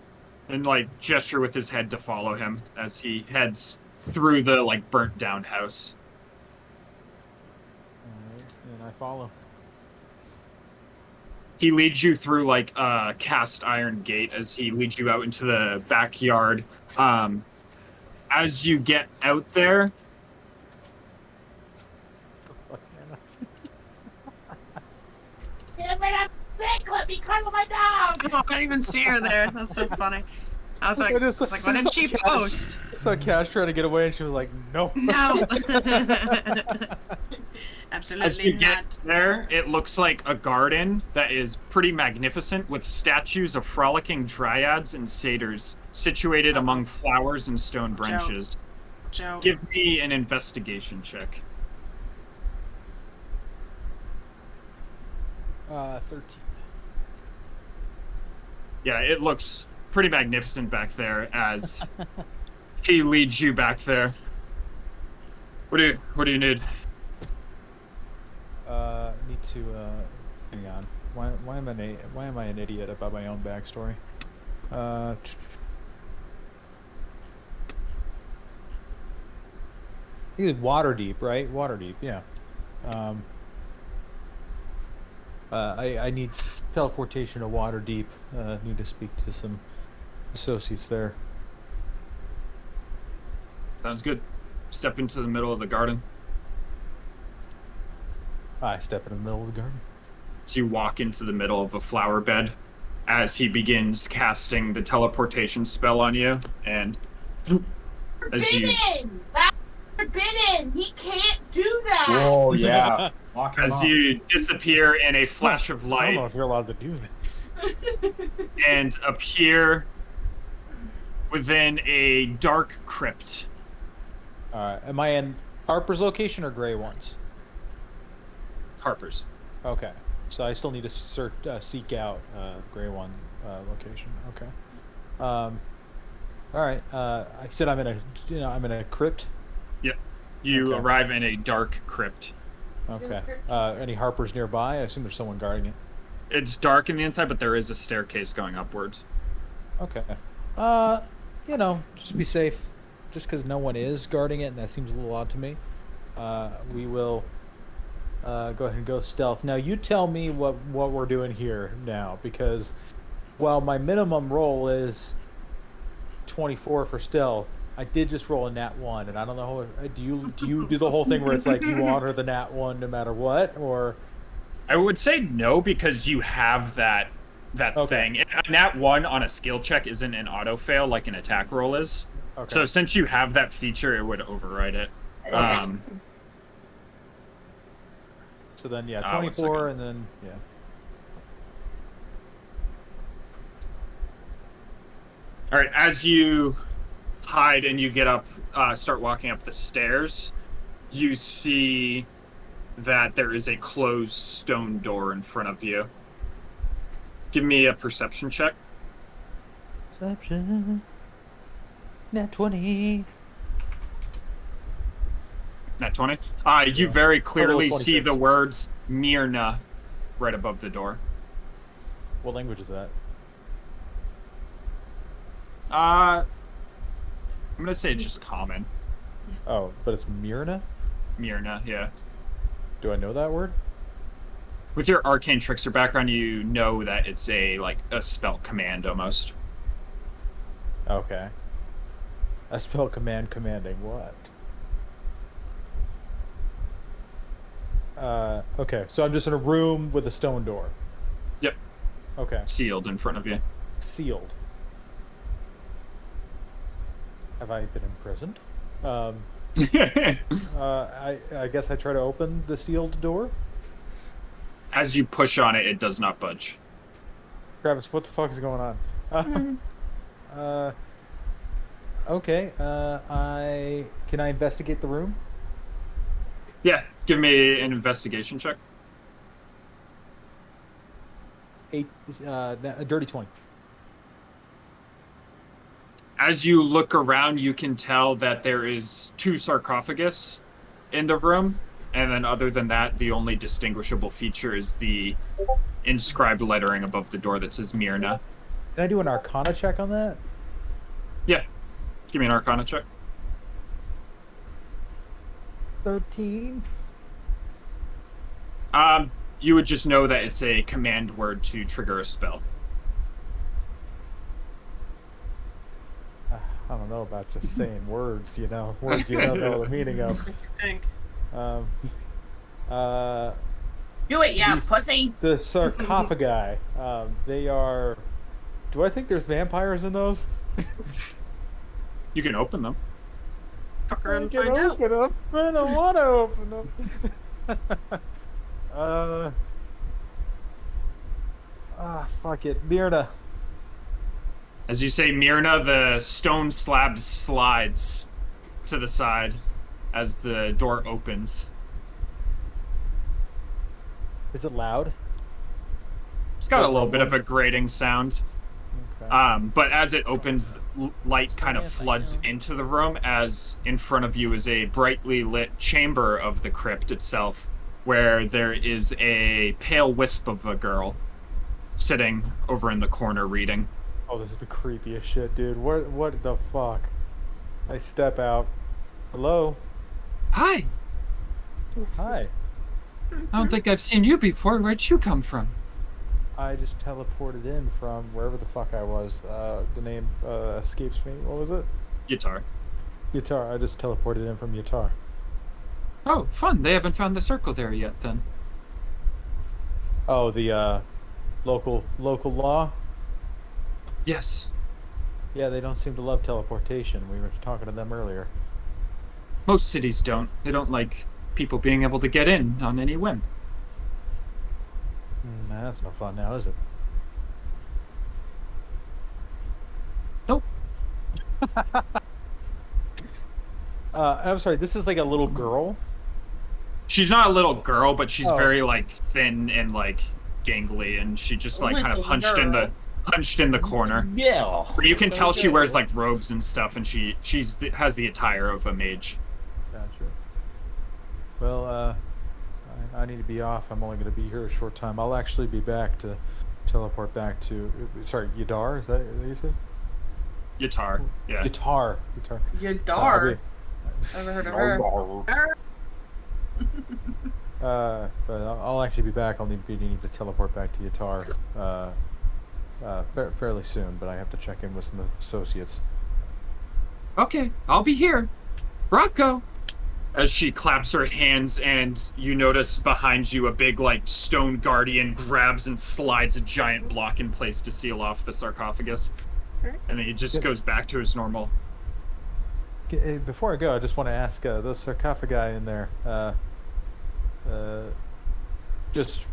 and like gesture with his head to follow him as he heads through the like burnt down house. And I follow. He leads you through like a cast iron gate as he leads you out into the backyard. As you get out there, Damn it, I'm sick. Let me cuddle my dog. Oh, I can't even see her there. That's so funny. I was I just- like, what did she Cash- post? I saw Cash trying to get away, and she was like, "No." No. As you Absolutely get not. there, it looks like a garden that is pretty magnificent with statues of frolicking dryads and satyrs situated among flowers and stone branches. Joe. Give me an investigation check. 13. Yeah, it looks pretty magnificent back there as he leads you back there. What do you need? Need to hang on. Why am I an idiot about my own backstory? He was Waterdeep, right? Waterdeep, yeah. I need teleportation to Waterdeep. Need to speak to some associates there. Sounds good. Step into the middle of the garden. I step in the middle of the garden. So you walk into the middle of a flower bed as he begins casting the teleportation spell on you, and as you Forbidden! That's forbidden! He can't do that! Whoa, yeah. Lock him as up. you disappear in a flash of I don't know light if you're allowed to do that. and appear within a dark crypt. Am I in Harper's location or Gray ones? Harper's. Okay, so I still need to seek out Gray One location. Okay. All right. I said I'm in a crypt. Yep. You Okay. arrive in a dark crypt. Okay. Any Harpers nearby? I assume there's someone guarding it. It's dark in the inside, but there is a staircase going upwards. Okay. Just be safe. Just because no one is guarding it, and that seems a little odd to me. We will go ahead and go stealth. Now, you tell me what we're doing here now, because, well, my minimum roll is 24 for stealth. I did just roll a nat 1, and I don't know. Do you do the whole thing where it's like you honor the nat 1 no matter what, or? I would say no, because you have that Okay. thing. A nat 1 on a skill check isn't an auto fail like an attack roll is. Okay. So since you have that feature, it would override it. So then, yeah, 24, 1 second. and then yeah. All right, as you hide and you get up, start walking up the stairs, you see that there is a closed stone door in front of you. Give me a perception check. Perception. Nat 20. Nat 20. You very clearly Total of see 26. the words Myrna right above the door. What language is that? I'm gonna say it's just common. Oh, but it's Myrna? Myrna, yeah. Do I know that word? With your arcane trickster background, you know that it's a spell command almost. Okay. A spell commanding what? Okay, so I'm just in a room with a stone door. Yep. Okay. Sealed in front of you. Sealed. Have I been imprisoned? I guess I try to open the sealed door. As you push on it, it does not budge. Travis, what the fuck is going on? Okay. Can I investigate the room? Yeah, give me an investigation check. A dirty 20. As you look around, you can tell that there is 2 sarcophagus in the room, and then other than that, the only distinguishable feature is the inscribed lettering above the door that says Myrna. Can I do an Arcana check on that? Yeah, give me an Arcana check. 13. You would just know that it's a command word to trigger a spell. I don't know about just saying words, words you don't know the meaning of. I think. Do it, yeah, These- pussy! The sarcophagi, they are. Do I think there's vampires in those? You can open them. Fuck around and can find out. open them. I don't want to open them. Fuck it. Myrna. As you say, Myrna, the stone slab slides to the side as the door opens. Is it loud? It's got a little bit of a grating sound. Okay. But as it opens, light kind of floods into the room as in front of you is a brightly lit chamber of the crypt itself, where there is a pale wisp of a girl sitting over in the corner reading. Oh, this is the creepiest shit, dude. What the fuck? I step out. Hello? Hi! Hi. I don't think I've seen you before. Where'd you come from? I just teleported in from wherever the fuck I was. The name escapes me. What was it? Yartar. Yartar. I just teleported in from Yartar. Oh, fun. They haven't found the circle there yet, then. Oh, the local law? Yes. Yeah, they don't seem to love teleportation. We were talking to them earlier. Most cities don't. They don't like people being able to get in on any whim. That's no fun now, is it? Nope. I'm sorry, this is like a little girl? She's not a little girl, but she's Oh. very like thin and like gangly, and she just like kind of Little hunched in the corner. Yeah. But you can tell she wears like robes and stuff, and has the attire of a mage. Gotcha. Well, I need to be off. I'm only going to be here a short time. I'll actually be back to teleport back to... Sorry, Yadar? Is that what you said? Yartar, yeah. Guitar. Yadar. Never heard of her. But I'll actually be back. I'll need to teleport back to Yartar fairly soon, but I have to check in with some associates. Okay, I'll be here. Rocco! As she claps her hands, and you notice behind you a big, like, stone guardian grabs and slides a giant block in place to seal off the sarcophagus. And then he just goes back to his normal. Before I go, I just want to ask those sarcophagi in there, just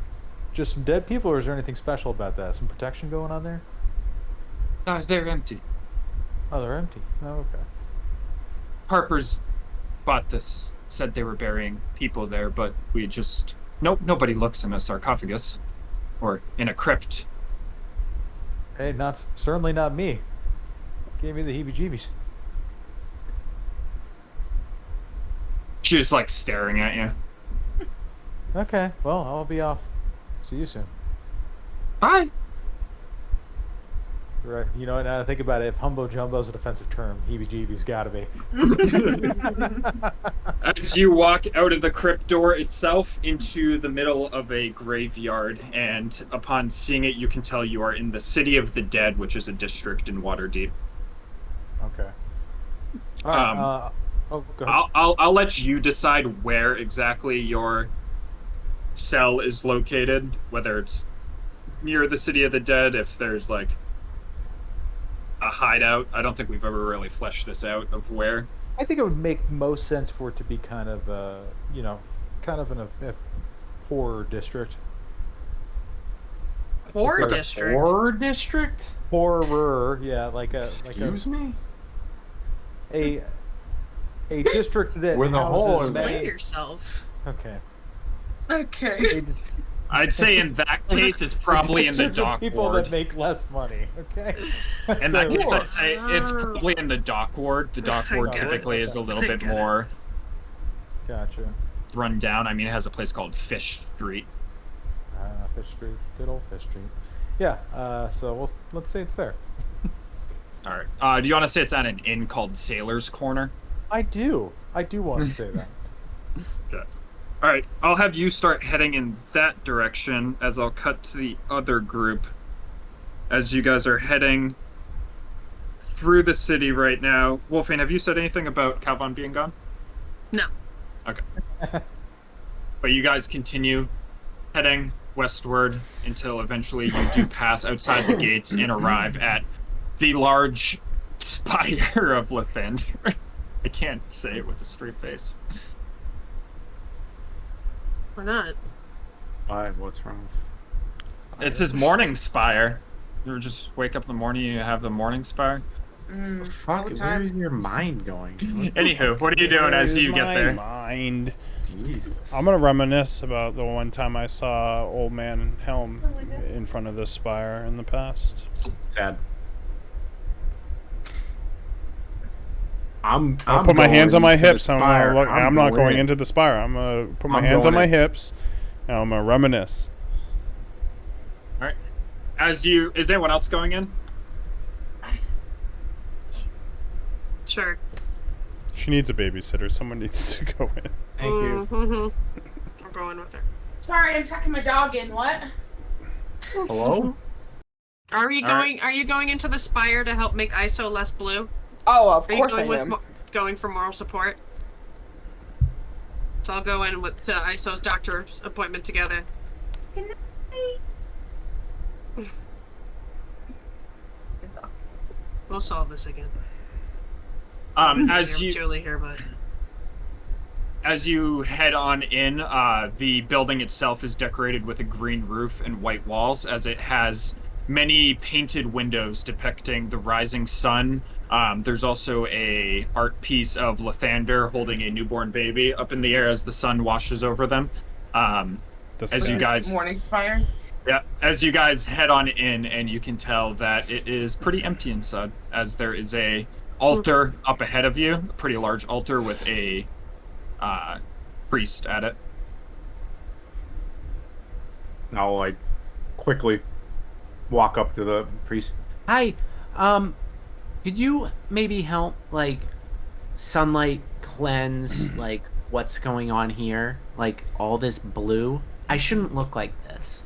some dead people, or is there anything special about that? Some protection going on there? They're empty. Oh, they're empty. Oh, okay. Harper's bought this, said they were burying people there, but we just... Nobody looks in a sarcophagus. Or in a crypt. Hey, certainly not me. Gave me the heebie-jeebies. She's just, like, staring at you. Okay, well, I'll be off. See you soon. Bye! Right. You know, now I think about it, if humbo jumbo's a defensive term, heebie-jeebies gotta be. As you walk out of the crypt door itself into the middle of a graveyard, and upon seeing it, you can tell you are in the City of the Dead, which is a district in Waterdeep. Okay. All right, go ahead. I'll let you decide where exactly your cell is located, whether it's near the City of the Dead, if there's like a hideout. I don't think we've ever really fleshed this out of where. I think it would make most sense for it to be kind of, kind of in a horror district. Horror district. Horror district? Horror, yeah, like a Excuse me? a district that With a hole houses in Explain many. yourself. Okay. Okay. I'd say in that case, it's probably in the District of dock people ward. that make less money. Okay. In that case, So- I'd say it's probably in the dock ward. The dock ward get it. typically is a little I bit get it. more Gotcha. run down. I mean, it has a place called Fish Street. Fish Street, good old Fish Street. Yeah. So let's say it's there. All right. Do you want to say it's at an inn called Sailor's Corner? I do want to say that. Okay. All right. I'll have you start heading in that direction as I'll cut to the other group. As you guys are heading through the city right now. Wolfane, have you said anything about Calvon being gone? No. Okay. But you guys continue heading westward until eventually you do pass outside the gates and arrive at the large Spire of Lathander. I can't say it with a straight face. Why not? Why? What's wrong? It's his morning spire. You just wake up in the morning, you have the morning spire. Fuck, where is your mind going? Anywho, what are you doing as you get there? Mind. Jesus. I'm gonna reminisce about the one time I saw Old Man Helm in front of this spire in the past. Sad. I'll I'll put my hands on my hips. I'm I'm not going in. into the spire. I'm gonna put my I'm hands on going my in. hips, and I'm gonna reminisce. All right. Is anyone else going in? Sure. She needs a babysitter. Someone needs to go in. Thank you. Mm-hmm. I'm going with her. Sorry, I'm tucking my dog in. What? Hello? Are you All right. Are you going into the spire to help make ISO less blue? Oh, of Are you course I going with am. going for moral support? So I'll go in with to ISO's doctor's appointment together. We'll solve this again. As you Julie here, but As you head on in, the building itself is decorated with a green roof and white walls, as it has many painted windows depicting the rising sun. There's also a art piece of Lathander holding a newborn baby up in the air as the sun washes over them. As you guys, Morning Spire. yeah, as you guys head on in, and you can tell that it is pretty empty inside, as there is a altar up ahead of you, a pretty large altar with a priest at it. I'll like quickly walk up to the priest. Hi, could you maybe help, like, sunlight cleanse, like, what's going on here? Like, all this blue? I shouldn't look like this.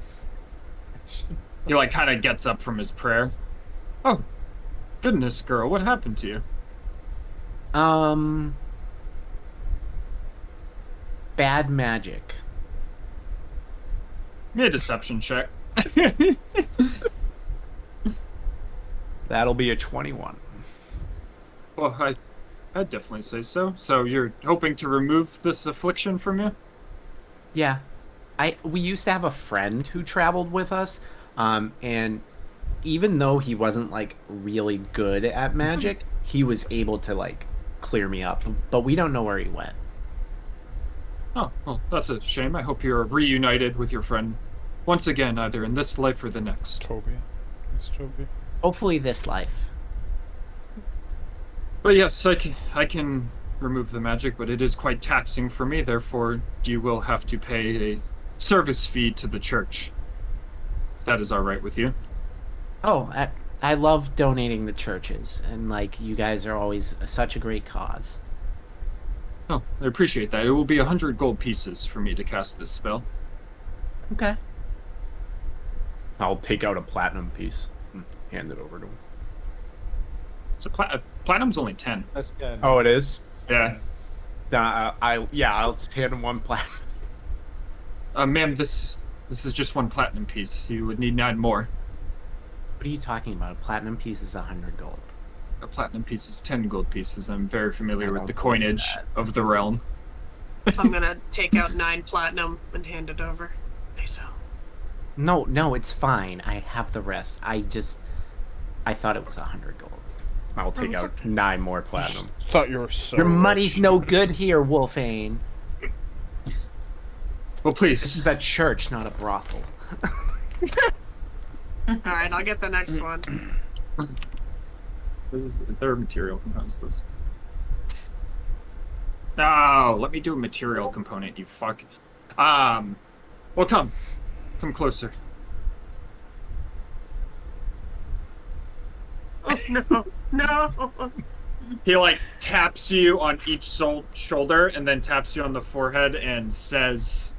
He like kind of gets up from his prayer. Oh, goodness, girl, what happened to you? Bad magic. Give me a deception check. That'll be a 21. Well, I'd definitely say so. So you're hoping to remove this affliction from you? Yeah. We used to have a friend who traveled with us, and even though he wasn't, like, really good at magic, he was able to, like, clear me up, but we don't know where he went. Oh, well, that's a shame. I hope you're reunited with your friend once again, either in this life or the next. Toby. It's Toby. Hopefully this life. But yes, I can remove the magic, but it is quite taxing for me. Therefore, you will have to pay a service fee to the church. If that is all right with you. Oh, I love donating to churches, and, like, you guys are always such a great cause. Oh, I appreciate that. It will be 100 gold pieces for me to cast this spell. Okay. I'll take out a platinum piece and hand it over to him. So platinum's only 10. That's 10. Oh, it is? Yeah. I'll just hand him one platinum. Ma'am, this is just one platinum piece. You would need 9 more. What are you talking about? A platinum piece is 100 gold. A platinum piece is 10 gold pieces. I'm very familiar I with don't the believe coinage that. of the realm. I'm gonna take out 9 platinum and hand it over. ISO. No, it's fine. I have the rest. I thought it was 100 gold. I'll take out 9 more platinum. Thought you were so. Your money's rich. no good here, Wolfane. Well, This please. is a church, not a brothel. Alright, I'll get the next one. Is there a material component to this? No, let me do a material component, you fuck. Well, come closer. Oh, no! He like taps you on each shoulder and then taps you on the forehead and says,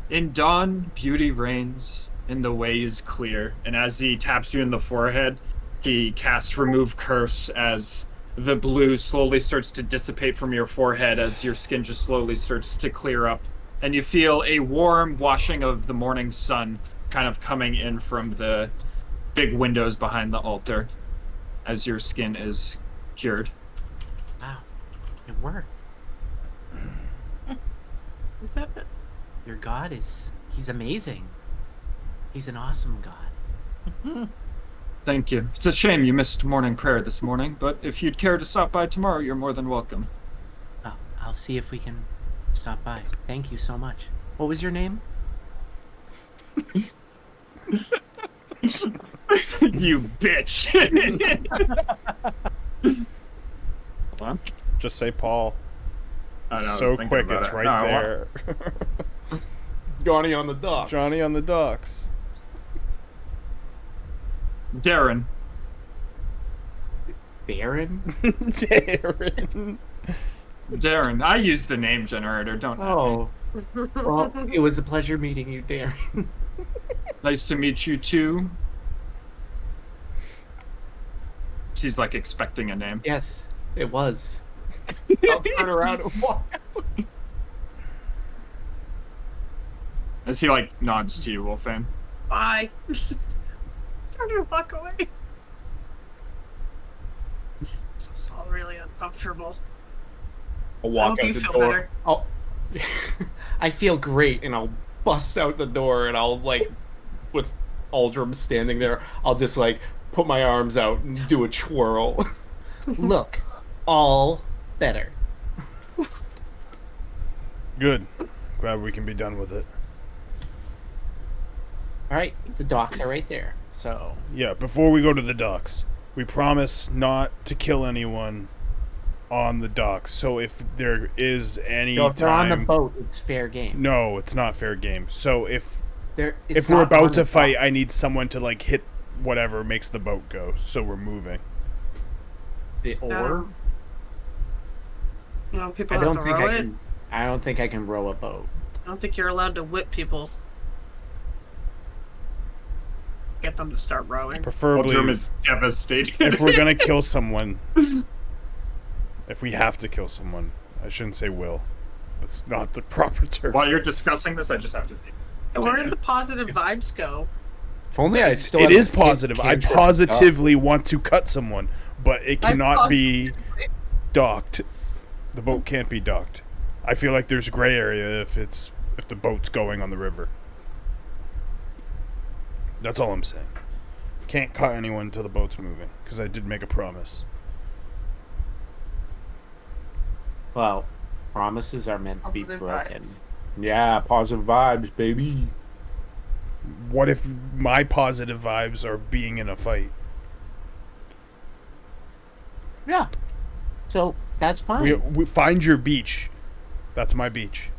"In dawn, beauty reigns, and the way is clear." And as he taps you in the forehead, he casts Remove Curse as the blue slowly starts to dissipate from your forehead as your skin just slowly starts to clear up. And you feel a warm washing of the morning sun kind of coming in from the big windows behind the altar. as your skin is cured. Wow, it worked. Your god he's amazing. He's an awesome god. Thank you. It's a shame you missed morning prayer this morning, but if you'd care to stop by tomorrow, you're more than welcome. Oh, I'll see if we can stop by. Thank you so much. What was your name? You bitch. Hold on. Just say Paul. I know, I was So thinking quick, about it's it. right No, I there. Johnny on the docks. Johnny on the docks. Darren. Baron? Darren. Darren. I used a name generator, don't I? Oh. Well, it was a pleasure meeting you, Darren. Nice to meet you too. He's like expecting a name. Yes, it was. I'll turn around and walk out. As he like nods to you, Wolfane. Bye. Trying to walk away. It's all really uncomfortable. I'll I walk hope out you the feel door. better. I'll... I feel great, and I'll bust out the door, and I'll like, with Aldrum standing there, I'll just like put my arms out and do a twirl. Look, all better. Good. Glad we can be done with it. All right, the docks are right there. So Yeah, before we go to the docks, we promise not to kill anyone on the docks. So if there is any if they're on the time... boat, it's fair game. No, it's not fair game. So if It's we're not about on to the fight, dock. I need someone to like hit whatever makes the boat go. So we're moving. The oar? You know, people I have don't to think row I it. can. I don't think I can row a boat. I don't think you're allowed to whip people. Get them to start rowing. Preferably, Aldrum is devastated. if we're gonna kill someone, if we have to kill someone, I shouldn't say will. That's not the proper term. While you're discussing this, I just have to. Where did the positive vibes go? If only I still. It had is a positive. I cantrip positively want to cut someone, but it I cannot be docked. The boat can't be docked. I feel like there's gray area if the boat's going on the river. That's all I'm saying. Can't cut anyone until the boat's moving, because I did make a promise. Well, promises are meant to be Positive broken. vibes. Yeah, positive vibes, baby. What if my positive vibes are being in a fight? Yeah. So that's fine. We find your beach. That's my beach.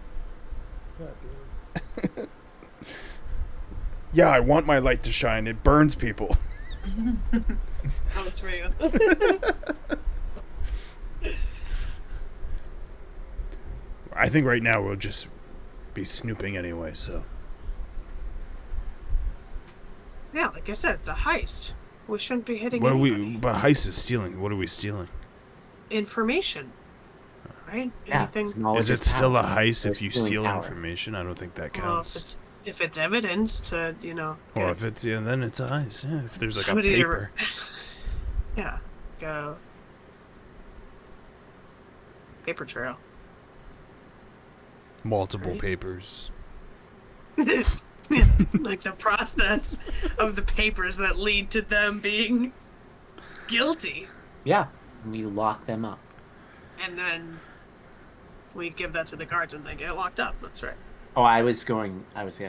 Yeah, I want my light to shine. It burns people. Oh, it's for you. I think right now we'll just be snooping anyway, so. Yeah, like I said, it's a heist. We shouldn't be hitting What are anybody. we? But heist is stealing. What are we stealing? Information. Right? Yeah, Anything. it's knowledge Is it is still a power. heist We're if you stealing steal power. information? I don't think that Well, counts. if it's evidence to, you know, Well, get if it's then it's a heist. Yeah, if there's like a somebody to paper. yeah, go paper trail. Multiple Right. papers. Yeah, like the process of the papers that lead to them being guilty, Yeah, we lock them up. and then we give that to the guards and they get locked up. That's right. Oh, I was gonna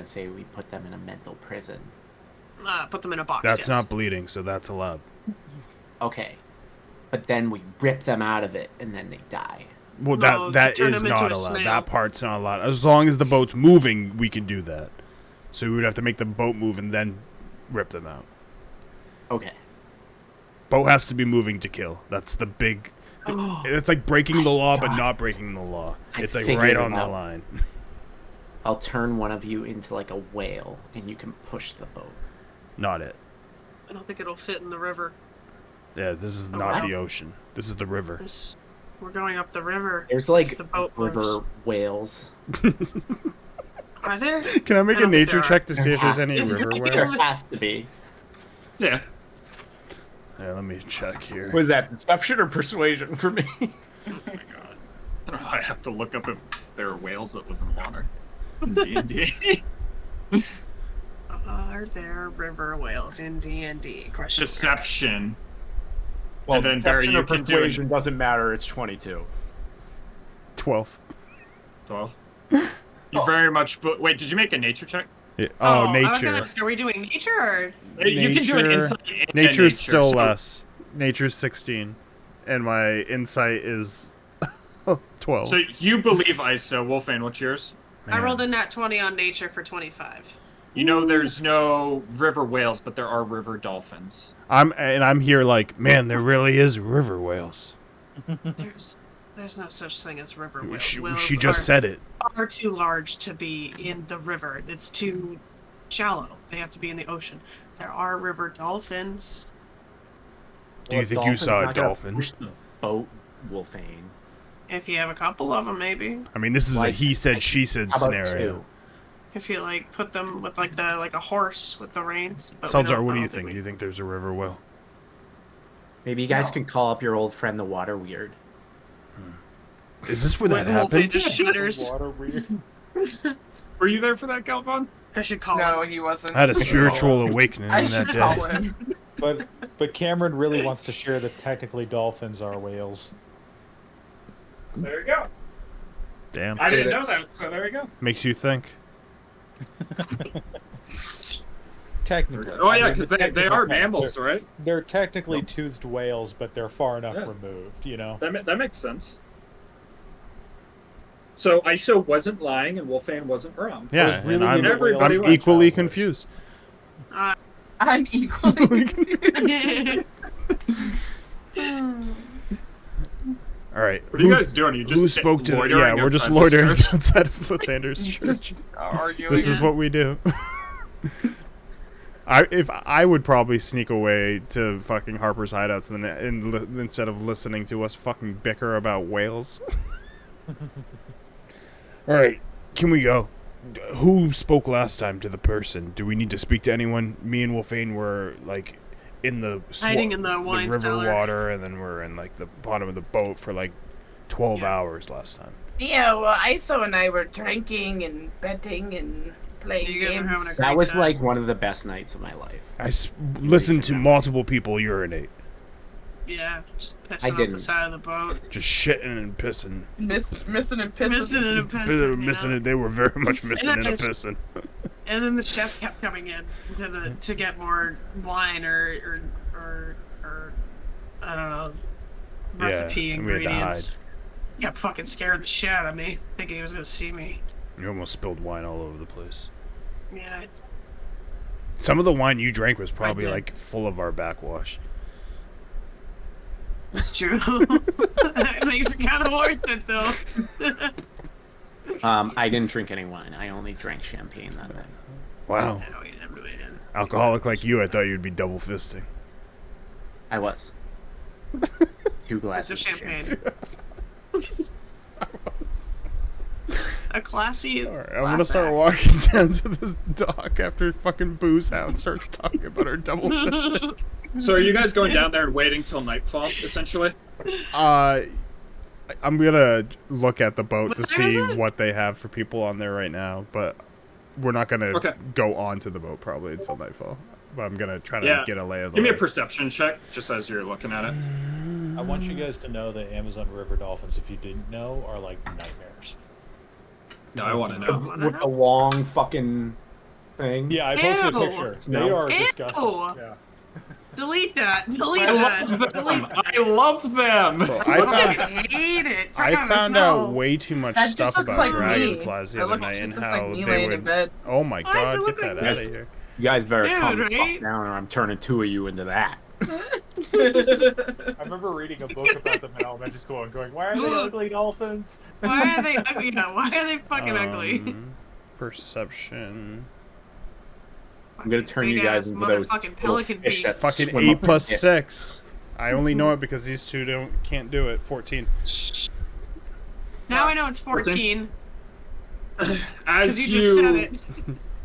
say we put them in a mental prison. Put them in a box. That's yes. not bleeding, so that's allowed. Okay, but then we rip them out of it, and then they die. Well, No, that turn is them into not a allowed. snail. That part's not allowed. As long as the boat's moving, we can do that. So we would have to make the boat move and then rip them out. Okay. Boat has to be moving to kill. That's the big. It's like breaking the law, but not breaking the law. I It's like figured right it on the out. line. I'll turn one of you into like a whale, and you can push the boat. Not it. I don't think it'll fit in the river. Yeah, this is Oh, not wow. the ocean. This is the river. We're going up the river. There's like The boat river moves. whales. Are there? Can I make I a don't think nature there check to see if there's has any to be. river There whales? has to be. Yeah. let me check here. Was that deception or persuasion for me? Oh my god. I don't know. I have to look up if there are whales that live in water. D&D. Are there river whales in D&D? Question. Deception. Well, And then Barry, deception you or can do it. persuasion doesn't matter. It's 22. 12. 12. You very much. Wait, did you make a nature check? Yeah. I was Nature. gonna ask, are we doing nature or? You can do an Nature- insight. And a Nature's nature, still so- less. Nature's 16. And my insight is 12. So you believe ISO. Wolfane, what's yours? I rolled a nat 20 on nature for 25. You know there's no river whales, but there are river dolphins. I'm here like, man, there really is river whales. There's no such thing as river whales. She Whales just said it. are too large to be in the river. It's too shallow. They have to be in the ocean. There are river dolphins. Do you think you saw a dolphin? Push the boat, Wolfane. If you have a couple of them, maybe. I mean, this is a Like, he said, she said How about scenario. two? If you like put them with like a horse with the reins. But we Salzar, don't- what I do you don't think? we- Do you think there's a river whale? Maybe you guys can call up your old friend the Water Weird. Is this where that Wolfie happened? just shudders. Water weird. Were you there for that, Galvan? I should call No, him. he wasn't. I had a spiritual awakening I in should that call day. him. But Cameron really wants to share that technically dolphins are whales. There you go. Damn. I didn't know that, so there you go. Makes you think. Technically. Oh yeah, I mean, because the they technical are sense, mammals, right? They're technically toothed whales, but they're far enough Yeah. removed, you know? That makes sense. So ISO wasn't lying and Wolfane wasn't wrong. Yeah, was really and I'm, into Everybody I'm went equally childhood. confused. I'm equally confused. All right. What are you guys doing? You just who sit spoke to? loitering Yeah, we're just outside this loitering church? outside of Lathander's church. Arguing. This is what we do. I would probably sneak away to fucking Harper's hideouts instead of listening to us fucking bicker about whales. All right, can we go? Who spoke last time to the person? Do we need to speak to anyone? Me and Wolfane were like in the Hiding in the wine river cellar. water, and then we're in like the bottom of the boat for like 12 hours last time. Yeah, well, Iso and I were drinking and betting and playing You guys are games. having a great That was time. like one of the best nights of my life. I listened to multiple people urinate, Yeah, just I pissing off didn't. the side of the boat. just shitting and pissing. Missing and pissing. Missing and pissing. They were you missing know? it. They were very much missing then and a I s- pissing. And then the chef kept coming in to get more wine or I don't know, recipe and we had to ingredients. Kept fucking scaring the shit out of me, thinking he was gonna see me. You almost spilled wine all over the place. Yeah, Some of the wine you drank was probably did. like full of our backwash. it's true. It makes it kind of worth it though. I didn't drink any wine. I only drank champagne that night. Wow. No, we didn't. Alcoholic like you, I thought you'd be double fisting. I was. 2 It's glasses a of champagne. A classy. Alright, I'm gonna start walking down to this dock after fucking Booze Hound starts talking about her double fisting. So are you guys going down there and waiting till nightfall, essentially? I'm gonna look at the boat What to time is see it? what they have for people on there right now, but we're not gonna Okay. go onto the boat probably until nightfall. But I'm gonna try to Yeah. get a lay of the Give me a land. perception check, just as you're looking at it. I want you guys to know that Amazon river dolphins, if you didn't know, are like nightmares. No, I want to know. With the long fucking thing. Yeah, I posted a Ew. picture. No. They are Ew. disgusting. Yeah. Delete that. Delete I that. love Delete them. I love them. Well, I found I hate it. I God, found smell. out way too much That stuff just looks about like dragonflies me. the That other night just and looks how like me they laying would. in bed. Oh my Why does god, it look get like that out of here! You guys better Dude, calm the right? fuck down, or I'm turning 2 of you into that. I remember reading a book about them in elementary school and going, "Why are they ugly dolphins?" Why are they ugly? Yeah, why are they fucking ugly? Perception. I'm gonna turn you Big guys ass into those motherfucking little pelican fish beaks. that Fucking swim up 8 plus and get- 6. I only know it because these two can't do it. 14. Now I know it's 14 because As you just said you it.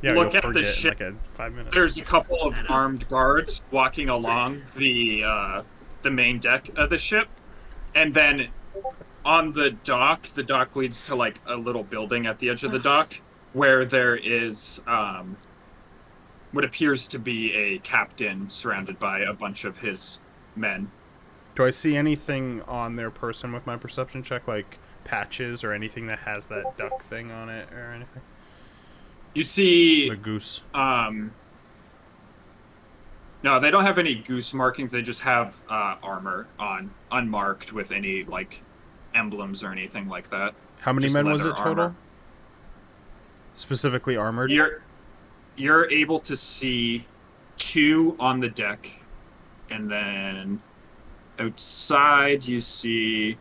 Yeah, look you'll at the forget in ship. like 5 minutes. There's a couple of armed guards walking along the main deck of the ship, and then on the dock leads to like a little building at the edge of the dock where there is what appears to be a captain surrounded by a bunch of his men. Do I see anything on their person with my perception check, like patches or anything that has that duck thing on it or anything? You see The goose. No, they don't have any goose markings. They just have armor on, unmarked with any like emblems or anything like that. How many Just men was leather it total? armor. Specifically armored? You're able to see 2 on the deck, and then outside you see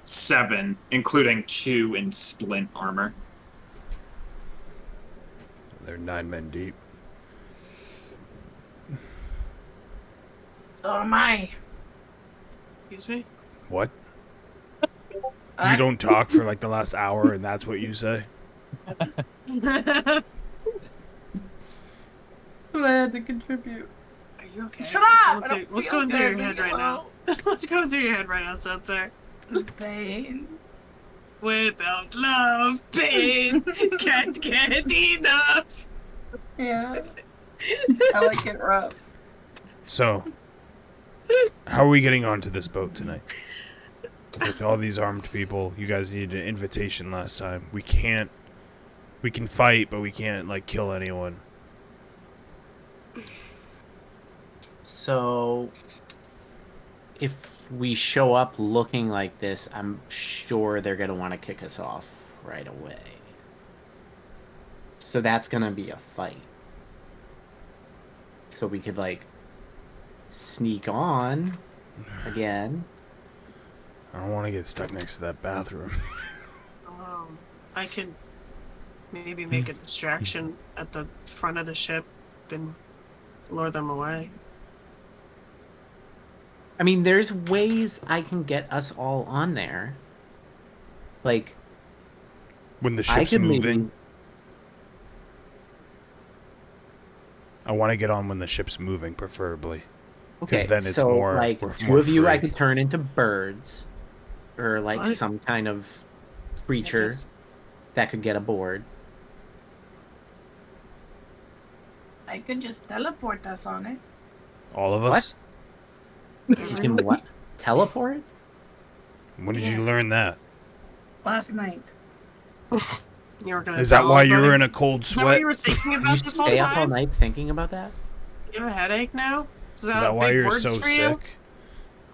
7, including 2 in splint armor. They're 9 men deep. So am I. Excuse me? What? You don't talk for like the last hour and that's what you say? I had to contribute. Are you okay? Shut up! What's going through your head right now? What's going through your head right now, Sensei? Pain. Without love, pain can't get enough. Yeah. I like it rough. So, how are we getting onto this boat tonight? With all these armed people, you guys needed an invitation last time. We can fight, but we can't like kill anyone. So, if we show up looking like this, I'm sure they're going to want to kick us off right away. So that's going to be a fight. So we could, like, sneak on again. I don't want to get stuck next to that bathroom. I could maybe make a distraction at the front of the ship and lure them away. I mean, there's ways I can get us all on there. Like, When the I ship's could moving. maybe... I want to get on when the ship's moving, preferably. Okay, Because then it's so, more. like, we're 2 more of you I free. could turn into birds. Or, like, What? some kind of creature that could get aboard. I could just teleport us on it. All of us? You can what? Teleport? When did Yeah. you learn that? Last night. You were gonna Is that tell why you everybody? were in a cold Is that what sweat? you were thinking You about this whole stay up all time? night thinking about that? You have a headache now? Is Is that why big you're words so for you? sick?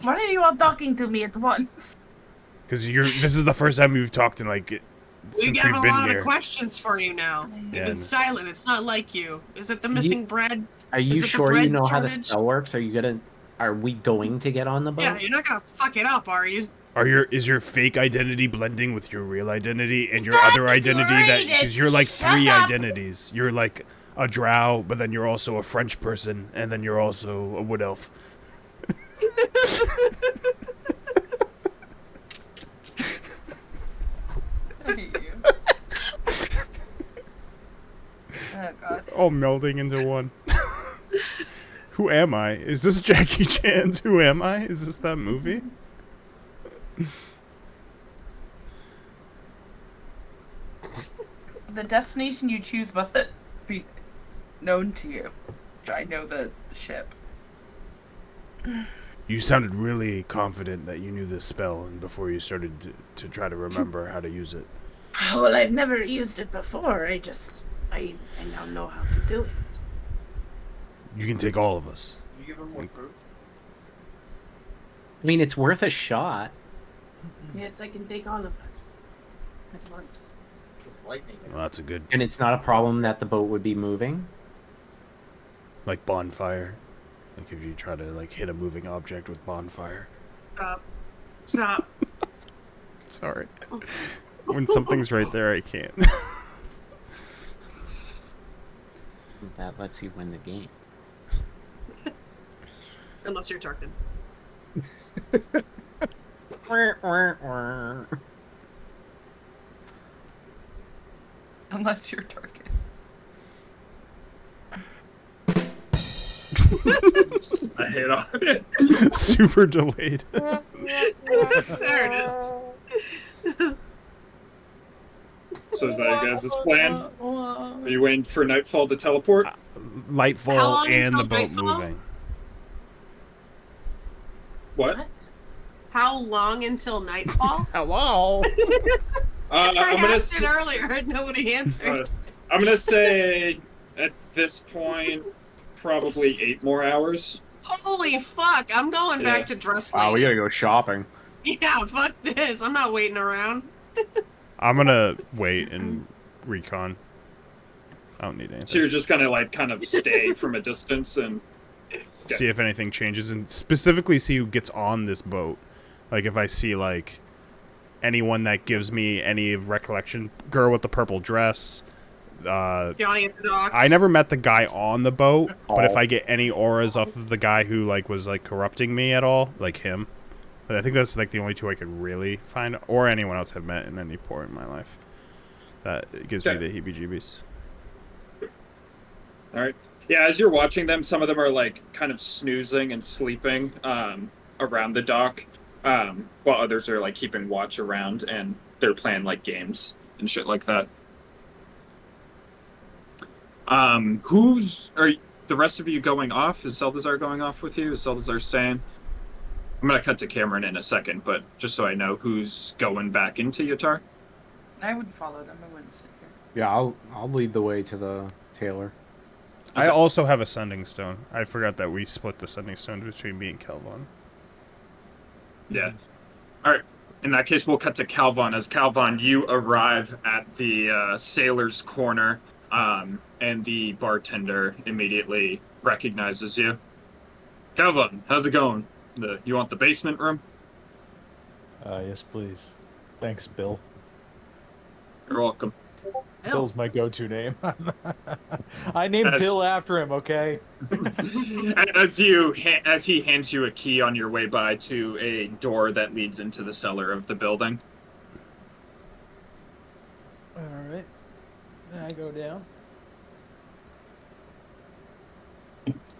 Why are you all talking to me at once? Because this is the first time we've talked in like We since have we've a been lot here. of questions for you now. Yeah, You've been and- silent. It's not like you. Is it the missing bread? Are Is you it the sure you bread know how the shortage? spell works? Are we going to get on the boat? Yeah, you're not gonna fuck it up, are you? Is your fake identity blending with your real identity and your That's other identity that great, because you're like shut 3 up. identities. You're like a drow, but then you're also a French person, and then you're also a wood elf. I hate you. Oh god. All melding into one. Who am I? Is this Jackie Chan's Who Am I? Is this that movie? The destination you choose must be known to you. I know the ship. You sounded really confident that you knew this spell, and before you started to try to remember how to use it. Well, I've never used it before. I now know how to do it. You can take all of us. I mean, it's worth a shot. Yes, I can take all of us at once. Well, that's a good, And it's not a problem that the boat would be moving. like, bonfire. Like, if you try to, like, hit a moving object with bonfire. Stop. Stop. Sorry. When something's right there, I can't. That lets you win the game. Unless you're Tarkin. Unless you're target. I hit on it. Super delayed. There it is. So is that your guys' plan? Are you waiting for nightfall to teleport? How Nightfall long and the until boat nightfall? moving. What? How long until nightfall? Hello. I'm I gonna asked it earlier and nobody answered. I'm gonna say at this point probably 8 more hours. Holy fuck! I'm going Yeah. back to dress Wow, we lady. gotta go shopping. Yeah, fuck this. I'm not waiting around. I'm gonna wait and recon. I don't need anything. So you're just gonna like kind of stay from a distance and See if anything changes, and specifically see who gets on this boat. Like if I see like anyone that gives me any recollection, girl with the purple dress. Johnny at the docks. I never met the guy on the boat, but if Oh. I get any auras off of the guy who like was like corrupting me at all, like him, but I think that's like the only two I could really find, or anyone else I've met in any point in my life. That gives me Okay. the heebie-jeebies. all right. Yeah, as you're watching them, some of them are like kind of snoozing and sleeping around the dock, while others are like keeping watch around and they're playing like games and shit like that. Are the rest of you going off? Is Seldazar going off with you? Is Seldazar staying? I'm gonna cut to Cameron in a second, but just so I know who's going back into Yartar. I would follow them. I wouldn't sit here. Yeah, I'll lead the way to the tailor. I Okay. also have a sending stone. I forgot that we split the sending stone between me and Kelvin. Yeah. All right. In that case, we'll cut to Calvin. As Calvin, you arrive at the sailor's corner, and the bartender immediately recognizes you. Calvin, how's it going? You want the basement room? Yes, please. Thanks, Bill. You're welcome. Bill's my go-to name. I named That's- Bill after him. Okay. As he hands you a key on your way by to a door that leads into the cellar of the building. All right. I go down.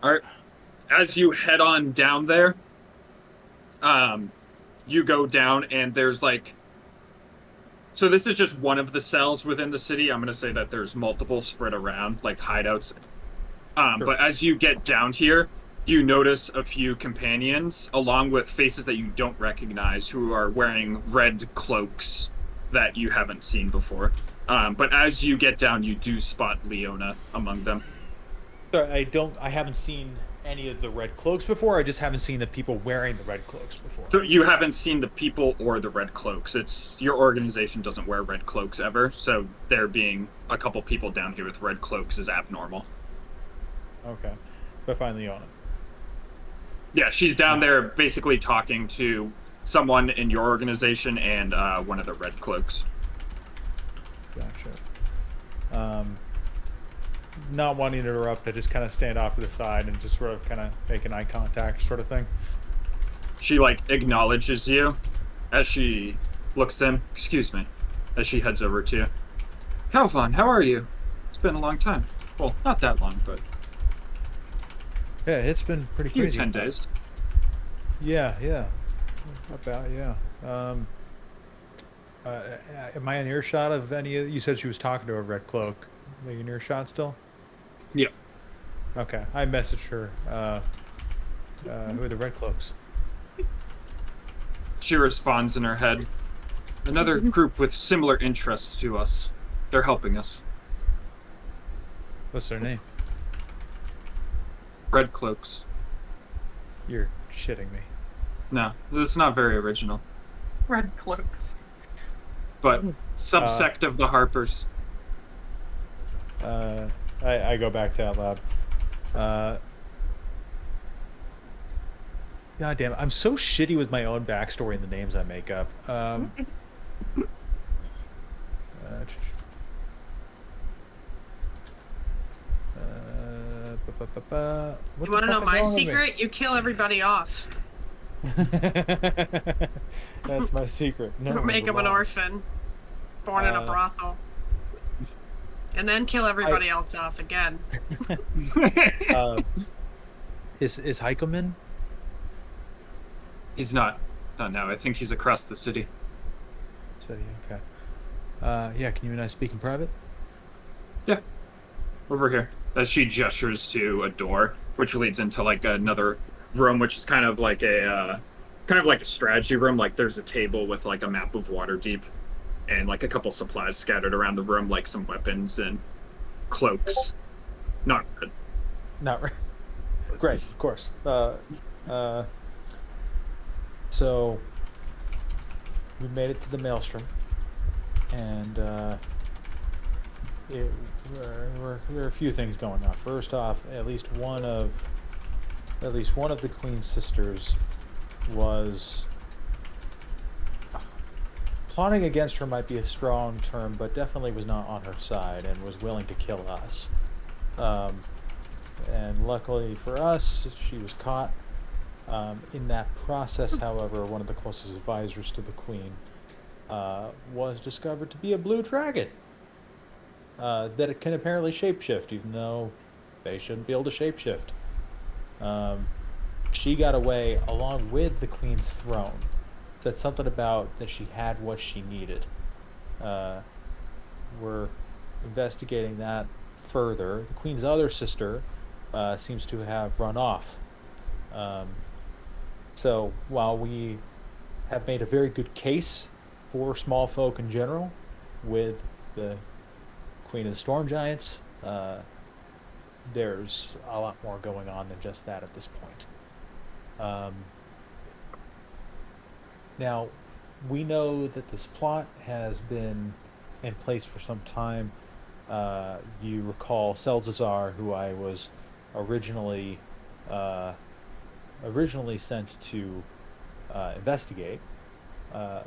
All right. As you head on down there, you go down and there's like. So this is just one of the cells within the city. I'm gonna say that there's multiple spread around, like hideouts. But as you get down here, you notice a few companions, along with faces that you don't recognize, who are wearing red cloaks that you haven't seen before. But as you get down, you do spot Leona among them. Sorry, I haven't seen any of the red cloaks before. I just haven't seen the people wearing the red cloaks before. So you haven't seen the people or the red cloaks. It's your organization doesn't wear red cloaks ever, so there being a couple people down here with red cloaks is abnormal. Okay. But finally on it. Yeah, she's down there basically talking to someone in your organization and one of the red cloaks. Gotcha. Not wanting to interrupt, I just kind of stand off to the side and just sort of kind of make an eye contact sort of thing. She like acknowledges you as she looks at him. Excuse me, as she heads over to you. Calvin, how are you? It's been a long time. Well, not that long, but Yeah, it's been pretty a few crazy. 10 days. Yeah. About, yeah. Am I in earshot of any of... You said she was talking to a red cloak. Are you in earshot still? Yeah. Okay. I messaged her. Who are the red cloaks? She responds in her head. Another group with similar interests to us. They're helping us. What's their name? Red cloaks. You're shitting me. No, this is not very original. Red cloaks. But subsect of the Harpers. I go back to out loud. God damn it. I'm so shitty with my own backstory and the names I make up. You want to know my secret? You kill everybody off. That's my secret. No, Make him an orphan. Born in a Uh, brothel. And then kill everybody else off again. Is Heikoman? He's not now. I think he's across the city. Okay. Yeah, can you and I speak in private? Yeah, over here. As she gestures to a door, which leads into like another room, which is kind of like a strategy room. Like there's a table with like a map of Waterdeep, and like a couple supplies scattered around the room, like some weapons and cloaks. Not red. Not right. Great, of course. So we made it to the Maelstrom, and there are a few things going on. First off, at least one of the Queen's sisters was plotting against her. Might be a strong term, but definitely was not on her side and was willing to kill us. And luckily for us, she was caught. In that process, however, one of the closest advisors to the Queen was discovered to be a blue dragon that it can apparently shapeshift, even though they shouldn't be able to shapeshift. She got away along with the Queen's throne. Said something about that she had what she needed. We're investigating that further. The Queen's other sister seems to have run off. So while we have made a very good case for small folk in general with the Queen of the Storm Giants, there's a lot more going on than just that at this point. Now, we know that this plot has been in place for some time. You recall Seldzar, who I was originally sent to investigate. Well,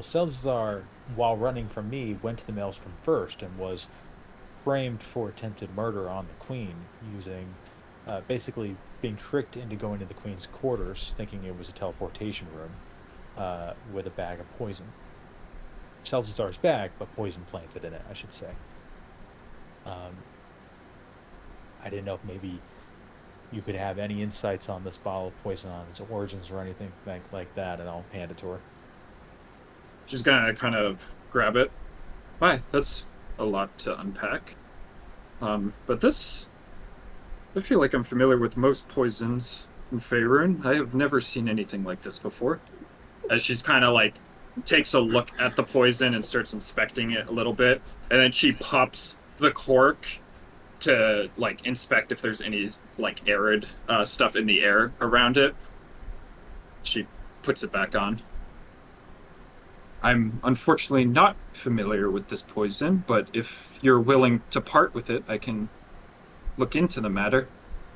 Seldzar, while running from me, went to the Maelstrom first and was framed for attempted murder on the Queen, using basically being tricked into going to the Queen's quarters, thinking it was a teleportation room, with a bag of poison. Seldzar's bag, but poison planted in it, I should say. I didn't know if maybe you could have any insights on this bottle of poison, on its origins or anything like that, and I'll hand it to her. She's gonna kind of grab it. Why, that's a lot to unpack. But this, I feel like I'm familiar with most poisons in Faerun. I have never seen anything like this before. As she's kind of like takes a look at the poison and starts inspecting it a little bit, and then she pops the cork to like inspect if there's any like arid stuff in the air around it. She puts it back on. I'm unfortunately not familiar with this poison, but if you're willing to part with it, I can look into the matter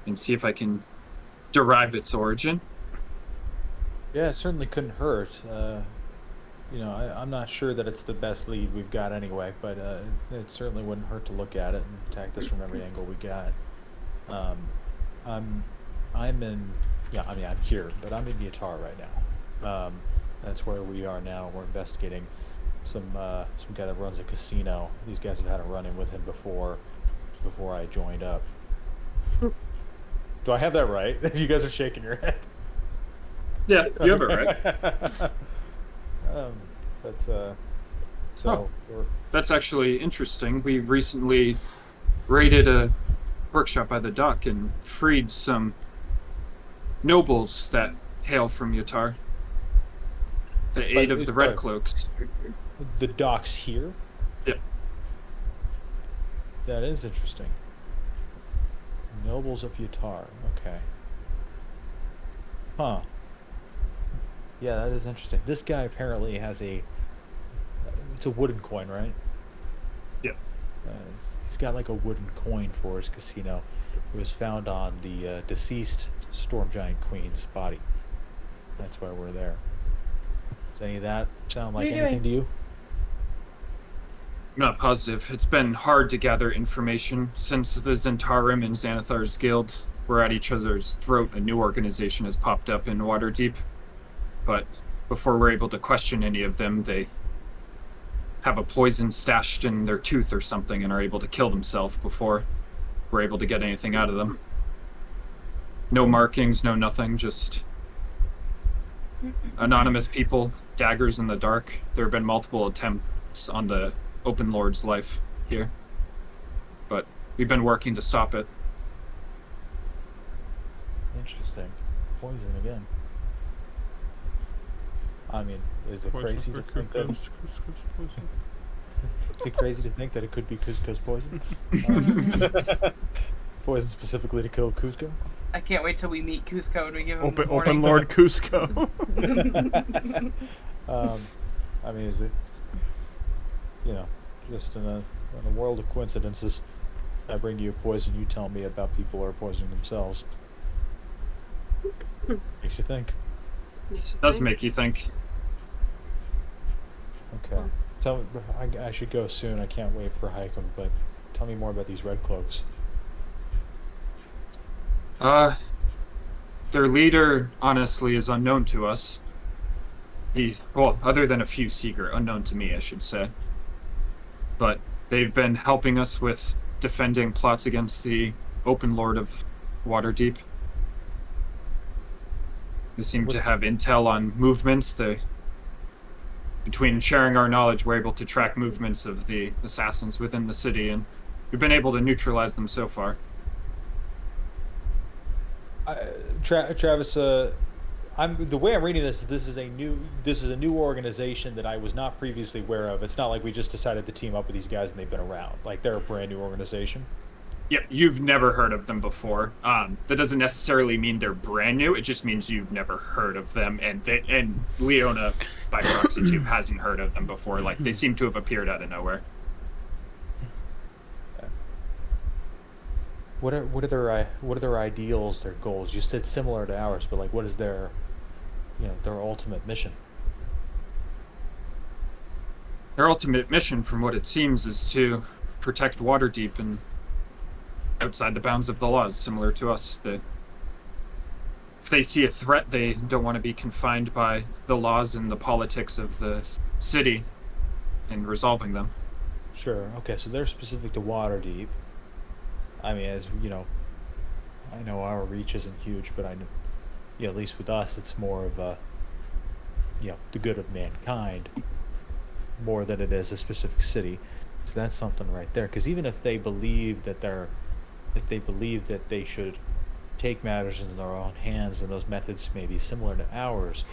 and see if I can derive its origin. Yeah, it certainly couldn't hurt. I'm not sure that it's the best lead we've got anyway, but it certainly wouldn't hurt to look at it and attack this from every angle we got. I'm here, but I'm in Yartar right now. That's where we are now. We're investigating some guy that runs a casino. These guys have had a run-in with him before I joined up. Do I have that right? You guys are shaking your head. Yeah, you have it right. That's actually interesting. We recently raided a workshop by the dock and freed some nobles that hail from Yartar. The aid of the Red Cloaks. The docks here? Yep. That is interesting. Nobles of Yartar. Okay. Huh. Yeah, that is interesting. This guy apparently has it's a wooden coin, right? Yep. He's got like a wooden coin for his casino. It was found on the deceased Storm Giant Queen's body. That's why we're there. Does any of that sound like anything to you? I'm not positive. It's been hard to gather information since the Zentarim and Xanathar's guild were at each other's throat. A new organization has popped up in Waterdeep. But before we're able to question any of them, they have a poison stashed in their tooth or something and are able to kill themselves before we're able to get anything out of them. No markings, no nothing, just anonymous people, daggers in the dark. There have been multiple attempts on the Open Lord's life here, but we've been working to stop it. Interesting. Poison again. I mean, is it crazy to think that? Is it crazy to think that it could be Cusco's poison? Poison specifically to kill Cusco? I can't wait till we meet Cusco and we give him Open warning. Lord Cusco. I mean, is it, just in a world of coincidences, I bring you a poison, you tell me about people who are poisoning themselves. Makes you think. Does make you think. Okay. Tell me, I should go soon. I can't wait for Hikem, but tell me more about these red cloaks. Their leader, honestly, is unknown to us. Other than a few Seeger, unknown to me, I should say. But they've been helping us with defending plots against the Open Lord of Waterdeep. They seem to have intel on movements. Between sharing our knowledge, we're able to track movements of the assassins within the city, and we've been able to neutralize them so far. Travis, the way I'm reading this is a new organization that I was not previously aware of. It's not like we just decided to team up with these guys and they've been around. Like, they're a brand new organization. Yep, you've never heard of them before. That doesn't necessarily mean they're brand new. It just means you've never heard of them, and Leona, by proxy too, hasn't heard of them before. Like, they seem to have appeared out of nowhere. What are their ideals, their goals? You said similar to ours, but like, what is their ultimate mission? Their ultimate mission, from what it seems, is to protect Waterdeep and outside the bounds of the laws, similar to us. If they see a threat, they don't want to be confined by the laws and the politics of the city in resolving them. Sure. Okay, so they're specific to Waterdeep. I mean, as you know, I know our reach isn't huge, but I know, at least with us, it's more of a, the good of mankind, more than it is a specific city. So that's something right there. Because even if they believe that they should take matters into their own hands, and those methods may be similar to ours,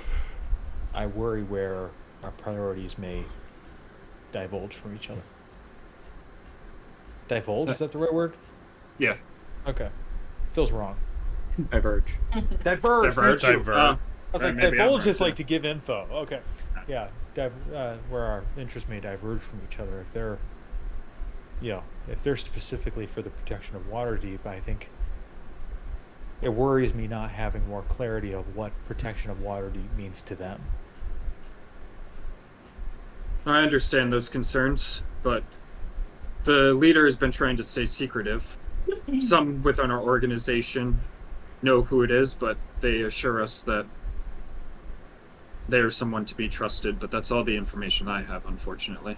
I worry where our priorities may divulge from each other. Divulge? Is that the right word? Yeah. Okay. Feels wrong. Diverge. Diverge. Diverge. Thank you. Divert. I was like, Maybe I'm divulge right is like there. to give info. Okay. Yeah. Where our interests may diverge from each other. If they're, if they're specifically for the protection of Waterdeep, I think it worries me not having more clarity of what protection of Waterdeep means to them. I understand those concerns, but the leader has been trying to stay secretive. Some within our organization know who it is, but they assure us that they are someone to be trusted, but that's all the information I have, unfortunately.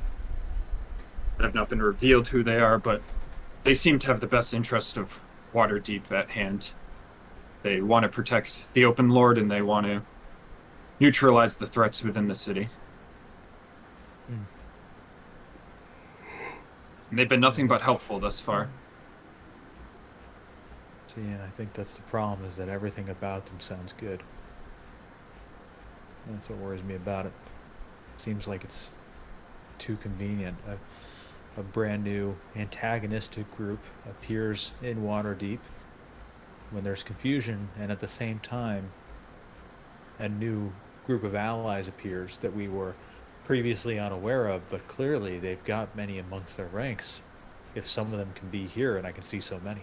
I've not been revealed who they are, but they seem to have the best interest of Waterdeep at hand. They want to protect the Open Lord, and they want to neutralize the threats within the city. And they've been nothing but helpful thus far. See, and I think that's the problem, is that everything about them sounds good. That's what worries me about it. Seems like it's too convenient. A brand new antagonistic group appears in Waterdeep when there's confusion, and at the same time, a new group of allies appears that we were previously unaware of, but clearly they've got many amongst their ranks. If some of them can be here, and I can see so many.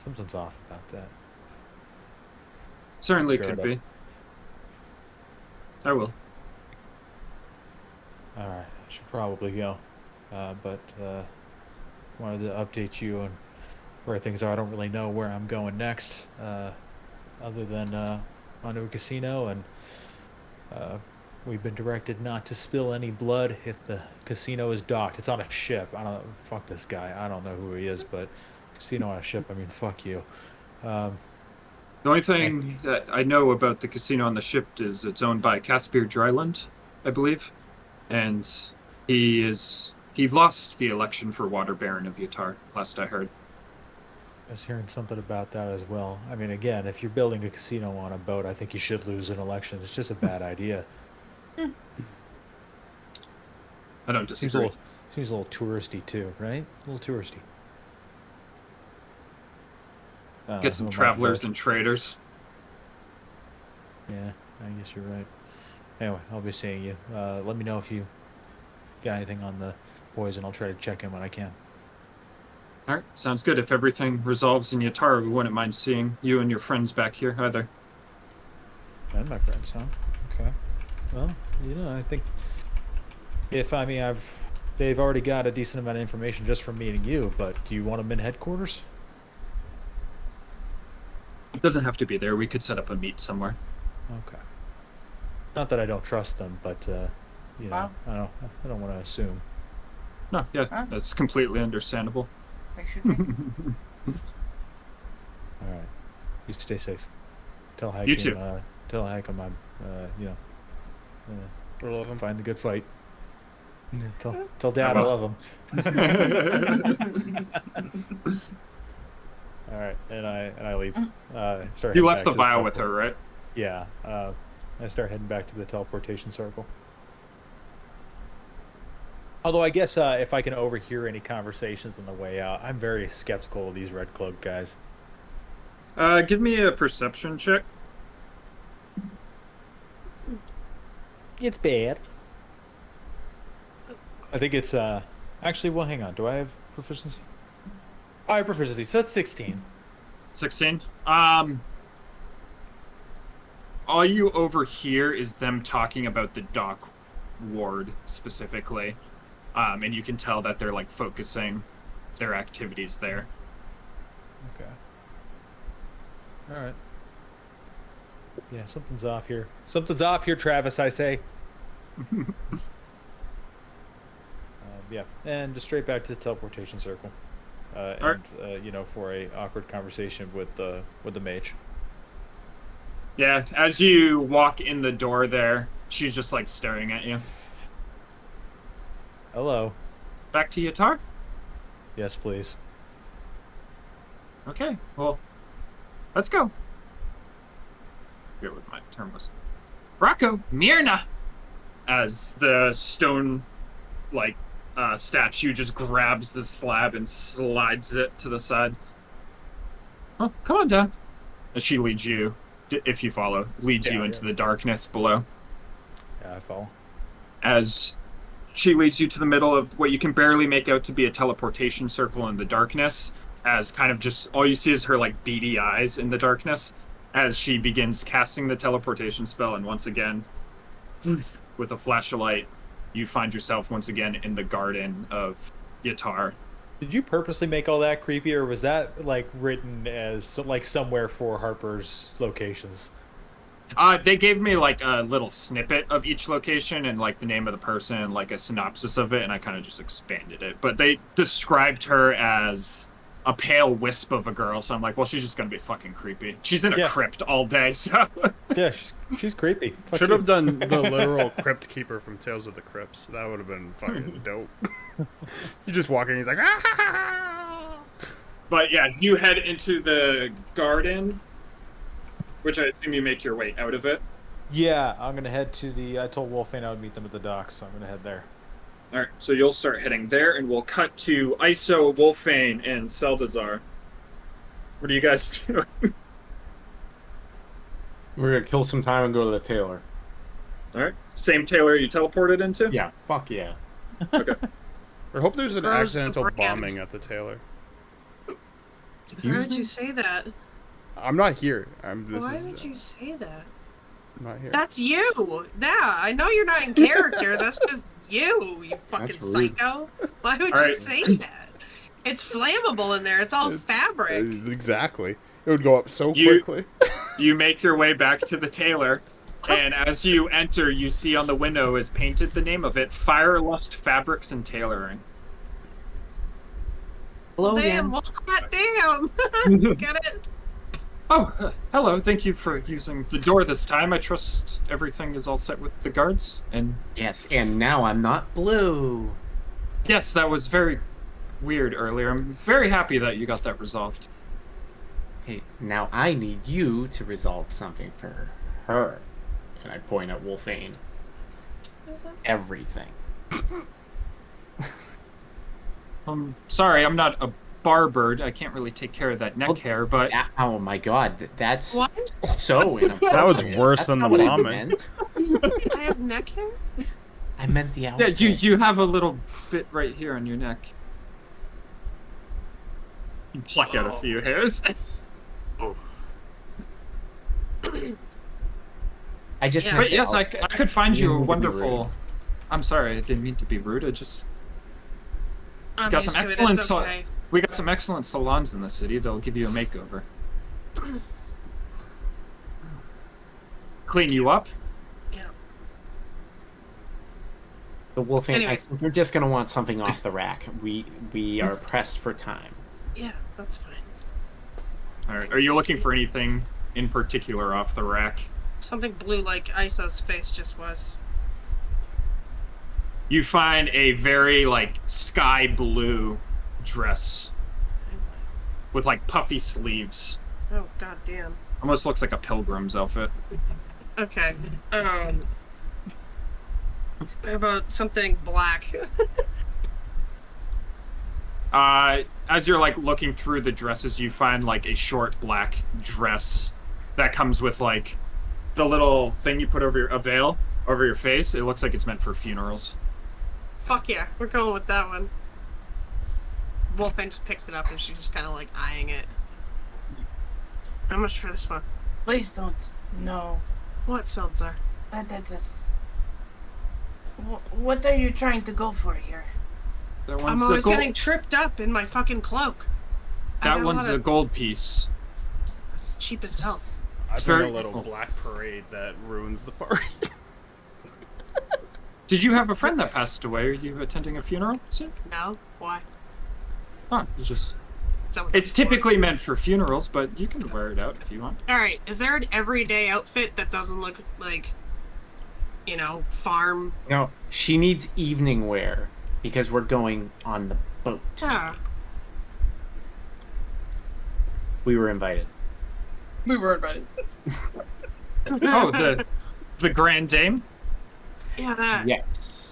Something's off about that. Certainly Fair could enough. be. I will. Alright, I should probably go. But wanted to update you on where things are. I don't really know where I'm going next, other than onto a casino and We've been directed not to spill any blood if the casino is docked. It's on a ship. I don't fuck this guy. I don't know who he is, but casino on a ship. I mean, fuck you. The only thing that I know about the casino on the ship is it's owned by Caspier Dryland, I believe, and he lost the election for Water Baron of Yartar, last I heard. I was hearing something about that as well. I mean, again, if you're building a casino on a boat, I think you should lose an election. It's just a bad idea. I don't disagree. Seems a little touristy too, right? A little touristy. Get some travelers and traders. Yeah, I guess you're right. Anyway, I'll be seeing you. Let me know if you got anything on the poison. I'll try to check in when I can. All right, sounds good. If everything resolves in Yartar, we wouldn't mind seeing you and your friends back here either. And my friends, huh? Okay. Well, I think they've already got a decent amount of information just from meeting you, but do you want them in headquarters? It doesn't have to be there. We could set up a meet somewhere. Okay. Not that I don't trust them, but Wow. I don't want to assume. No, yeah, Huh? that's completely understandable. I should think. All right. You stay safe. Tell Hakim, You too. Tell Hakim I'm, I love him. find the good fight. Tell Dad I love him. All right, and I leave. Start You heading left back the to vial with teleport. her, right? Yeah. I start heading back to the teleportation circle. Although I guess if I can overhear any conversations on the way out, I'm very skeptical of these red cloak guys. Give me a perception check. It's bad. I think it's actually, well, hang on. Do I have proficiency? I have proficiency, so it's 16. 16. All you overhear is them talking about the dock ward specifically. And you can tell that they're like focusing their activities there. Okay. All right. Yeah, something's off here. Something's off here, Travis, I say. Yeah, and just straight back to the teleportation circle. And for a awkward conversation with the mage. Yeah, as you walk in the door there, she's just like staring at you. Hello. Back to Yartar? Yes, please. Okay, well, let's go. I forget what my term was. Rocco, Myrna! As the stone, statue just grabs the slab and slides it to the side. Oh, come on down. As she leads you, if you follow, you into the darkness below. Yeah, I follow. As she leads you to the middle of what you can barely make out to be a teleportation circle in the darkness, as kind of just all you see is her like beady eyes in the darkness as she begins casting the teleportation spell, and once again, with a flash of light, you find yourself once again in the garden of Yartar. Did you purposely make all that creepy, or was that like written as like somewhere for Harper's locations? They gave me like a little snippet of each location and like the name of the person and like a synopsis of it, and I kind of just expanded it. But they described her as a pale wisp of a girl, so I'm like, well, she's just gonna be fucking creepy. She's in a crypt all day, so Yeah, she's creepy. Fuck Should you. have done the literal crypt keeper from Tales of the Crypts. That would have been fucking dope. You're just walking, he's like, ah! But yeah, you head into the garden, which I assume you make your way out of it. Yeah, I'm gonna head to the. I told Wolfane I would meet them at the docks, so I'm gonna head there. All right, so you'll start heading there, and we'll cut to Iso, Wolfane, and Seldazar. What are you guys doing? We're gonna kill some time and go to the tailor. All right, same tailor you teleported into? Yeah, fuck yeah. Okay. I hope there's an Where's the accidental brand? bombing at the tailor. Why would you say that? I'm not here. Why would you say that? I'm not here. That's you! Yeah, I know you're not in character. That's just you fucking That's rude. psycho. Why would All you right. say that? It's flammable in there. It's all fabric. Exactly. It would go up so You- quickly. You make your way back to the tailor, And as you enter, you see on the window is painted the name of it, Firelust Fabrics and Tailoring. Hello Damn, again. well, damn. Get it? Oh, hello. Thank you for using the door this time. I trust everything is all set with the guards. And Yes, and now I'm not blue. yes, that was very weird earlier. I'm very happy that you got that resolved. Okay, now I need you to resolve something for her. And I point at Wolfane. Everything. Sorry, I'm not a barbird. I can't really take care of that neck Well, hair, but Oh my god, that's What? so inappropriate. That was worse That's than the not what I vomit. meant. I have neck hair? I meant the yeah, outfit. you have a little bit right here on your neck. You pluck out a few hairs. I just Yeah. meant But the yes, I outfit. could find You you a didn't mean to be wonderful. rude. I'm sorry, I didn't mean to be rude. I just I'm got used some to it, excellent. it's okay. We got some excellent salons in the city. They'll give you a makeover, clean you up. Yeah. The Wolfane, I Anyways. think we're just gonna want something off the rack. We are pressed for time. Yeah, that's fine. All right. Are you looking for anything in particular off the rack? Something blue like Isa's face just was. You find a very like sky blue dress with like puffy sleeves. Oh, god damn. Almost looks like a pilgrim's outfit. Okay. How about something black? As you're like looking through the dresses, you find like a short black dress that comes with like the little thing you put over a veil over your face. It looks like it's meant for funerals. Fuck yeah, we're going with that one. Wolfman just picks it up and she's just kind of like eyeing it. How much for this one? Please don't. No. What, Seltzer? That is. What are you trying to go for here? That I'm one's always a gold. getting tripped up in my fucking cloak. I That got one's lot a of- gold piece. It's cheap as hell. It's I've been very a little cool. black parade that ruins the party. Did you have a friend that passed away? Are you attending a funeral soon? No? Why? Huh, it's just. Is that what It's this is for? typically meant for funerals, but you can wear it out if you want. Alright, is there an everyday outfit that doesn't look like, you know, farm? No, she needs evening wear because we're going on the boat. Ah, We were invited. We were invited. Oh, the Grand Dame. yeah, that. Yes.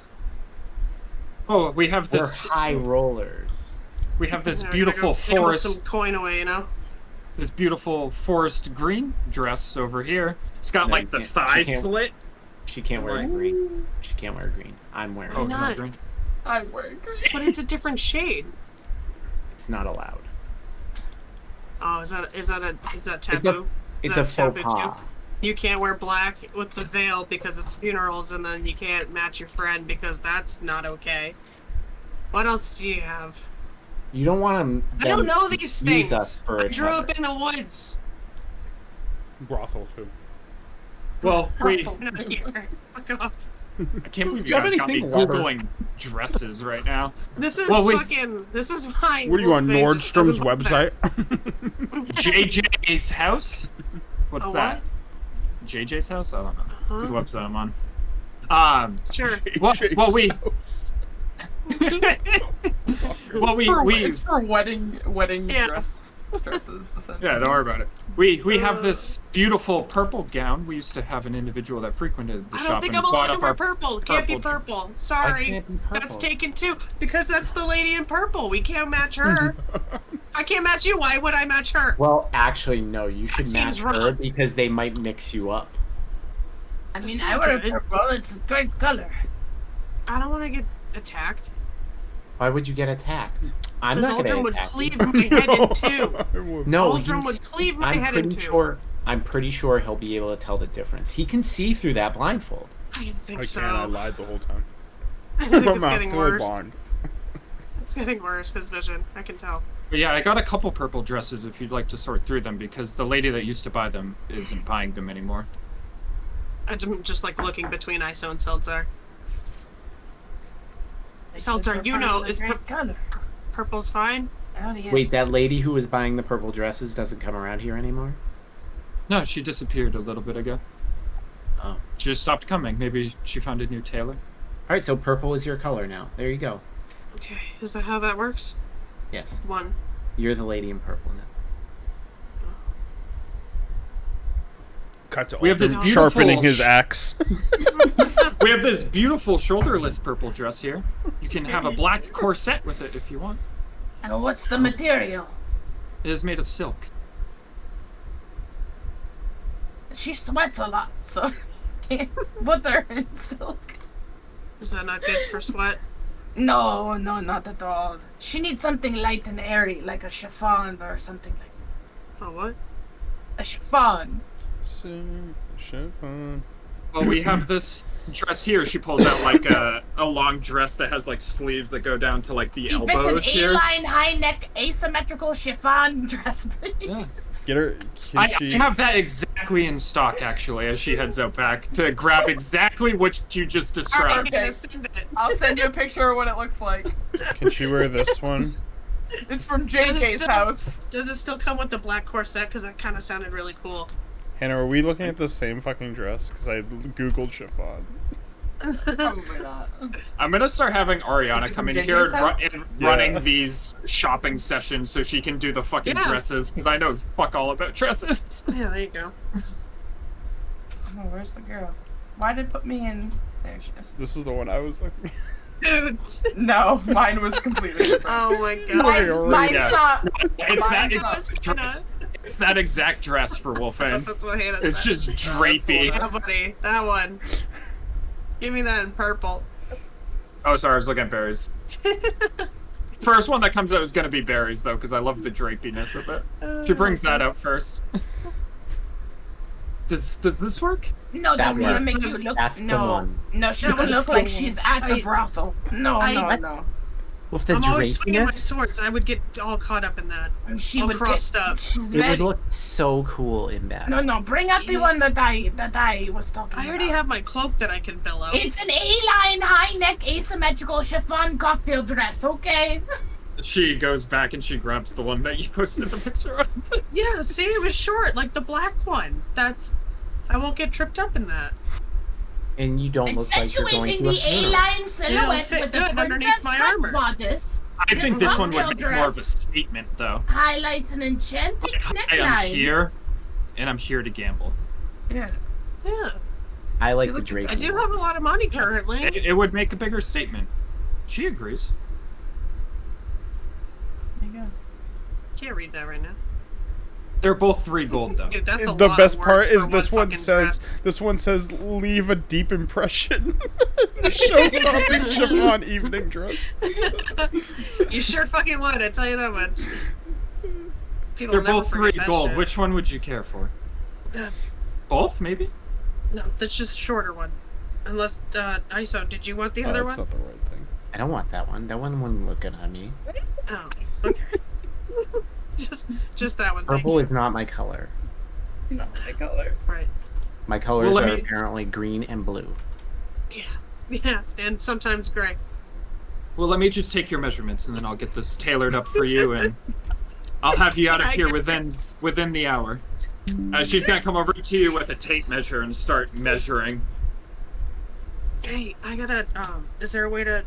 Oh, we have We're this. high rollers. We have this Yeah, beautiful gotta gamble forest. some coin away, you know? This beautiful forest green dress over here. It's got No, like you the can't- thigh she can't- slit. She can't wear green. She can't wear green. I'm wearing Oh, it. no, not? green. I would agree. But it's a different shade. It's not allowed. Oh, is that taboo? It's Is a that faux taboo too? pas. You can't wear black with the veil because it's funerals, and then you can't match your friend because that's not okay. What else do you have? You don't want to. I don't know these things. Us for I each grew other. up in the woods. Brothel too. Well, wait. Fuck off. I can't believe you You have guys got me anything leather? googling dresses right now. This is Well, this is my. What are you on thing. Nordstrom's Doesn't look bad. website? JJ's house. What's A that? what? JJ's house? I don't know. It's the Huh? website I'm on. Sure. Well, we. well, It's for wedding Yeah. dresses. Essentially. Yeah, don't worry about it. We have this beautiful purple gown. We used to have an individual that frequented the I shop don't think and I'm allowed bought to up wear our. purple. Can't be purple. purple. I Sorry. can't be purple. That's taken too. Because that's the lady in purple. We can't match her. I can't match you. Why would I match her? Well, actually, no. You should That match seems her wrong. because they might mix you up. I mean, That's I not wear good. purple. It's a great color. I don't want to get attacked. Why would you get attacked? I'm Because not going Aldrin to would attack cleave you. my head in two. No, Aldrin he's- would cleave my I'm head in pretty two. sure. I'm pretty sure he'll be able to tell the difference. He can see through that blindfold. I don't think I so. can't. I lied the whole time. I think I'm it's not getting full worse. bond. It's getting worse, his vision. I can tell. But yeah, I got a couple purple dresses if you'd like to sort through them because the lady that used to buy them isn't buying them anymore. I'm just like looking between ISO and Seltzar. Seltzar, you know, is color. purple's fine? Oh, yes. Wait, that lady who was buying the purple dresses doesn't come around here anymore? No, she disappeared a little bit ago. Oh. She just stopped coming. Maybe she found a new tailor. Alright, so purple is your color now. There you go. Okay, is that how that works? Yes. One. You're the lady in purple now. Cut to We have this Alden beautiful sharpening his axe. We have this beautiful shoulderless purple dress here. You can have a black corset with it if you want. And what's the material? It is made of silk. She sweats a lot, so can't put her in silk. Is that not good for sweat? No, not at all. She needs something light and airy, like a chiffon or something like that. Oh, what? A chiffon. Chiffon. Well, we have this dress here. She pulls out like a long dress that has like sleeves that go down to like the If elbows it's an here. A-line, high-neck, asymmetrical chiffon dress, please. Yeah. Get her. I Can she? have that exactly in stock, actually, as she heads out back to grab exactly what you just Alright, described. I'm gonna send it. I'll send you a picture of what it looks like. Can she wear this one? It's from Does it JJ's still- house. Does it still come with the black corset? Because that kind of sounded really cool. Hannah, are we looking at the same fucking dress? Because I googled chiffon. Probably not. I'm gonna start having Is Ariana it come from in here JJ's and, house? running these shopping sessions so she can do the fucking Yeah. dresses, because I know fuck all about dresses. Yeah, there you go. Oh, where's the girl? Why did it put me in? There she is. This is the one I was looking. No, mine was completely different. Oh my god. Mine's Yeah. not. It's that Mine's exact not. dress. It's that exact dress for Wolfang. That's what Hannah It's said. just drapey. Yeah, buddy. That one. Give me that in purple. Oh, sorry, I was looking at berries. First one that comes out is gonna be berries, though, because I love the drapiness of it. She brings that out first. Does this work? No, that's That gonna one. make you look. That's the no, one. no, she's No, gonna that's look like the she's one. at the I- brothel. No, no. With the I'm always swinging my drapiness, swords. I would get all caught up in that. She All would crossed get, up. She's it ready. would look so cool in that. No, bring up the one that I was talking about. I already have my cloak that I can billow. It's an A-line, high-neck, asymmetrical chiffon cocktail dress. Okay. She goes back and she grabs the one that you posted the picture of. Yeah, see, it was short, like the black one. I won't get tripped up in that. And you don't look like you're going Accentuating to a the funeral. A-line silhouette fit with the good underneath princess my cut armor. bodice. I think this one would cocktail be more of a dress statement, though. highlights an enchanted I am neckline. here, and I'm here to gamble. Yeah. Yeah. I like See, the look, draping. I do have a lot of money currently. It would make a bigger statement. She agrees. There you go. Can't read that right now. They're both 3 gold, though. Dude, that's a The lot best of part words is for this one fucking says dress. leave a deep impression. Show-stopping chiffon evening dress. You sure fucking would, I tell you that much. People They're never both 3 forget that gold. shit. Which one would you care for? Uh, Both, maybe? No, that's just a shorter one. Unless, ISO, did you want the Oh, other that's one? not the right thing. I don't want that one. That one wouldn't look good on me. Oh, okay. just that one. Thank Purple you. is not my color. Not my color. Right. My colors let are me- apparently green and blue. Yeah, and sometimes gray. Well, let me just take your measurements, and then I'll get this tailored up for you, and I'll have you out of I here guess. within the hour. She's gonna come over to you with a tape measure and start measuring. Hey, I gotta, is there a way to,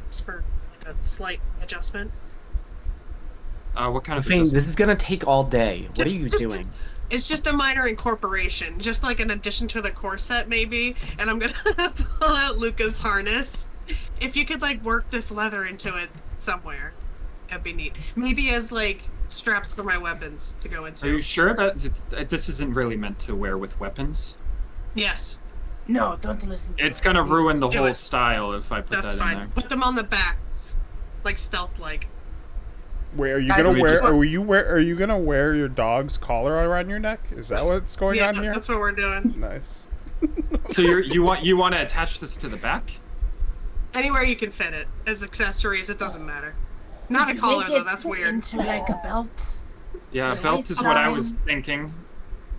ask for, like, a slight adjustment? What kind of Thing, adjustment? this is gonna take all day. What Just- are you just- doing? It's just a minor incorporation, just like an addition to the corset, maybe. And I'm gonna pull out Luca's harness. If you could, like, work this leather into it somewhere, that'd be neat. Maybe as, like, straps for my weapons to go into. Are you sure that this isn't really meant to wear with weapons? Yes, No, don't listen to It's her. gonna ruin the Do whole it. style if I put that's that in fine. there. Put them on the back, like stealth-like. Wait, are you Guys, gonna we wear? just- Are you gonna wear your dog's collar around your neck? Is that what's going Yeah, on here? that's what we're doing. Nice. So you want to attach this to the back? Anywhere you can fit it. As accessories, it doesn't matter. Not a Make collar, though, it that's weird. Into like a belt. Yeah, Nice belt is what I line. was thinking.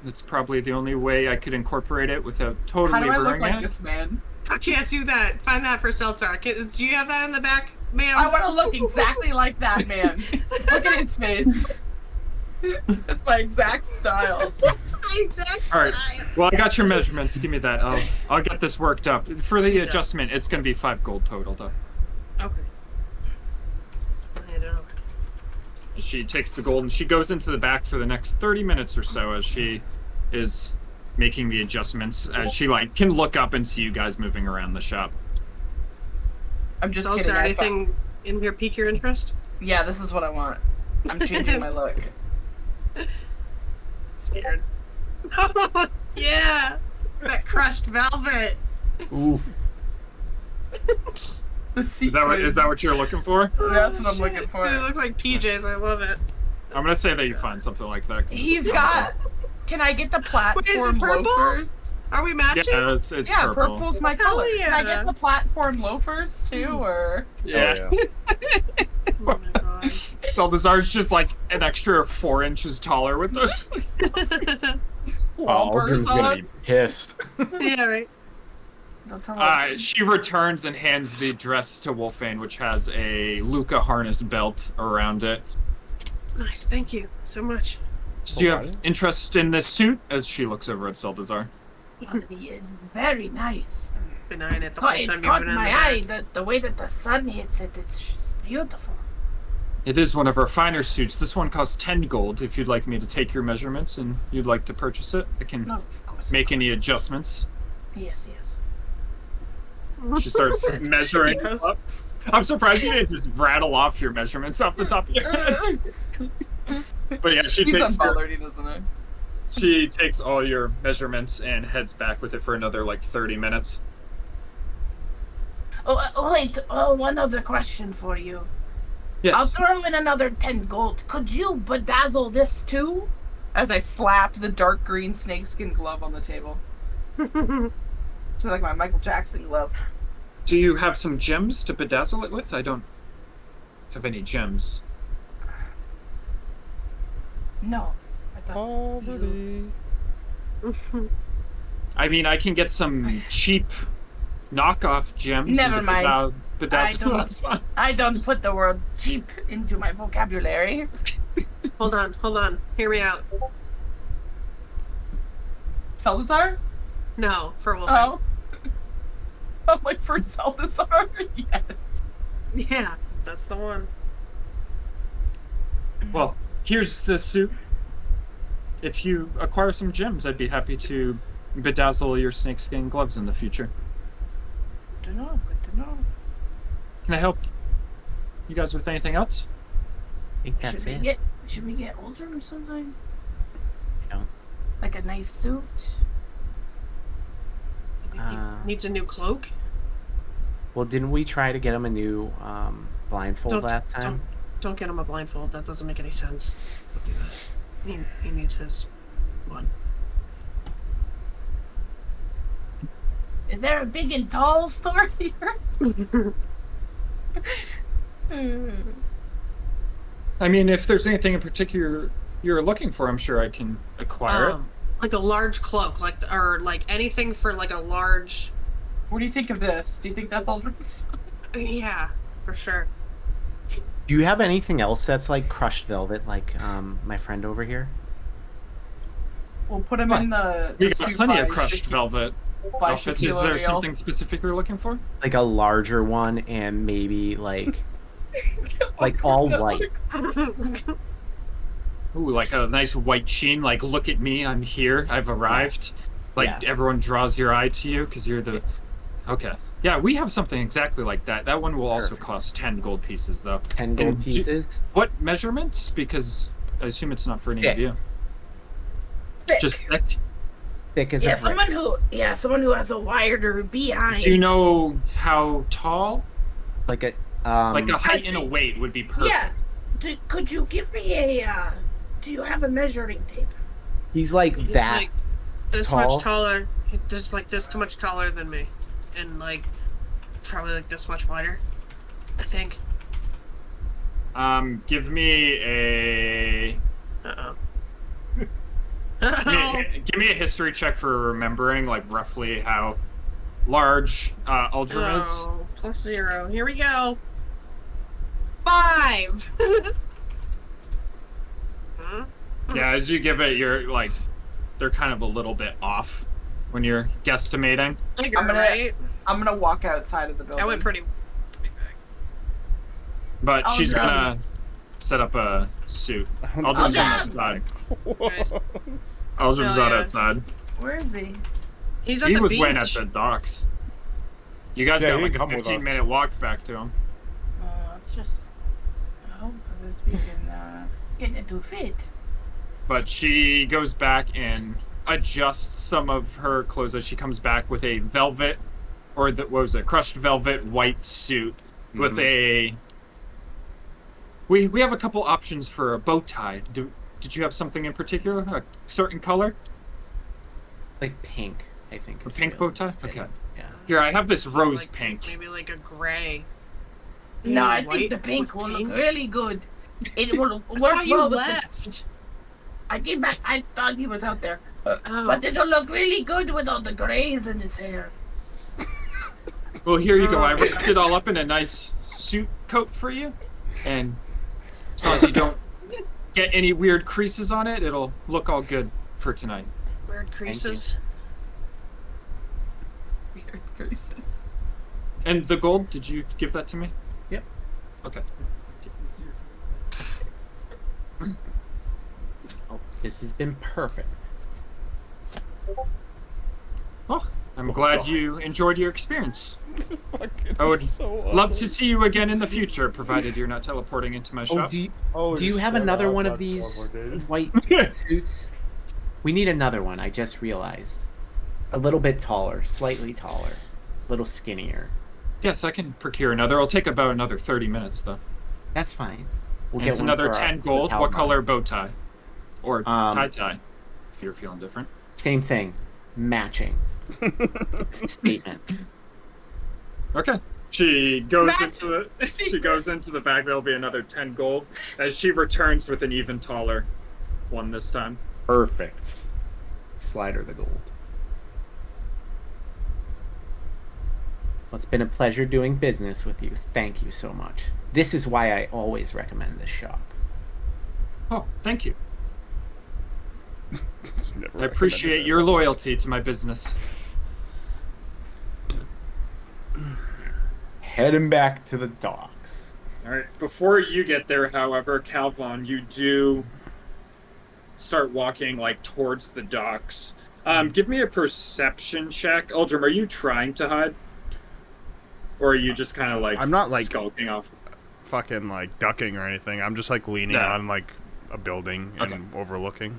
That's probably the only way I could incorporate it without totally How do I look ruining like it. this man? I can't do that. Find that for Seltzar. Do you have that in the back, ma'am? I want to look exactly like that man. Look at his face. That's my exact style. That's my exact All right. style. Well, I got your measurements. Give me that. I'll get this worked up. For the adjustment, it's going to be 5 gold total, though. Okay. I'll hand it over. She takes the gold and she goes into the back for the next 30 minutes or so as she is making the adjustments. As she can look up and see you guys moving around the shop. I'm just Seltzer, kidding. anything in here pique your interest? Yeah, this is what I want. I'm changing my look. Scared. Yeah! That crushed velvet! Ooh. The Is that what you're looking for? That's what I'm looking for. Dude, it looks like PJs. I love it. I'm going to say that you find something like that. 'cause He's it's- got. Can I get the platform purple? loafers? Are we matching? Yeah, it's Yeah, purple. purple's my Hell color. Can I yeah. get the platform loafers too, or? Yeah. Oh my god. Saldazar's just an extra 4 inches taller with those. Aldrin's gonna be pissed. Yeah, right. Don't tell me. She returns and hands the dress to Wolfane, which has a Luca harness belt around it. Nice, thank you so much. Did you have interest in this suit? As she looks over at Saldazar. It's very nice. Been eyeing it the whole time It you've caught been in my the eye. bag. The way that the sun hits it, it's just beautiful. It is one of our finer suits. This one costs 10 gold. If you'd like me to take your measurements and you'd like to purchase it, I can No, of course. make any adjustments. Yes, yes. She starts measuring Yes. up. I'm surprised you didn't just rattle off your measurements off the top of your head. But yeah, He's unbothered, he doesn't know. she takes all your measurements and heads back with it for another 30 minutes. Wait. One other question for you. Yes. I'll throw in another 10 gold. Could you bedazzle this too? As I slap the dark green snakeskin glove on the table. It's like my Michael Jackson glove. Do you have some gems to bedazzle it with? I don't have any gems. No. I thought you... I mean, I can get some cheap knockoff gems. Never and mind. bedazzle. I don't put the word cheap into my vocabulary. Hold on. Hear me out. Salazar? No, for Wolf. Oh. I'm like, for Salazar? Yes. Yeah, that's the one. Well, here's the suit. If you acquire some gems, I'd be happy to bedazzle your snakeskin gloves in the future. Good to know. Good to know. Can I help you guys with anything else? I think that's it. Should we get older or something? No. Like a nice suit? He needs a new cloak. Well, didn't we try to get him a new blindfold last time? Don't get him a blindfold. That doesn't make any sense. Don't do that. He needs his one. Is there a big and tall store here? I mean, if there's anything in particular you're looking for, I'm sure I can acquire it. Like a large cloak, or anything for a large. What do you think of this? Do you think that's Aldrin's? Yeah, for sure. Do you have anything else that's like crushed velvet, like my friend over here? We'll put him in the We got suit plenty by of crushed velvet by outfits. Is Shaquille there O'Neal. something specific you're looking for? Like a larger one, and maybe like all white. Ooh, like a nice white sheen. Like, look at me, I'm here, I've arrived. Like everyone draws your eye to you because you're the. Okay. Yeah, we have something exactly like that. That one will also cost 10 gold pieces, though. 10 gold pieces? What measurements? Because I assume it's not for any of Thick. you. Thick. Just thick? Thick as Yeah, a brick. someone who has a wider behind. Do you know how tall? Like a Like a height and a weight would be perfect. Yeah. Could you give me a? Do you have a measuring tape? he's like He's that. like this tall? much taller. Just like this much taller than me, and probably like this much wider. I think. Give me a. Give me a history check for remembering, like, roughly how large Uldrum is. Oh, +0. Here we go. 5. Huh? Yeah, as you give it, you're like, they're kind of a little bit off when you're guesstimating. Bigger, I'm gonna- right? I'm gonna walk outside of the building. I went pretty big. But Oh, she's no. gonna set up a suit. Uldrum's no. outside. Nice. Uldrum's Hell out yeah. outside. Where is he? He's at He the was beach. waiting at the docks. You guys Yeah, got he like a come with us. 15-minute walk back to him. It's just. I hope that we can get it to fit. But she goes back and adjusts some of her clothes as she comes back with a velvet, or what was it, crushed velvet white suit with a. We have a couple options for a bow tie. Did you have something in particular, a certain color? Like pink, I think. A is pink really bow tie? fitting. Okay. Yeah. Here, I have this rose Like pink. Maybe like a gray. No, I White think the pink with will pink? look really good. It will I work thought you well with left. I came back. I thought he was out there, Oh. but it'll look really good with all the grays in his hair. Well, here you go. I wrapped it all up in a nice suit coat for you. And as long as you don't get any weird creases on it, it'll look all good for tonight. Weird creases. Weird creases. And the gold, did you give that to me? Yep. Okay. Oh, this has been perfect. Well, I'm glad you enjoyed your experience. I would love to see you again in the future, provided you're not teleporting into my Oh, shop. do you have another one of these white suits? We need another one. I just realized. A little bit taller, slightly taller, a little skinnier. Yes, I can procure another. It'll take about another 30 minutes, though. That's fine. We'll And it's one another for our- 10 for gold. the What Palomar. color bow tie? Or tie, if you're feeling different. Same thing. Matching. Statement. Okay. She goes into the bag. There'll be another 10 gold as she returns with an even taller one this time. Perfect. Slide her the gold. Well, it's been a pleasure doing business with you. Thank you so much. This is why I always recommend this shop. Oh, thank you. It's never I appreciate your loyalty to my business. Heading back to the docks. All right. Before you get there, however, Calvon, you do start walking like towards the docks. Give me a perception check. Uldrum, are you trying to hide? Or are you just kind of like I'm not, like, skulking off? fucking like ducking or anything. I'm just like leaning No. on like a building and Okay. overlooking.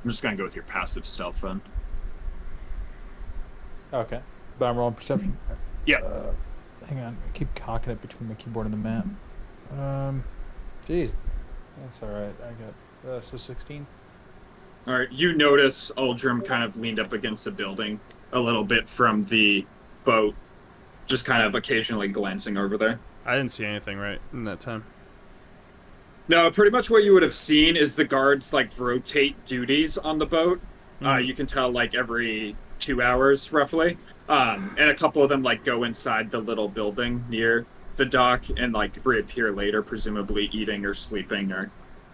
I'm just gonna go with your passive stealth then. Okay. But I'm rolling perception. Yeah. Hang on. I keep cocking it between my keyboard and the map. Jeez. That's alright. I got, so 16? All right. You notice Uldrum kind of leaned up against a building a little bit from the boat, just kind of occasionally glancing over there. I didn't see anything right in that time. No, pretty much what you would have seen is the guards like rotate duties on the boat. You can tell like every 2 hours roughly. And a couple of them like go inside the little building near the dock and like reappear later, presumably eating or sleeping or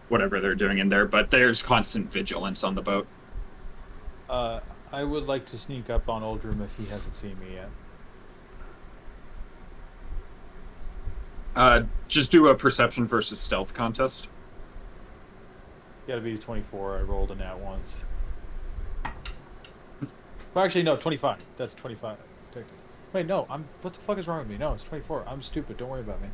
whatever they're doing in there. But there's constant vigilance on the boat. I would like to sneak up on Uldrum if he hasn't seen me yet. Just do a perception versus stealth contest. Gotta be 24. I rolled a nat once. Well, actually, no, 25. That's 25. Wait, no, what the fuck is wrong with me? No, it's 24. I'm stupid. Don't worry about me.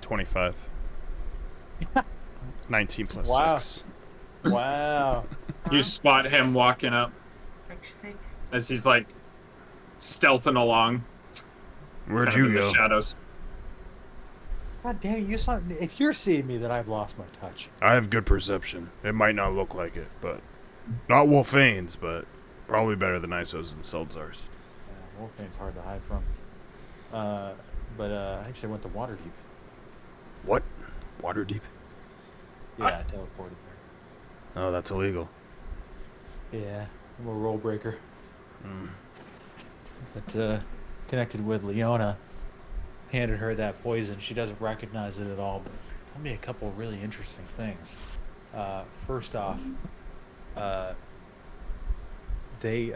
25. 19 plus Wow. 6. Wow. You spot him walking up as he's like stealthing along. Where'd kind of you in go? the shadows. God damn it, you saw. If you're seeing me, then I've lost my touch. I have good perception. It might not look like it, but not Wolfane's, but probably better than Iso's and Seltzar's. Wolfane's hard to hide from. But I actually went to Waterdeep. What? Waterdeep? Yeah, I teleported Oh, that's illegal. there. Yeah, I'm a rule breaker. Mm. But connected with Leona, handed her that poison. She doesn't recognize it at all, but told me a couple of really interesting things. First off, they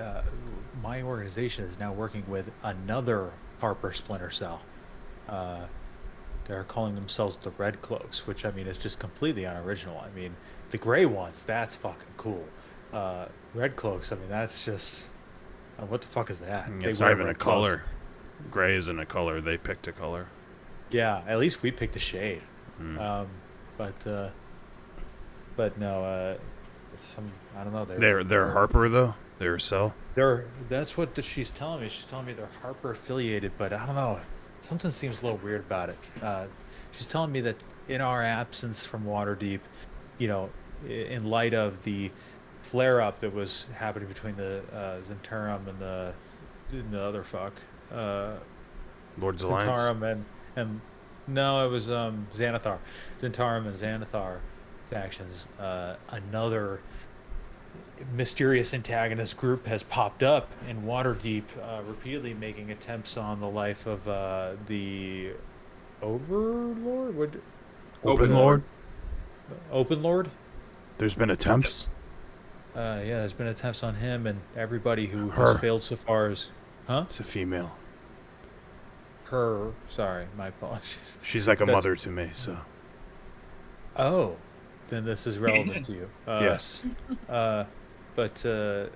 my organization is now working with another Harper Splinter Cell. They're calling themselves the Red Cloaks, which I mean is just completely unoriginal. I mean, the gray ones, that's fucking cool. Red Cloaks, I mean, that's just what the fuck is that? It's They not wear even a red cloaks. color. Gray isn't a color. They picked a color. Yeah, at least we picked a shade. Mm. But no, I don't know. They're Harper though. They're Cell. That's what she's telling me. She's telling me they're Harper affiliated, but I don't know. Something seems a little weird about it. She's telling me that in our absence from Waterdeep, you know, in light of the flare-up that was happening between the Zentarum and the other fuck, Lord's Alliance. Zentarum and no, it was Xanathar, Zentarum and Xanathar factions. Another mysterious antagonist group has popped up in Waterdeep, repeatedly making attempts on the life of the Overlord. Open Lord. Open Lord. There's been attempts. Yeah, there's been attempts on him and everybody who Her. has failed so far as. Huh? It's a female. Her. Sorry, my apologies. She's like a That's- mother to me. So Oh, then this is relevant to you. yes. But the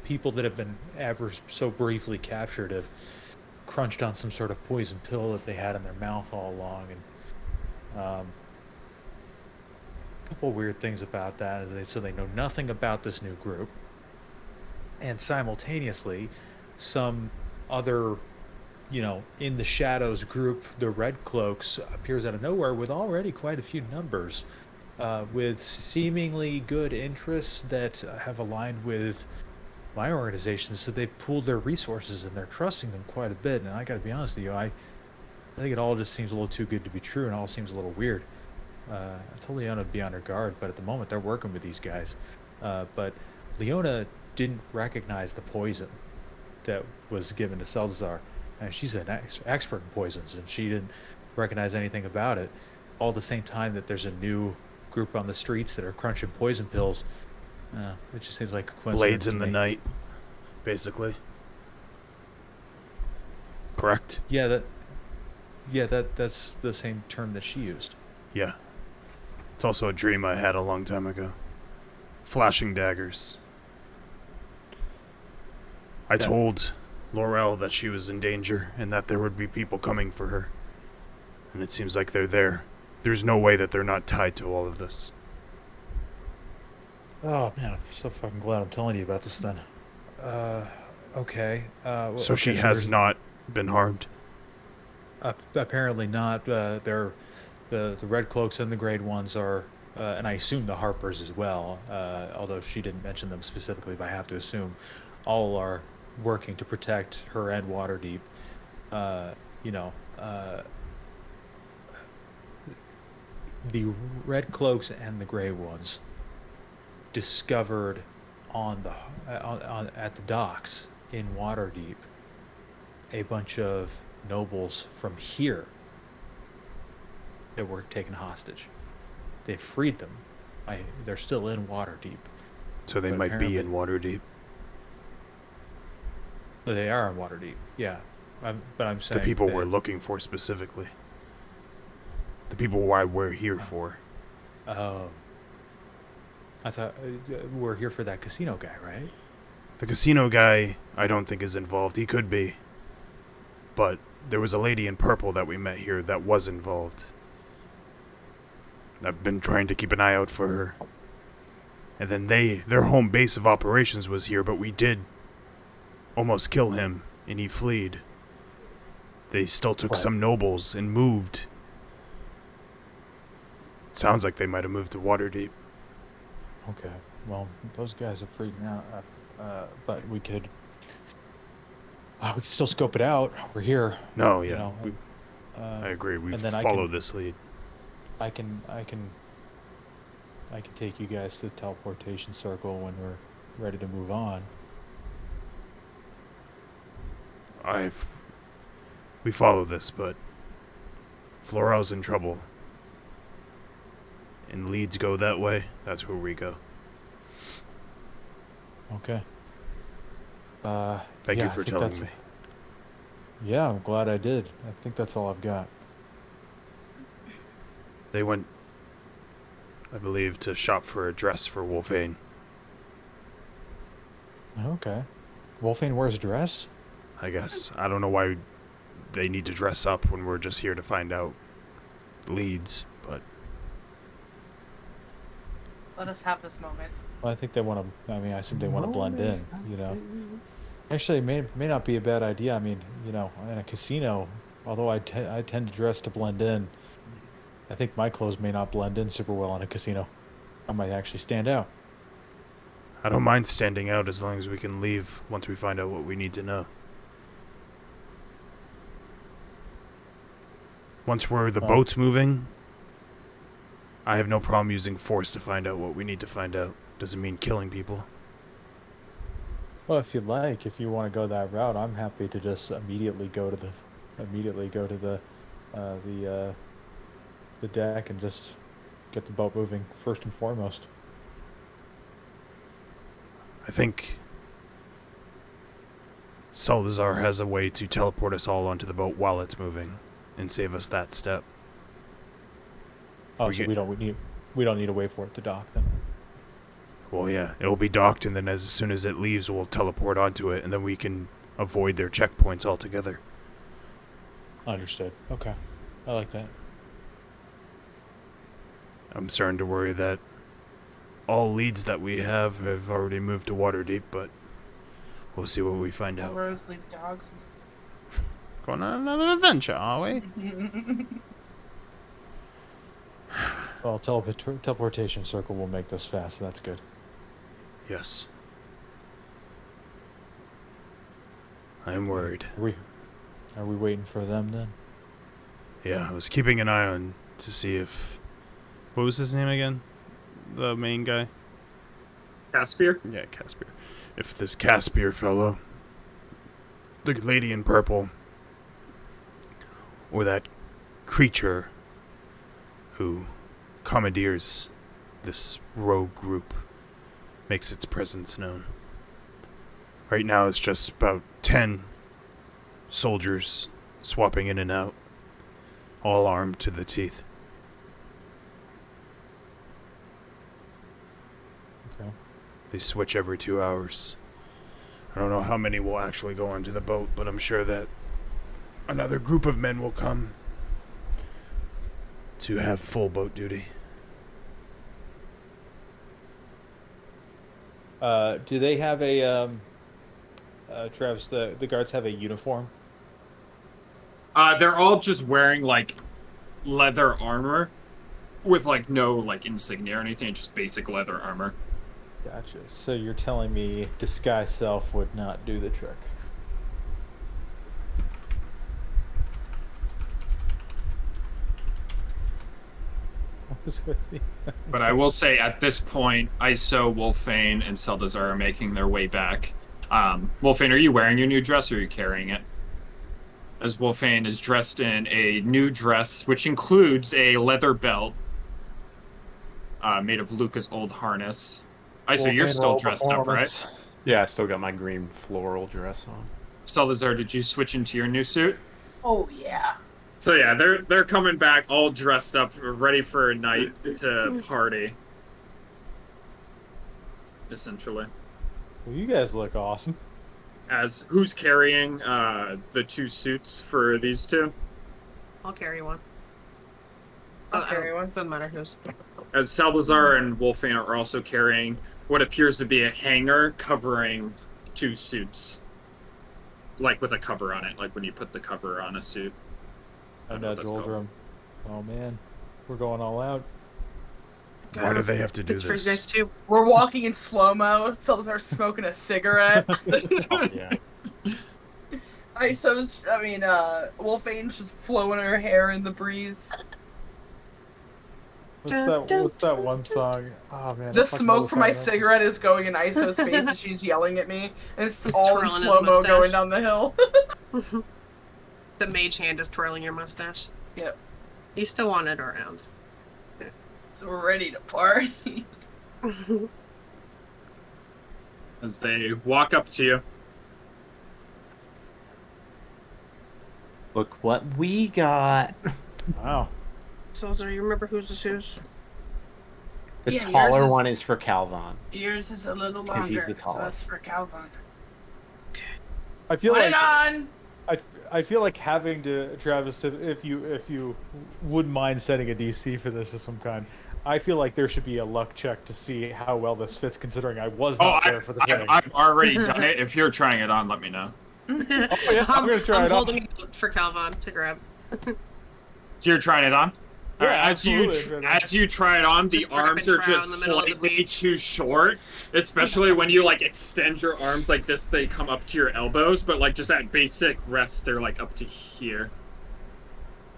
people that have been ever so briefly captured have crunched on some sort of poison pill that they had in their mouth all along, and a couple weird things about that is they know nothing about this new group, and simultaneously, some other, in the shadows group, the Red Cloaks, appears out of nowhere with already quite a few numbers. With seemingly good interests that have aligned with my organization, so they've pooled their resources and they're trusting them quite a bit. And I got to be honest with you, I think it all just seems a little too good to be true, and all seems a little weird. I told Leona to be on her guard, but at the moment they're working with these guys. But Leona didn't recognize the poison that was given to Salazar, and she's an expert in poisons, and she didn't recognize anything about it. All at the same time that there's a new group on the streets that are crunching poison pills. It just seems like a coincidence. Blades to in the me. night, basically. Correct? Yeah, that's the same term that she used. Yeah. It's also a dream I had a long time ago. Flashing daggers. I told Laurel that she was in danger and that there would be people coming for her. And it seems like they're there. There's no way that they're not tied to all of this. Oh man, I'm so fucking glad I'm telling you about this then. Okay. So she has not been harmed? Apparently not. They're the Red Cloaks and the Grade Ones are, and I assume the Harpers as well, although she didn't mention them specifically, but I have to assume all are working to protect her and Waterdeep. The Red Cloaks and the Grey Ones discovered at the docks in Waterdeep a bunch of nobles from here that were taken hostage. They freed them. They're still in Waterdeep. So they But might be apparently- in Waterdeep. They are in Waterdeep, yeah. But I'm saying The people that- we're looking for specifically. The people why we're here for. Oh. I thought we're here for that casino guy, right? The casino guy, I don't think is involved. He could be. But there was a lady in purple that we met here that was involved. I've been trying to keep an eye out for her. And then their home base of operations was here, but we did almost kill him, and he fled. They still took Right. some nobles and moved. It sounds like they might have moved to Waterdeep. Okay. Well, those guys are freaking out. But we could still scope it out. We're here. No, you yeah. know, I agree. We and then follow this lead. I can take you guys to the teleportation circle when we're ready to move on. We follow this, but Florel's in trouble. And leads go that way, that's where we go. Okay. Thank yeah, you I for think telling that's- me. Yeah, I'm glad I did. I think that's all I've got. They went, I believe, to shop for a dress for Wolfane. Okay. Wolfane wears a dress? I guess. I don't know why they need to dress up when we're just here to find out leads, but Let us have this moment. Well, I think they want to. I mean, I assume they want to blend in. You know. Actually, it may not be a bad idea. I mean, you know, in a casino, although I tend to dress to blend in, I think my clothes may not blend in super well in a casino. I might actually stand out. I don't mind standing out as long as we can leave once we find out what we need to know. Once the boat's moving, I have no problem using force to find out what we need to find out. Doesn't mean killing people. Well, if you like, if you want to go that route, I'm happy to just immediately go to the deck and just get the boat moving first and foremost. I think Salazar has a way to teleport us all onto the boat while it's moving and save us that step. Oh, We so get- we don't need to wait for it to dock then. Well, yeah, it'll be docked, and then as soon as it leaves, we'll teleport onto it, and then we can avoid their checkpoints altogether. Understood. Okay, I like that. I'm starting to worry that all leads that we have already moved to Waterdeep, but we'll see what we find out. Rose leave dogs. Going on another adventure, are we? Well, teleportation circle will make this fast. So that's good. Yes. I'm worried. Are we waiting for them then? Yeah, I was keeping an eye on to see if... What was his name again? The main guy? Caspier? Yeah, Caspier. If this Caspier fellow, the lady in purple, or that creature who commandeers this rogue group makes its presence known. Right now it's just about 10 soldiers swapping in and out, all armed to the teeth. Okay. They switch every 2 hours. I don't know how many will actually go onto the boat, but I'm sure that another group of men will come to have full boat duty. Do they have a Travis? The guards have a uniform. They're all just wearing like leather armor with like no like insignia or anything, just basic leather armor. Gotcha. So you're telling me disguise self would not do the trick? What is with me? But I will say at this point, Iso, Wolfane, and Seldazar are making their way back. Wolfane, are you wearing your new dress or are you carrying it? As Wolfane is dressed in a new dress, which includes a leather belt made of Luca's old harness. Iso, you're Wolfane still roll dressed up, right? performance. Yeah, I still got my green floral dress on. Seldazar, did you switch into your new suit? Oh yeah. So yeah, they're coming back all dressed up, ready for a night to party. Essentially. Well, you guys look awesome. As who's carrying the two suits for these two? I'll carry one. I'll carry one. Doesn't matter who's. As Salazar and Wolfane are also carrying what appears to be a hanger covering two suits. Like with a cover on it, like when you put the cover on a suit. I I don't know what nudge that's called. Oldrum. Oh man, we're going all out. Why do they have to do It's for you this? guys too. We're walking in slow mo. Salazar smoking a cigarette. Yeah. Wolfane's just flowing her hair in the breeze. What's that one song? Oh man. The I fucking know smoke the from my song. cigarette is going in Iso's face as she's yelling at me, and it's He's all in twirling his slow mo mustache. going down the hill. The mage hand is twirling your mustache. Yep. You still want it around. So we're ready to party. As they walk up to you. Look what we got. Wow. So, you remember who's is whose? The Yeah, yours taller is- one is for Calvin. Yours is a little longer. 'Cause he's the So that's tallest. for Calvin. I feel Put like it on. I feel like having to, Travis, if you wouldn't mind setting a DC for this of some kind, I feel like there should be a luck check to see how well this fits, considering I was not there for the thing. I've already done it. If you're trying it on, let me know. Oh yeah, I'm gonna try I'm it holding it up for Calvon to grab. So you're trying it on? Yeah, Alright, absolutely. as you try it on, the Just grab arms and are try on just the middle of the slightly beach. too short. Especially when you like extend your arms like this, they come up to your elbows, but like just at basic rest, they're like up to here.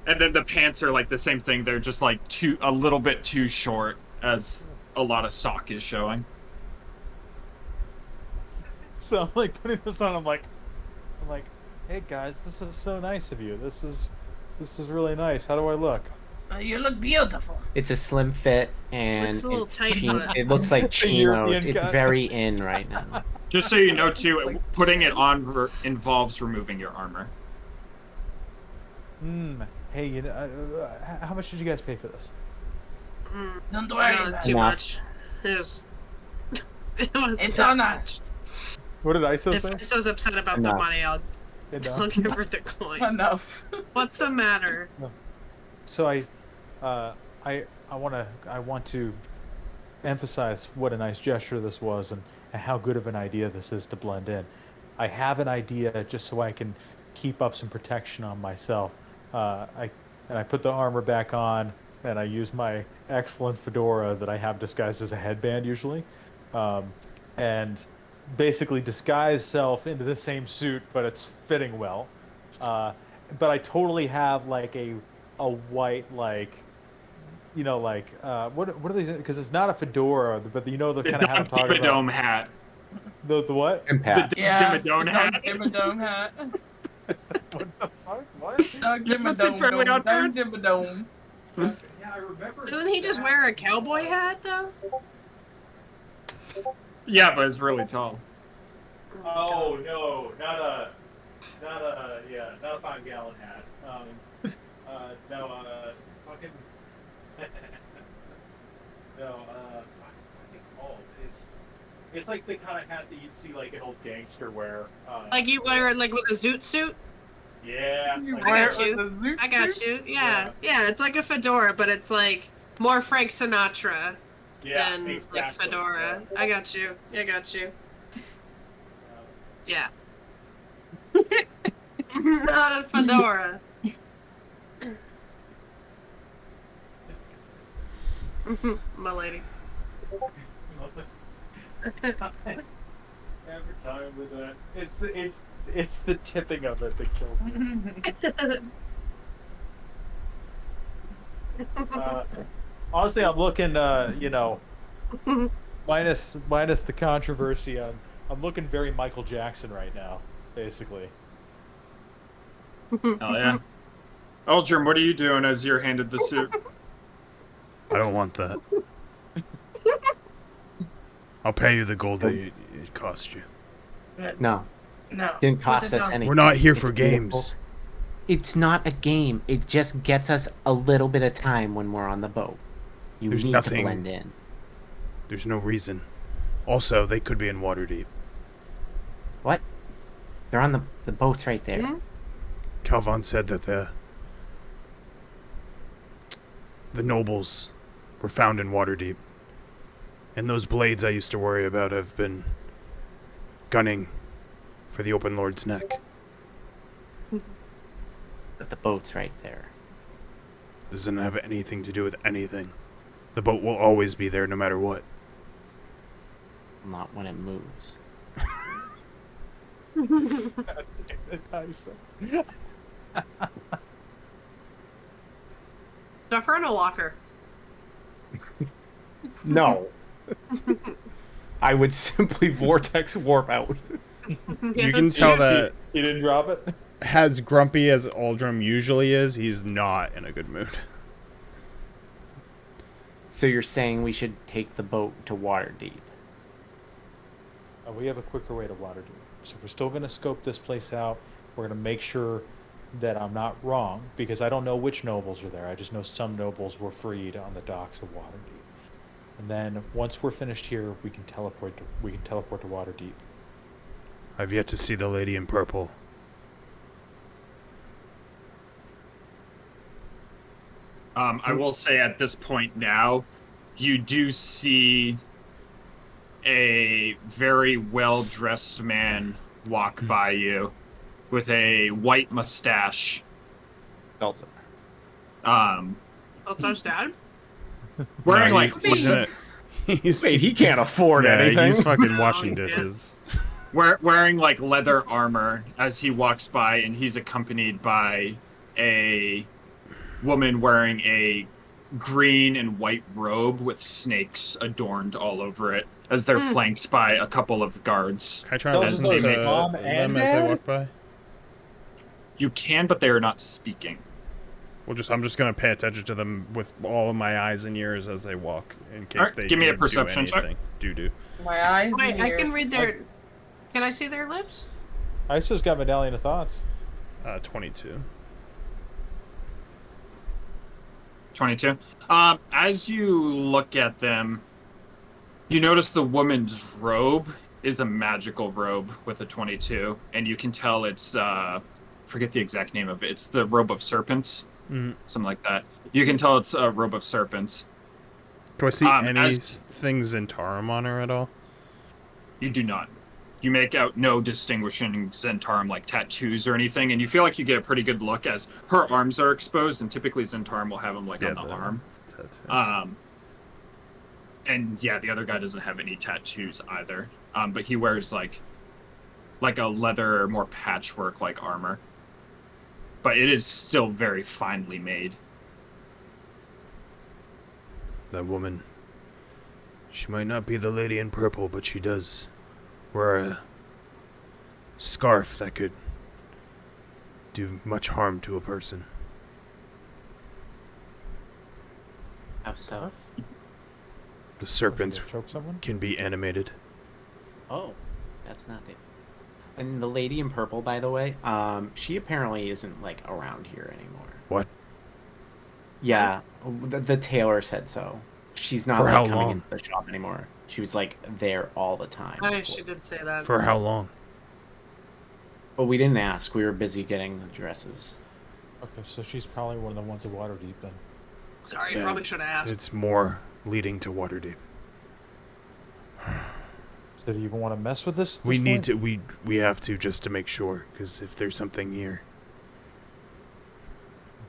And then the pants are like the same thing, they're just like a little bit too short, as a lot of sock is showing. So I'm like putting this on. I'm like, hey guys, this is so nice of you. This is really nice. How do I look? You look beautiful. It's a slim fit, and Looks a little it's tight, but- it looks like The chinos. European It's cut. very in right now. Just so you know too, putting it on involves removing your armor. Hey, you know, how much did you guys pay for this? Don't worry Not about too it. Enough. much. It was It's not on us. What did ISO If say? Iso's upset about the Enough. money, I'll Enough. give her the coin. Enough. What's the matter? So I want to emphasize what a nice gesture this was, and how good of an idea this is to blend in. I have an idea just so I can keep up some protection on myself. I put the armor back on, and I use my excellent fedora that I have disguised as a headband usually, and basically disguise self into the same suit, but it's fitting well. But I totally have like a white, like, you know, like what are these? Because it's not a fedora, but you know the kind of hat I'm talking about. Dimmadome hat. The what? Impact. The Yeah. Dimmadome hat. Dimmadome hat. What the fuck? What? Difference in friendly Dimmadome. outfits? Dimmadome. Yeah, I remember. Doesn't he just wear a cowboy hat though? Yeah, but it's really tall. Oh no, not a 5-gallon hat. Fucking fucking called. It's like the kind of hat that you'd see like an old gangster wear. Like you wear it like with a zoot suit? Yeah. You like I wear got it you. with a zoot I got suit? you. Yeah. It's like a fedora, but it's like more Frank Sinatra than like exactly. fedora. Yeah. I got you. Yeah. Not a fedora. My lady. Every time with that, it's the tipping of it that kills me. Honestly, I'm looking, minus the controversy. I'm looking very Michael Jackson right now, basically. Oh yeah. Eldrim, what are you doing as you're handed the suit? I don't want that. I'll pay you the gold that it cost you. No, No. didn't cost Put it us down. anything. We're not here It's for beautiful. games. It's not a game. It just gets us a little bit of time when we're on the boat. You There's need nothing- to blend in. There's no reason. Also, they could be in Waterdeep. What? They're on the boats right there. Hmm? Calvin said that the nobles were found in Waterdeep. And those blades I used to worry about have been gunning for the Open Lord's neck. But the boat's right there. Doesn't have anything to do with anything. The boat will always be there no matter what. Not when it moves. Stuff her in a locker. No. I would simply vortex warp out. You can tell that You didn't drop it? as grumpy as Aldrum usually is, he's not in a good mood. So you're saying we should take the boat to Waterdeep? We have a quicker way to Waterdeep. So we're still going to scope this place out. We're going to make sure that I'm not wrong, because I don't know which nobles are there. I just know some nobles were freed on the docks of Waterdeep. And then once we're finished here, we can teleport to Waterdeep. I've yet to see the lady in purple. I will say at this point now, you do see a very well-dressed man walk by you with a white mustache. Delta. Altar's dad? Wearing No, like he's in it. He's Wait, he can't afford yeah, anything. he's fucking No, washing he can't. dishes. wearing like leather armor as he walks by, and he's accompanied by a woman wearing a green and white robe with snakes adorned all over it, as they're flanked by a couple of guards. Can I try and Those listen are to Mom them and as I Dad? walk by? You can, but they are not speaking. I'm just gonna pay attention to them with all of my eyes and ears as they walk, in case Alright, they give me a do perception check. anything. Do. My eyes. Wait, and I ears. can read their. Can I see their lips? I just got Medallion of Thoughts. 22. 22. As you look at them, you notice the woman's robe is a magical robe with a 22, and you can tell it's forget the exact name of it. It's the robe of serpents, something like that. You can tell it's a robe of serpents. Do I see any as- things in Tarum on her at all? You do not. You make out no distinguishing Zentarum like tattoos or anything, and you feel like you get a pretty good look as her arms are exposed, and typically Zentarum will have them like on the arm. And yeah, the other guy doesn't have any tattoos either. But he wears like a leather, more patchwork like armor. But it is still very finely made. That woman. She might not be the lady in purple, but she does wear a scarf that could do much harm to a person. How so? The serpents Choke someone? can be animated. Oh, that's not good. And the lady in purple, by the way, she apparently isn't like around here anymore. What? Yeah, the tailor said so. She's not For like how coming long? into the shop anymore. She was like there all the time. Oh, before. she did say that. For how long? But we didn't ask. We were busy getting the dresses. Okay, so she's probably one of the ones at Waterdeep then. Sorry, Yeah, probably should have asked. It's more leading to Waterdeep. Did you even want to mess with this? at We this need point? to. We have to, just to make sure, because if there's something here.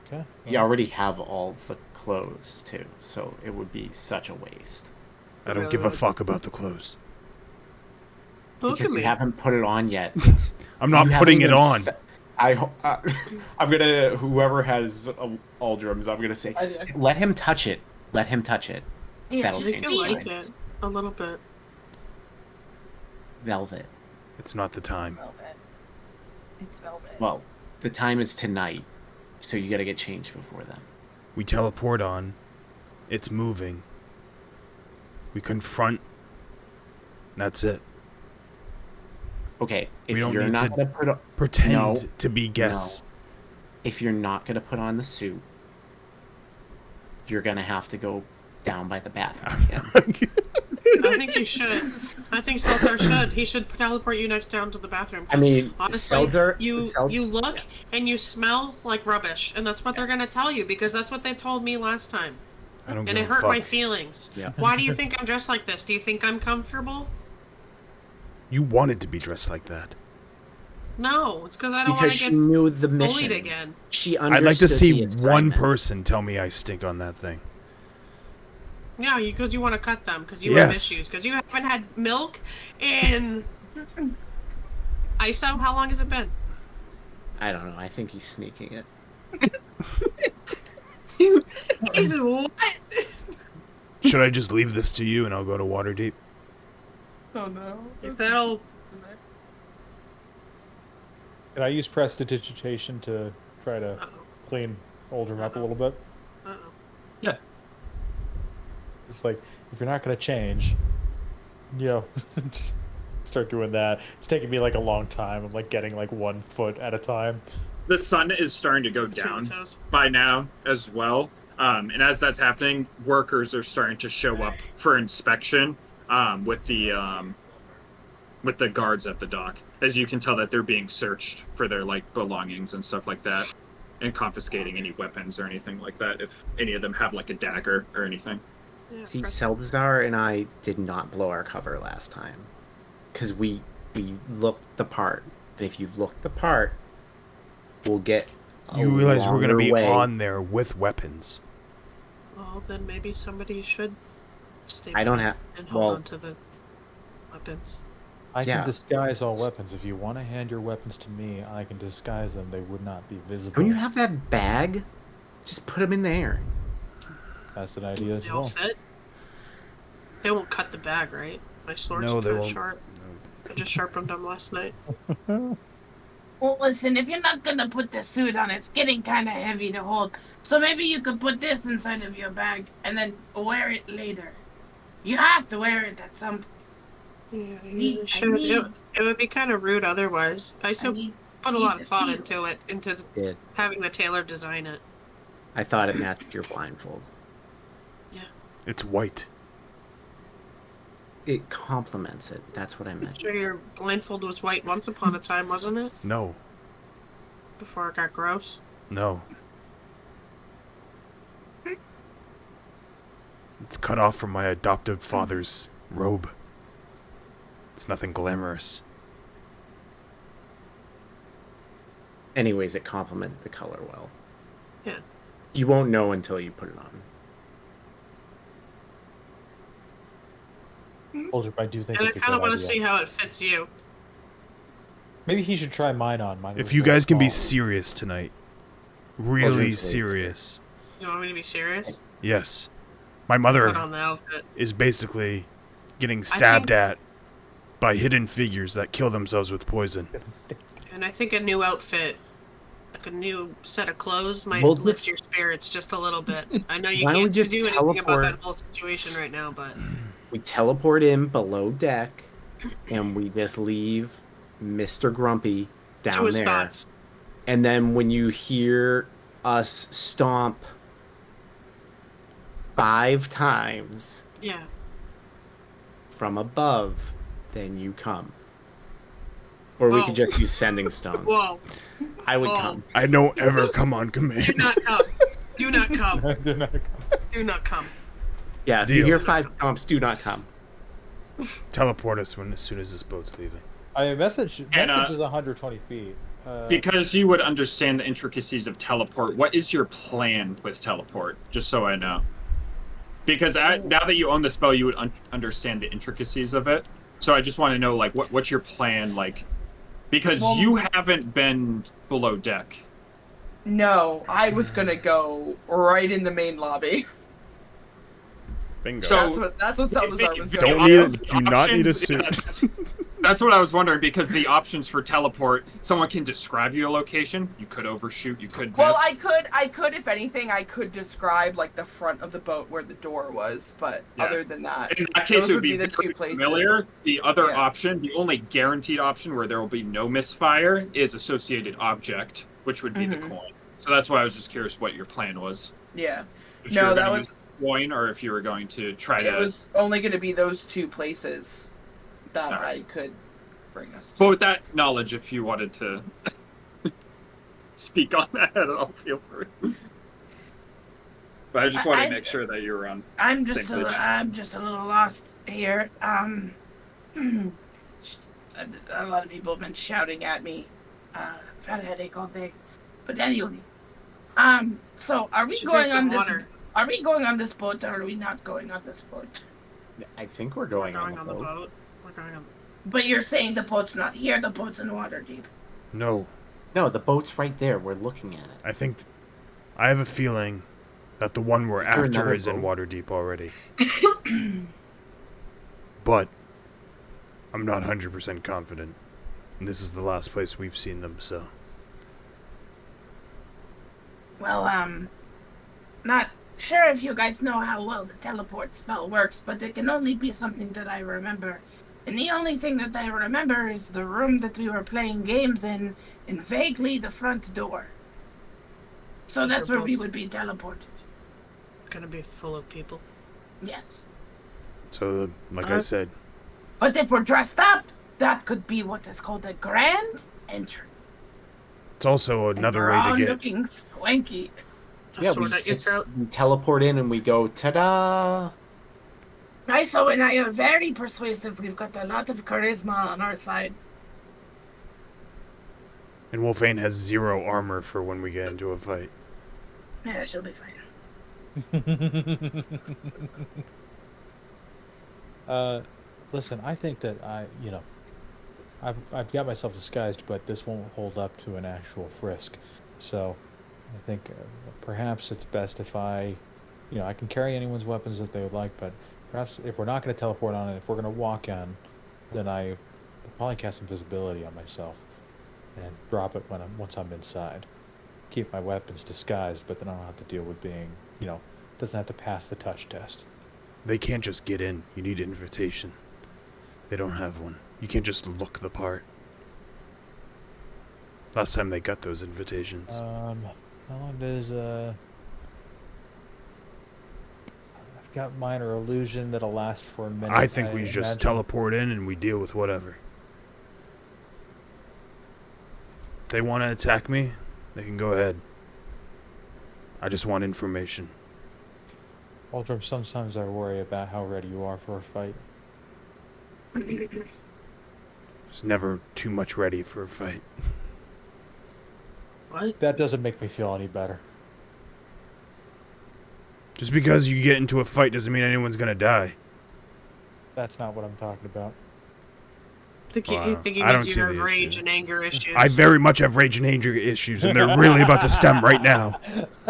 Okay. You already have all the clothes too, so it would be such a waste. I don't give a fuck about the clothes. Look Because at you me. haven't put it on yet. It's, I'm not you haven't putting it even on. I'm gonna whoever has Aldrums, I'm gonna say I do. Let him touch it. Let him touch it. Yes, That'll I just think change I feel like it. it a little bit. Velvet. It's not the time. Velvet. It's velvet. Well, the time is tonight, so you gotta get changed before then. We teleport on. It's moving. We confront. That's it. Okay, if We don't you're need not to gonna put on, Pretend No. to be guests. if you're not gonna put on the suit, you're gonna have to go down by the bathroom again. I think you should. I think Seltzar should. He should teleport you next down to the bathroom. I mean, honestly, Seltzer. you look and you smell like rubbish, and that's what they're gonna tell you because that's what they told me last time, I don't and give it a hurt fuck. my feelings. Yeah. Why do you think I'm dressed like this? Do you think I'm comfortable? You wanted to be dressed like that. No, it's because I don't want Because to she get knew the bullied mission. again. She I'd like to understood see the one assignment. person tell me I stink on that thing. Yeah, because you want to cut them because you have Yes. issues because you haven't had milk in ISO. How long has it been? I don't know. I think he's sneaking it. He's what? Should I just leave this to you and I'll go to Waterdeep? Oh no. If that'll. Can I use prestidigitation to try to Uh-oh. clean Oldham up a little bit? Uh-oh. Yeah. It's like, if you're not going to change, just start doing that. It's taking me like a long time. I'm like getting like 1 foot at a time. The sun is starting to go down by now as well. And as that's happening, workers are starting to show up for inspection with the guards at the dock. As you can tell that they're being searched for their like belongings and stuff like that, and confiscating any weapons or anything like that if any of them have like a dagger or anything. Yeah, See, Seldazar and I did not blow our cover last time. Because we looked the part. And if you look the part, we'll get You realize we're going to be way. on there with weapons. Well, then maybe somebody should stay I don't back have- and hold well- on to the weapons. I Yeah. can disguise all weapons. If you want to hand your weapons to me, I can disguise them. They would not be visible. When you have that bag, just put them in there. That's an idea as They all well. fit? They won't cut the bag, right? My sword's No, they kind of won't. sharp. I just sharpened them last night. Well, listen, if you're not gonna put the suit on, it's getting kind of heavy to hold. So maybe you could put this inside of your bag and then wear it later. You have to wear it at some point. Yeah, I you need- should. I need- It would be kind of rude otherwise. I I so need- put a need lot to of thought see. into it, into Did. having the tailor design it. I thought it matched your blindfold. It's white. It complements it. That's what I meant. Sure, your blindfold was white once upon a time, wasn't it? No. Before it got gross. No. It's cut off from my adoptive father's robe. It's nothing glamorous. Anyways, it complemented the color well. Yeah. You won't know until you put it on. Oldham, I do think And I it's a kind of good want to idea. see how it fits you. Maybe he should try mine on. Mine If was you very guys can be small. serious tonight. Really Oldham's serious. You want me to be serious? Yes. My Put mother on the outfit. is basically getting stabbed think- at by hidden figures that kill themselves with poison. And I think a new outfit, like a new set of clothes, might Well, lift let's- your spirits just a little bit. I know you Why don't we can't just do anything about teleport- that whole situation right now, but We teleport in below deck, and we just leave Mr. Grumpy to down his there. thoughts. And then when you hear us stomp 5 times Yeah. from above, then you come. Or we Whoa. could just use sending stones. Whoa. I would Whoa. come. I don't ever come on Do command. not come. Do not come. They're not- Do not come. Yeah, if you Deal. hear 5 comps, do not come. Teleport us as soon as this boat's leaving. message And, is 120 feet. Because you would understand the intricacies of teleport, what is your plan with teleport? Just so I know. Because now that you own the spell, you would understand the intricacies of it. So I just want to know, like, what's your plan, like? Because Well- you haven't been below deck. No, I was gonna go right in the main lobby. Bingo. So- That's what Salazar was going. Don't to need do. a- do not need a Options- suit. That's what I was wondering, because the options for teleport, someone can describe your location. You could overshoot. You could. Well, miss. I could, if anything, I could describe like the front of the boat where the door was, but Yeah. other than that, In that case, those it would would be the very two places. familiar. The other Yeah. option, the only guaranteed option where there will be no misfire, is associated object, which would be the Mhm. coin. So that's why I was just curious what your plan was. Yeah, If No, you were that gonna was- use the coin, or if you were going to try it to. was only going to be those two places that Alright. I could bring us to. But with that knowledge, if you wanted to speak on that at all, feel free. But I just wanted to make sure that you were on. I'm Same just page. I'm just a little lost here. A lot of people have been shouting at me. I've had a headache all day. But anyway, so are we Should going drink on some this? water. Are we going on this boat, or are we not going on this boat? I think we're We're going, going on the boat. boat. We're going on. But you're saying the boat's not here. The boat's in Waterdeep. No, No, the boat's right there. We're looking at it. I think I have a feeling That the one we're Is there after another is in boat? Waterdeep already. But I'm not 100% confident. And this is the last place we've seen them, so. Well, not sure if you guys know how well the teleport spell works, but it can only be something that I remember. And the only thing that I remember is the room that we were playing games in, and vaguely the front door. So that's where we would be teleported. Gonna be full of people. Yes. So, like I said, But if we're dressed up, that could be what is called a grand entry. it's also another and way we're to all get. looking swanky. A Yeah, sword at your throat. we teleport in and we go, ta-da! Iso and I are very persuasive. We've got a lot of charisma on our side. And Wolfane has 0 armor for when we get into a fight. Yeah, she'll be fine. Listen, I think that I've got myself disguised, but this won't hold up to an actual frisk. So, I think perhaps it's best if I can carry anyone's weapons that they would like, but perhaps if we're not going to teleport on it, if we're going to walk on, then I will probably cast invisibility on myself and drop it once I'm inside. Keep my weapons disguised, but then I don't have to deal with being, doesn't have to pass the touch test. They can't just get in. You need an invitation. They don't have one. You can't just look the part. Last time they got those invitations. How long does I've got minor illusion that'll last for a minute. I think we just imagine. teleport in and we deal with whatever. If they want to attack me, they can go ahead. I just want information. Aldrum, sometimes I worry about how ready you are for a fight. It's never too much ready for a fight. What? That doesn't make me feel any better. Just because you get into a fight doesn't mean anyone's gonna die. That's not what I'm talking about. You think I don't you see have the rage issue. and anger issues? I very much have rage and anger issues, and they're really about to stem right now.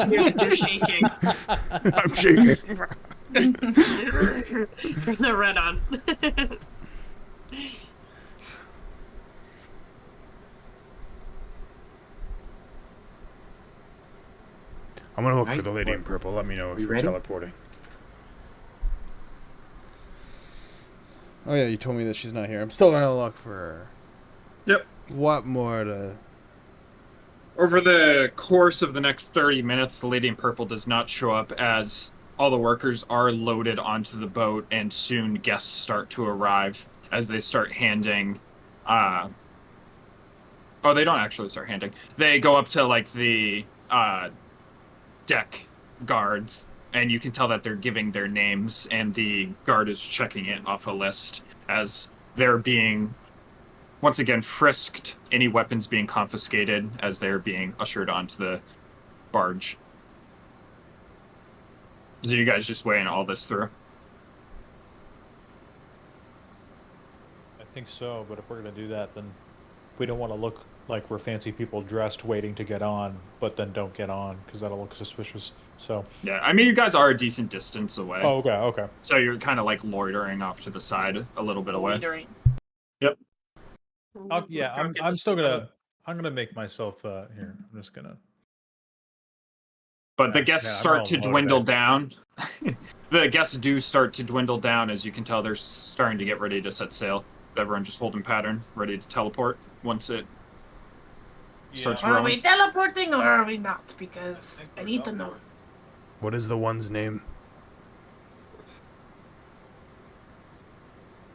You're shaking. I'm shaking. Turn the red on. I'm gonna look for Right. the lady in purple. Let me know if You you're ready? teleporting. Oh yeah, you told me that she's not here. I'm still gonna look for her. Yep. What more to... Over the course of the next 30 minutes, the Lady in Purple does not show up as all the workers are loaded onto the boat, and soon guests start to arrive as they start handing... Oh, they don't actually start handing. They go up to, like, the deck guards, and you can tell that they're giving their names, and the guard is checking it off a list as they're being... once again, frisked, any weapons being confiscated as they're being ushered onto the barge. So you guys just weighing all this through? I think so, but if we're going to do that, then we don't want to look like we're fancy people dressed waiting to get on, but then don't get on, because that'll look suspicious. So. Yeah, I mean, you guys are a decent distance away. Oh, okay. So you're kind of like loitering off to the side a little bit away. Loitering. Yep. I'm still gonna. I'm gonna make myself here. I'm just gonna. But the guests I'm start all to loaded dwindle up. down. The guests do start to dwindle down, as you can tell they're starting to get ready to set sail. Everyone just holding pattern, ready to teleport once it starts Are we rowing. teleporting or are we not? Because I need to know. What is the one's name?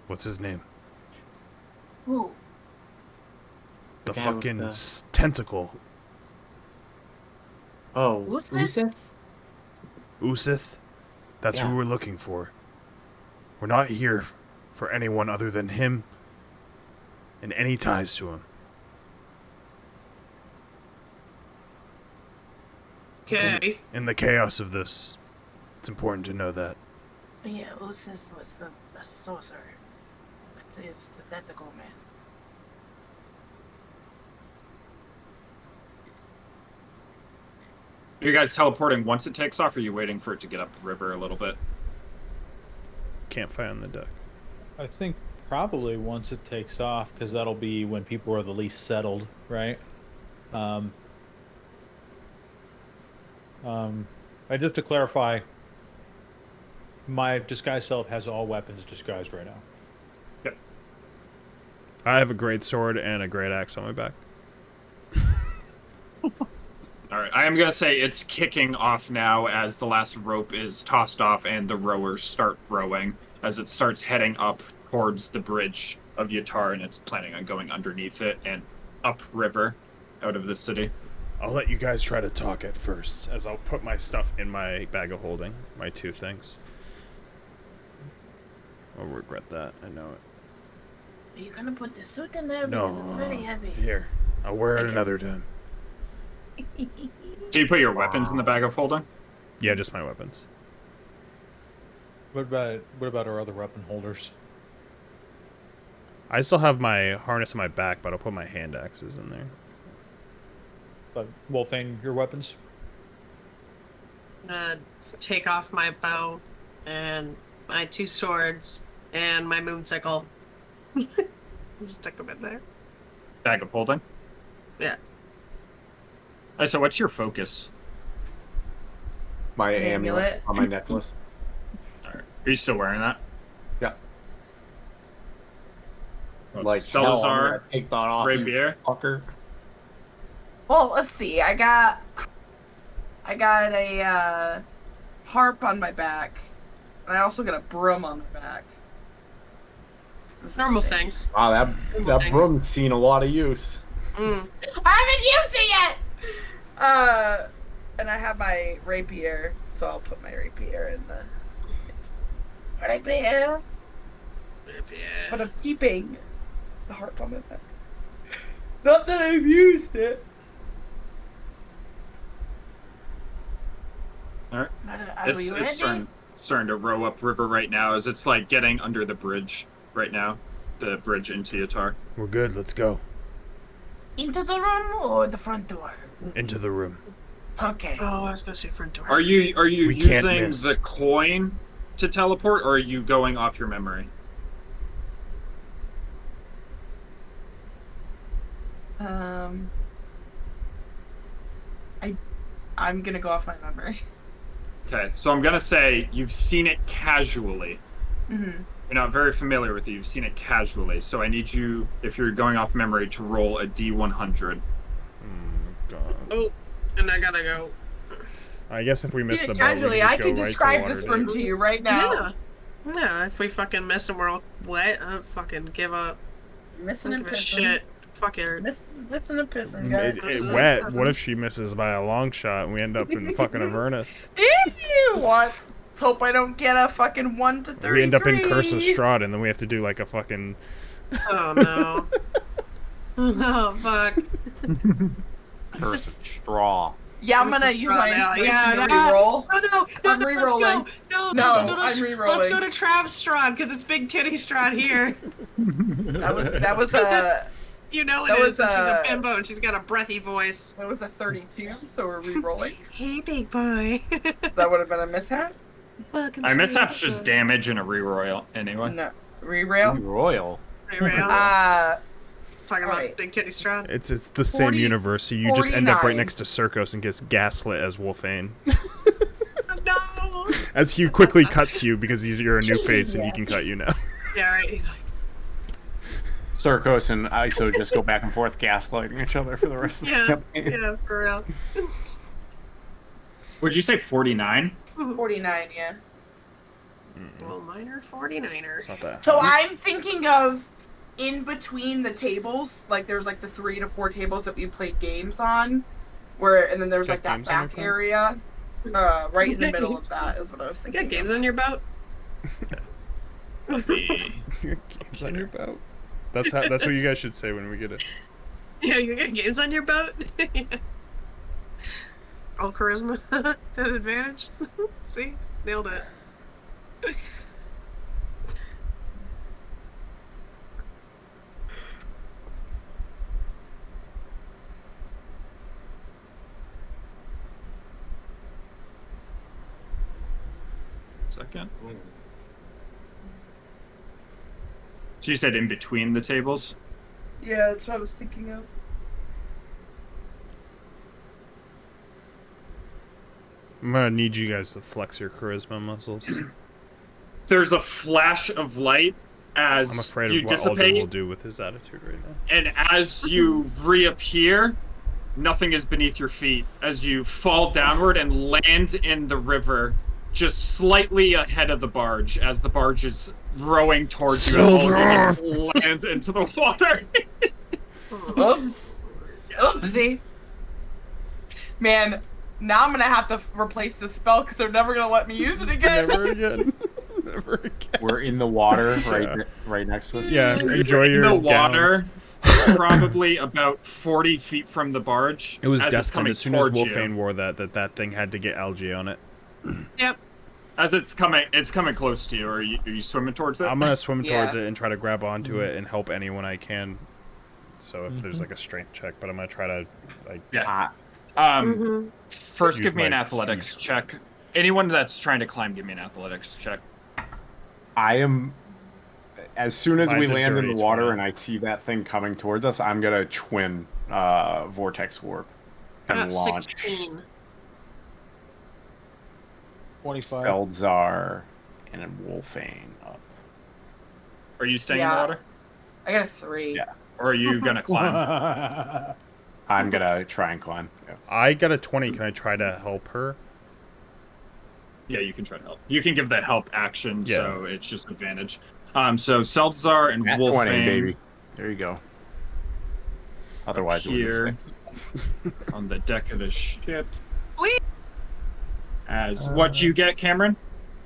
What's his name? Who? The guy with fucking the- tentacle. Oh, Who's this? Usith? Usith? That's Yeah. who we're looking for. We're not here for anyone other than him and any ties to him. Okay. In the chaos of this, it's important to know that. Yeah, Usis was the sorcerer. That is the tentacle man. Are you guys teleporting once it takes off, or are you waiting for it to get up the river a little bit? Can't fight on the deck. I think probably once it takes off, because that'll be when people are the least settled, right? And just to clarify, my disguised self has all weapons disguised right now. Yep. I have a great sword and a great axe on my back. All right, I am going to say it's kicking off now as the last rope is tossed off and the rowers start rowing as it starts heading up towards the bridge of Yartar, and it's planning on going underneath it and upriver out of the city. I'll let you guys try to talk at first, as I'll put my stuff in my bag of holding, my 2 things. I'll regret that, I know it. Are you gonna put the suit in there? No, Because it's very heavy. Here, I'll wear it another time. Do you put your weapons in the bag of holding? Yeah, just my weapons. What about our other weapon holders? I still have my harness on my back, but I'll put my hand axes in there. But Wolfane, your weapons? Take off my bow and my 2 swords and my moonsicle. Just stick them in there. Bag of holding? Yeah. So what's your focus? My An amulet amulet. on my necklace. All right. Are you still wearing that? Yeah. Well, Like hell, I'm Salazar, gonna take that off, you rapier. fucker. Well, let's see. I got a harp on my back, and I also got a broom on my back. Normal things. Wow, that Thanks. broom's seen a lot of use. Mm. I haven't used it yet! And I have my rapier, so I'll put my rapier in the rapier. But I'm keeping the harp on my back. Not that I've used it. All right. Are we ready? It's starting to row up river right now as it's like getting under the bridge right now. The bridge into Yartar. We're good, let's go. Into the room or the front door? Into the room. Okay. Oh, I was gonna say front door. Are you We can't using miss. the coin to teleport, or are you going off your memory? I'm gonna go off my memory. Okay, so I'm gonna say you've seen it casually. Mm-hmm. You're not very familiar with it. You've seen it casually. So I need you, if you're going off memory, to roll a D100. God. Oh, and I gotta go. I guess if we miss the boat, we Casually, can just I go can right describe to this Waterdeep. room to you right now. Yeah. Yeah, if we fucking miss and we're all wet, I don't fucking give up. Missing Don't and give a pissing. shit. Fuck it. Missing and pissing, guys. Wet. What if she misses by a long shot and we end up in fucking Avernus? Ew, what? Let's hope I don't get a fucking 1 to 33. We end up in Curse of Strahd and then we have to do like a fucking... Oh no. Oh fuck. Curse of straw. Yeah, I'm Curse gonna of use my Strahd, inspiration to yeah. reroll. Oh no, I'm let's re-rolling. go. No, No, let's go to, I'm re-rolling. Let's go to Trav's Strahd because it's Big Titty Strahd here. That was a You know it That is, was, and she's a bimbo and she's got a breathy voice. 32, so we're re-rolling. Hey, big boy. That would have been a mishap. Welcome I to mishap's the just episode. damage and a reroll anyway. No, re-rail. Royal. Hey, Rail. Talking about alright. Big Titty Strahd. It's the same 40 universe, so you just end up right 49. next to Circos and gets gaslit as Wolfane. No. As he quickly cuts you because you're a new face and he can cut you now. Yeah, right. He's like, Circos and ISO just go back and forth gaslighting each other for the rest of the yeah, campaign. yeah, for real. Would you say 49? 49, yeah. Well, minor 49er. It's not that So high. I'm thinking of in between the tables, like there's like the 3 to 4 tables that we played games on, and then there's Got like that games on your back phone? area, right in the middle of that is what I was You thinking. got games on your boat? Your games on your boat. That's what you guys should say when we get it. Yeah, you got games on your boat? All charisma at advantage. See? Nailed it. Second. So you said in between the tables? Yeah, that's what I was thinking of. I'm gonna need you guys to flex your charisma muscles. There's a flash of light as I'm afraid you of what Aldrin dissipate, will do with his attitude right now. and as you reappear, nothing is beneath your feet as you fall downward and land in the river, just slightly ahead of the barge as the barge is rowing towards you. And all of you just land into the water. Oops. Oopsie. Man, now I'm gonna have to replace this spell because they're never gonna let me use it again. Never again. Never again. We're in the water, right next to it. Yeah, enjoy in your the water, gowns. probably about 40 feet from the barge. It was as it's destined. coming As soon as towards you. Wolfane wore that thing had to get algae on it. Yep. As it's coming close to you. Are you swimming towards it? I'm gonna swim towards Yeah. it and try to grab onto it and help anyone I can. So if there's like a strength check, but I'm gonna try to like. Yeah. First, Use give me an my athletics check. Anyone that's trying to climb, give me an athletics check. I am. As soon as Mine's a we land in dirty the water 20. and I see that thing coming towards us, I'm gonna twin vortex warp and launch 16. 25. Eldzar and Wolfane up. Are you staying in Yeah. the water, I got a 3. Yeah. or are you gonna climb? I'm gonna try and climb. Yeah. I got a 20. Can I try to help her? Yeah, you can try to help. You can give the help action, Yeah. so it's just advantage. So Seltzar and At Wolfane 20, baby. There you go. Otherwise, it was a here 6. on the deck of the ship. Whee! As what you get, Cameron?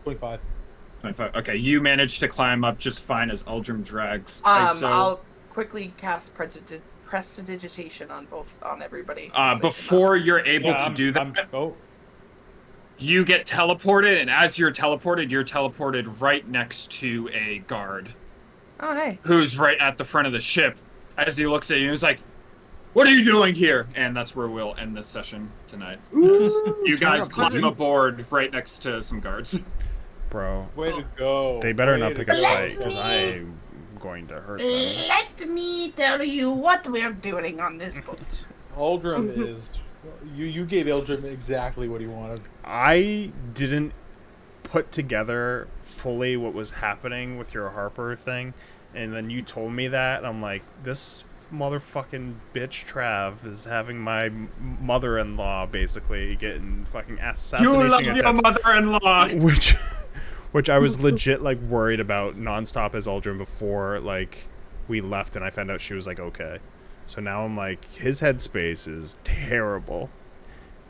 25. 25. Okay, you managed to climb up just fine as Eldrim drags. I'll quickly cast prestidigitation on everybody. Before you're able to do that, you get teleported, and as you're teleported right next to a guard Oh, hey. who's right at the front of the ship. As he looks at you, he's like, "What are you doing here?" And that's where we'll end this session tonight. You guys climb aboard right next to some guards. Bro, Way to go. they better Way not to pick a go. fight because I'm going to hurt them. Let me tell you what we're doing on this boat. Aldrin is. You gave Aldrin exactly what he wanted. I didn't put together fully what was happening with your Harper thing, and then you told me that, and I'm like, this motherfucking bitch Trav is having my mother-in-law basically getting fucking assassination You love attempts. your mother-in-law. Which I was legit like worried about nonstop as Aldrin before like we left, and I found out she was like okay. So now I'm like, his headspace is terrible.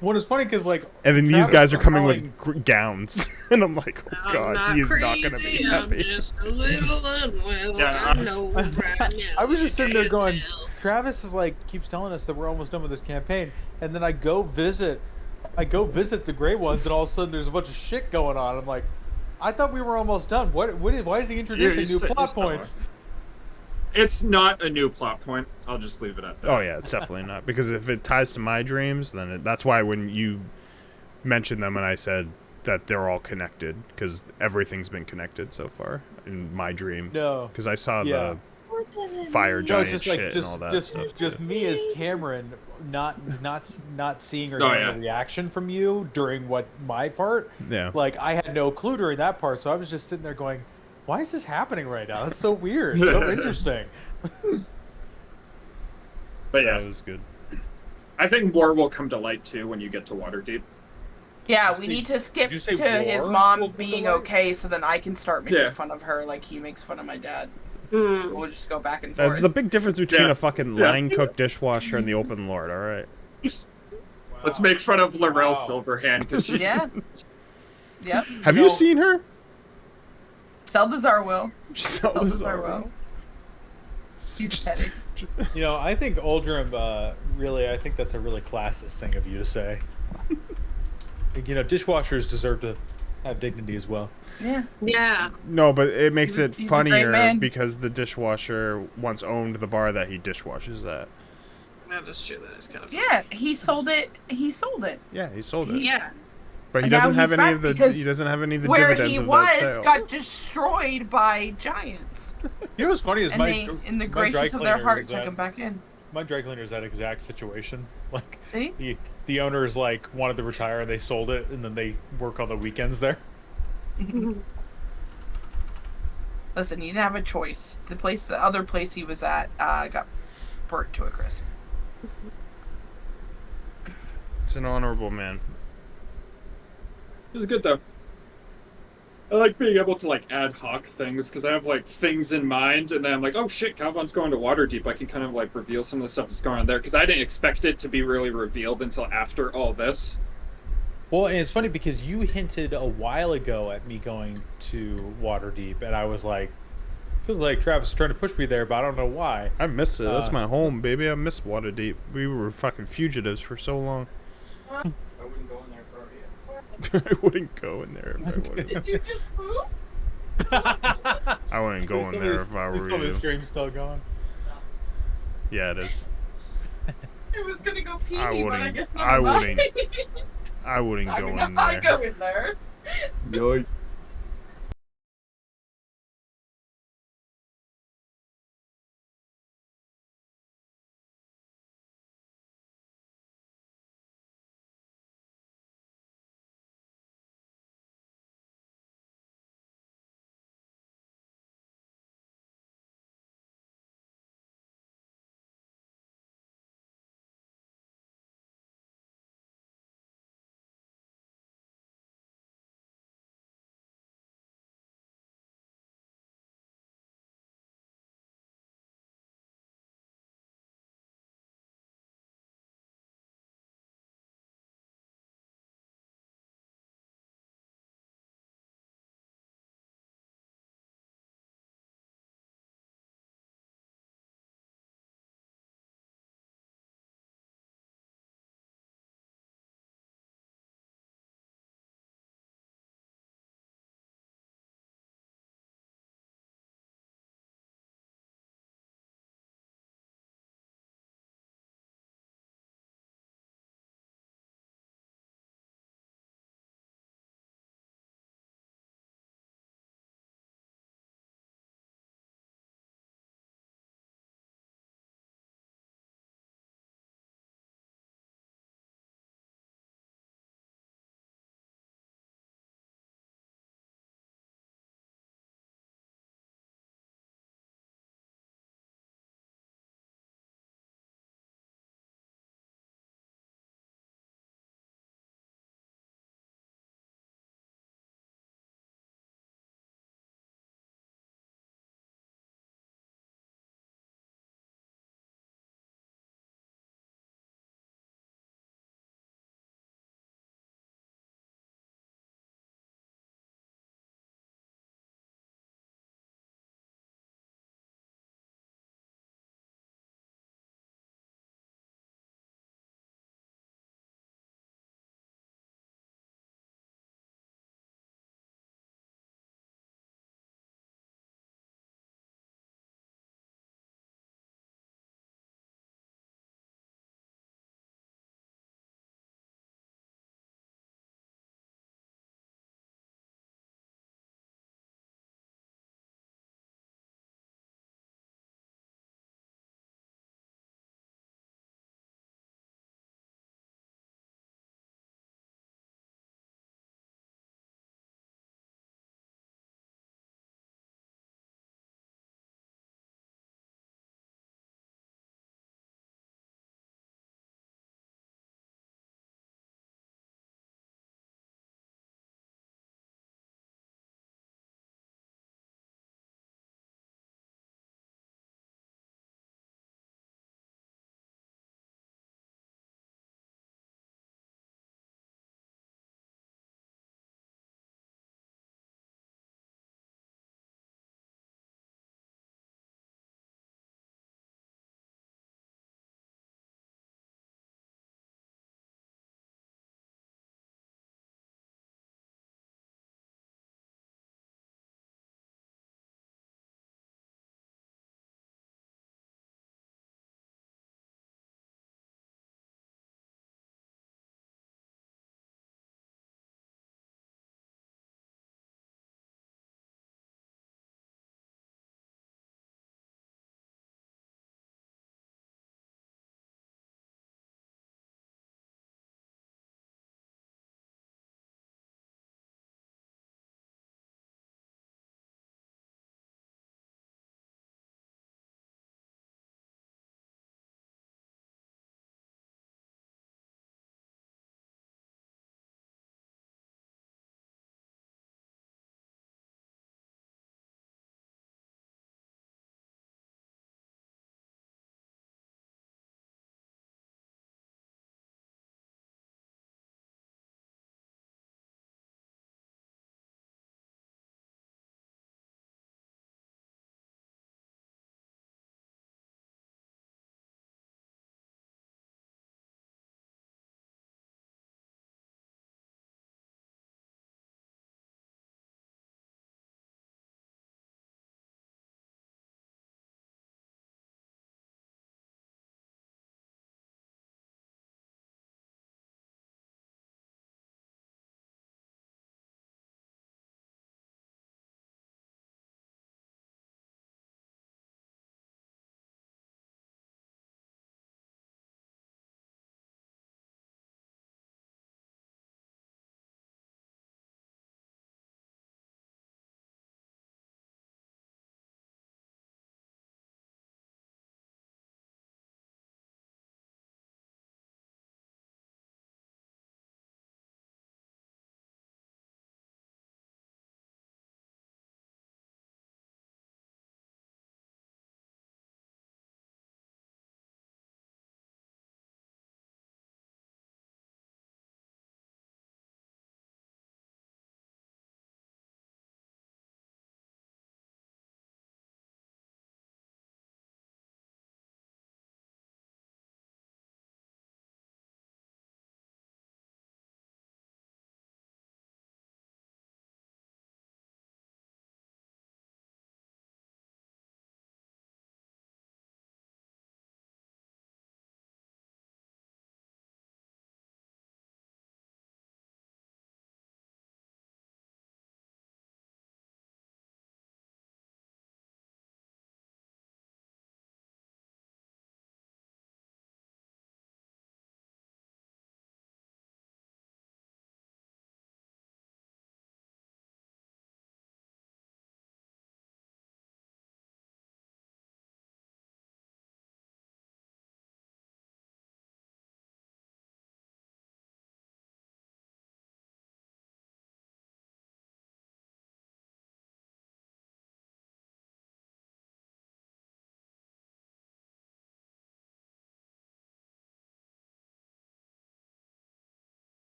What is funny because like, And then these Travis guys are was coming calling- with gowns, and I'm like, oh I'm god, not he's crazy, not gonna be I'm happy. just a little unwell. Yeah, I know right now. I was just sitting there you going, can't tell. Travis is like keeps telling us that we're almost done with this campaign, and then I go visit the Grey Ones, and all of a sudden there's a bunch of shit going on. I'm like, I thought we were almost done. Why is he introducing new plot points? It's not a new plot point. I'll just leave it at that. Oh yeah, it's definitely not, because if it ties to my dreams, then that's why when you mentioned them and I said that they're all connected, because everything's been connected so far in my dream. No. Because I saw Yeah. the fire No, giant it's just shit like and all that stuff. just too. me as Cameron, not seeing or Oh, getting yeah. a reaction from you during my part. Yeah. Like I had no clue during that part, so I was just sitting there going, "Why is this happening right now? That's so weird, so interesting." But yeah, That was good. I think more will come to light too when you get to Waterdeep. Yeah, we need to skip Did you say to his war? mom Well, being like- okay, so then I can start making Yeah. fun of her like he makes fun of my dad. Hmm. We'll just go back and forth. There's a big difference between Yeah. a fucking Yeah. line cook dishwasher and the open lord, alright? Let's make fun of Laurel Wow. Silverhand because she's Yeah. Yep. Have you seen her? Seldazar will. Seldazar Seldazar will. He's petty. You know, I think Aldrin, really, I think that's a really classist thing of you to say. You know, dishwashers deserve to have dignity as well. Yeah. Yeah. No, but it makes it He's a great funnier man. because the dishwasher once owned the bar that he dishwashes at. That is true. That is kind of Yeah, he sold it. He sold it. Yeah, he sold it. Yeah. But he And now doesn't have he's any of back the because he doesn't have any of the where dividends he of that was sale. got destroyed by giants, You know what's funny is and my they, in the my dry gracious of their cleaner heart, is took that- him back in. My dry cleaner's that exact situation. Like See? the owners like wanted to retire and they sold it, and then they work on the weekends there. Listen, he didn't have a choice. The other place he was at, got burnt to a crisp. He's an honorable man. This is good though. I like being able to like ad hoc things because I have like things in mind, and then I'm like, oh shit, Calvin's going to Waterdeep. I can kind of like reveal some of the stuff that's going on there because I didn't expect it to be really revealed until after all this. Well, and it's funny because you hinted a while ago at me going to Waterdeep, and I was like, feels like Travis is trying to push me there, but I don't know why. I miss it. That's my home, baby. I miss Waterdeep. We were fucking fugitives for so long. I wouldn't go in there for you. I wouldn't go in there if I would. Did you just poop? I wouldn't go in there if I were Some of the you. stream's still going. Yeah, it is. I was gonna go pee, I but I wouldn't- guess I not. wouldn't. I wouldn't I go mean, in I'm not there. going there. Yoink.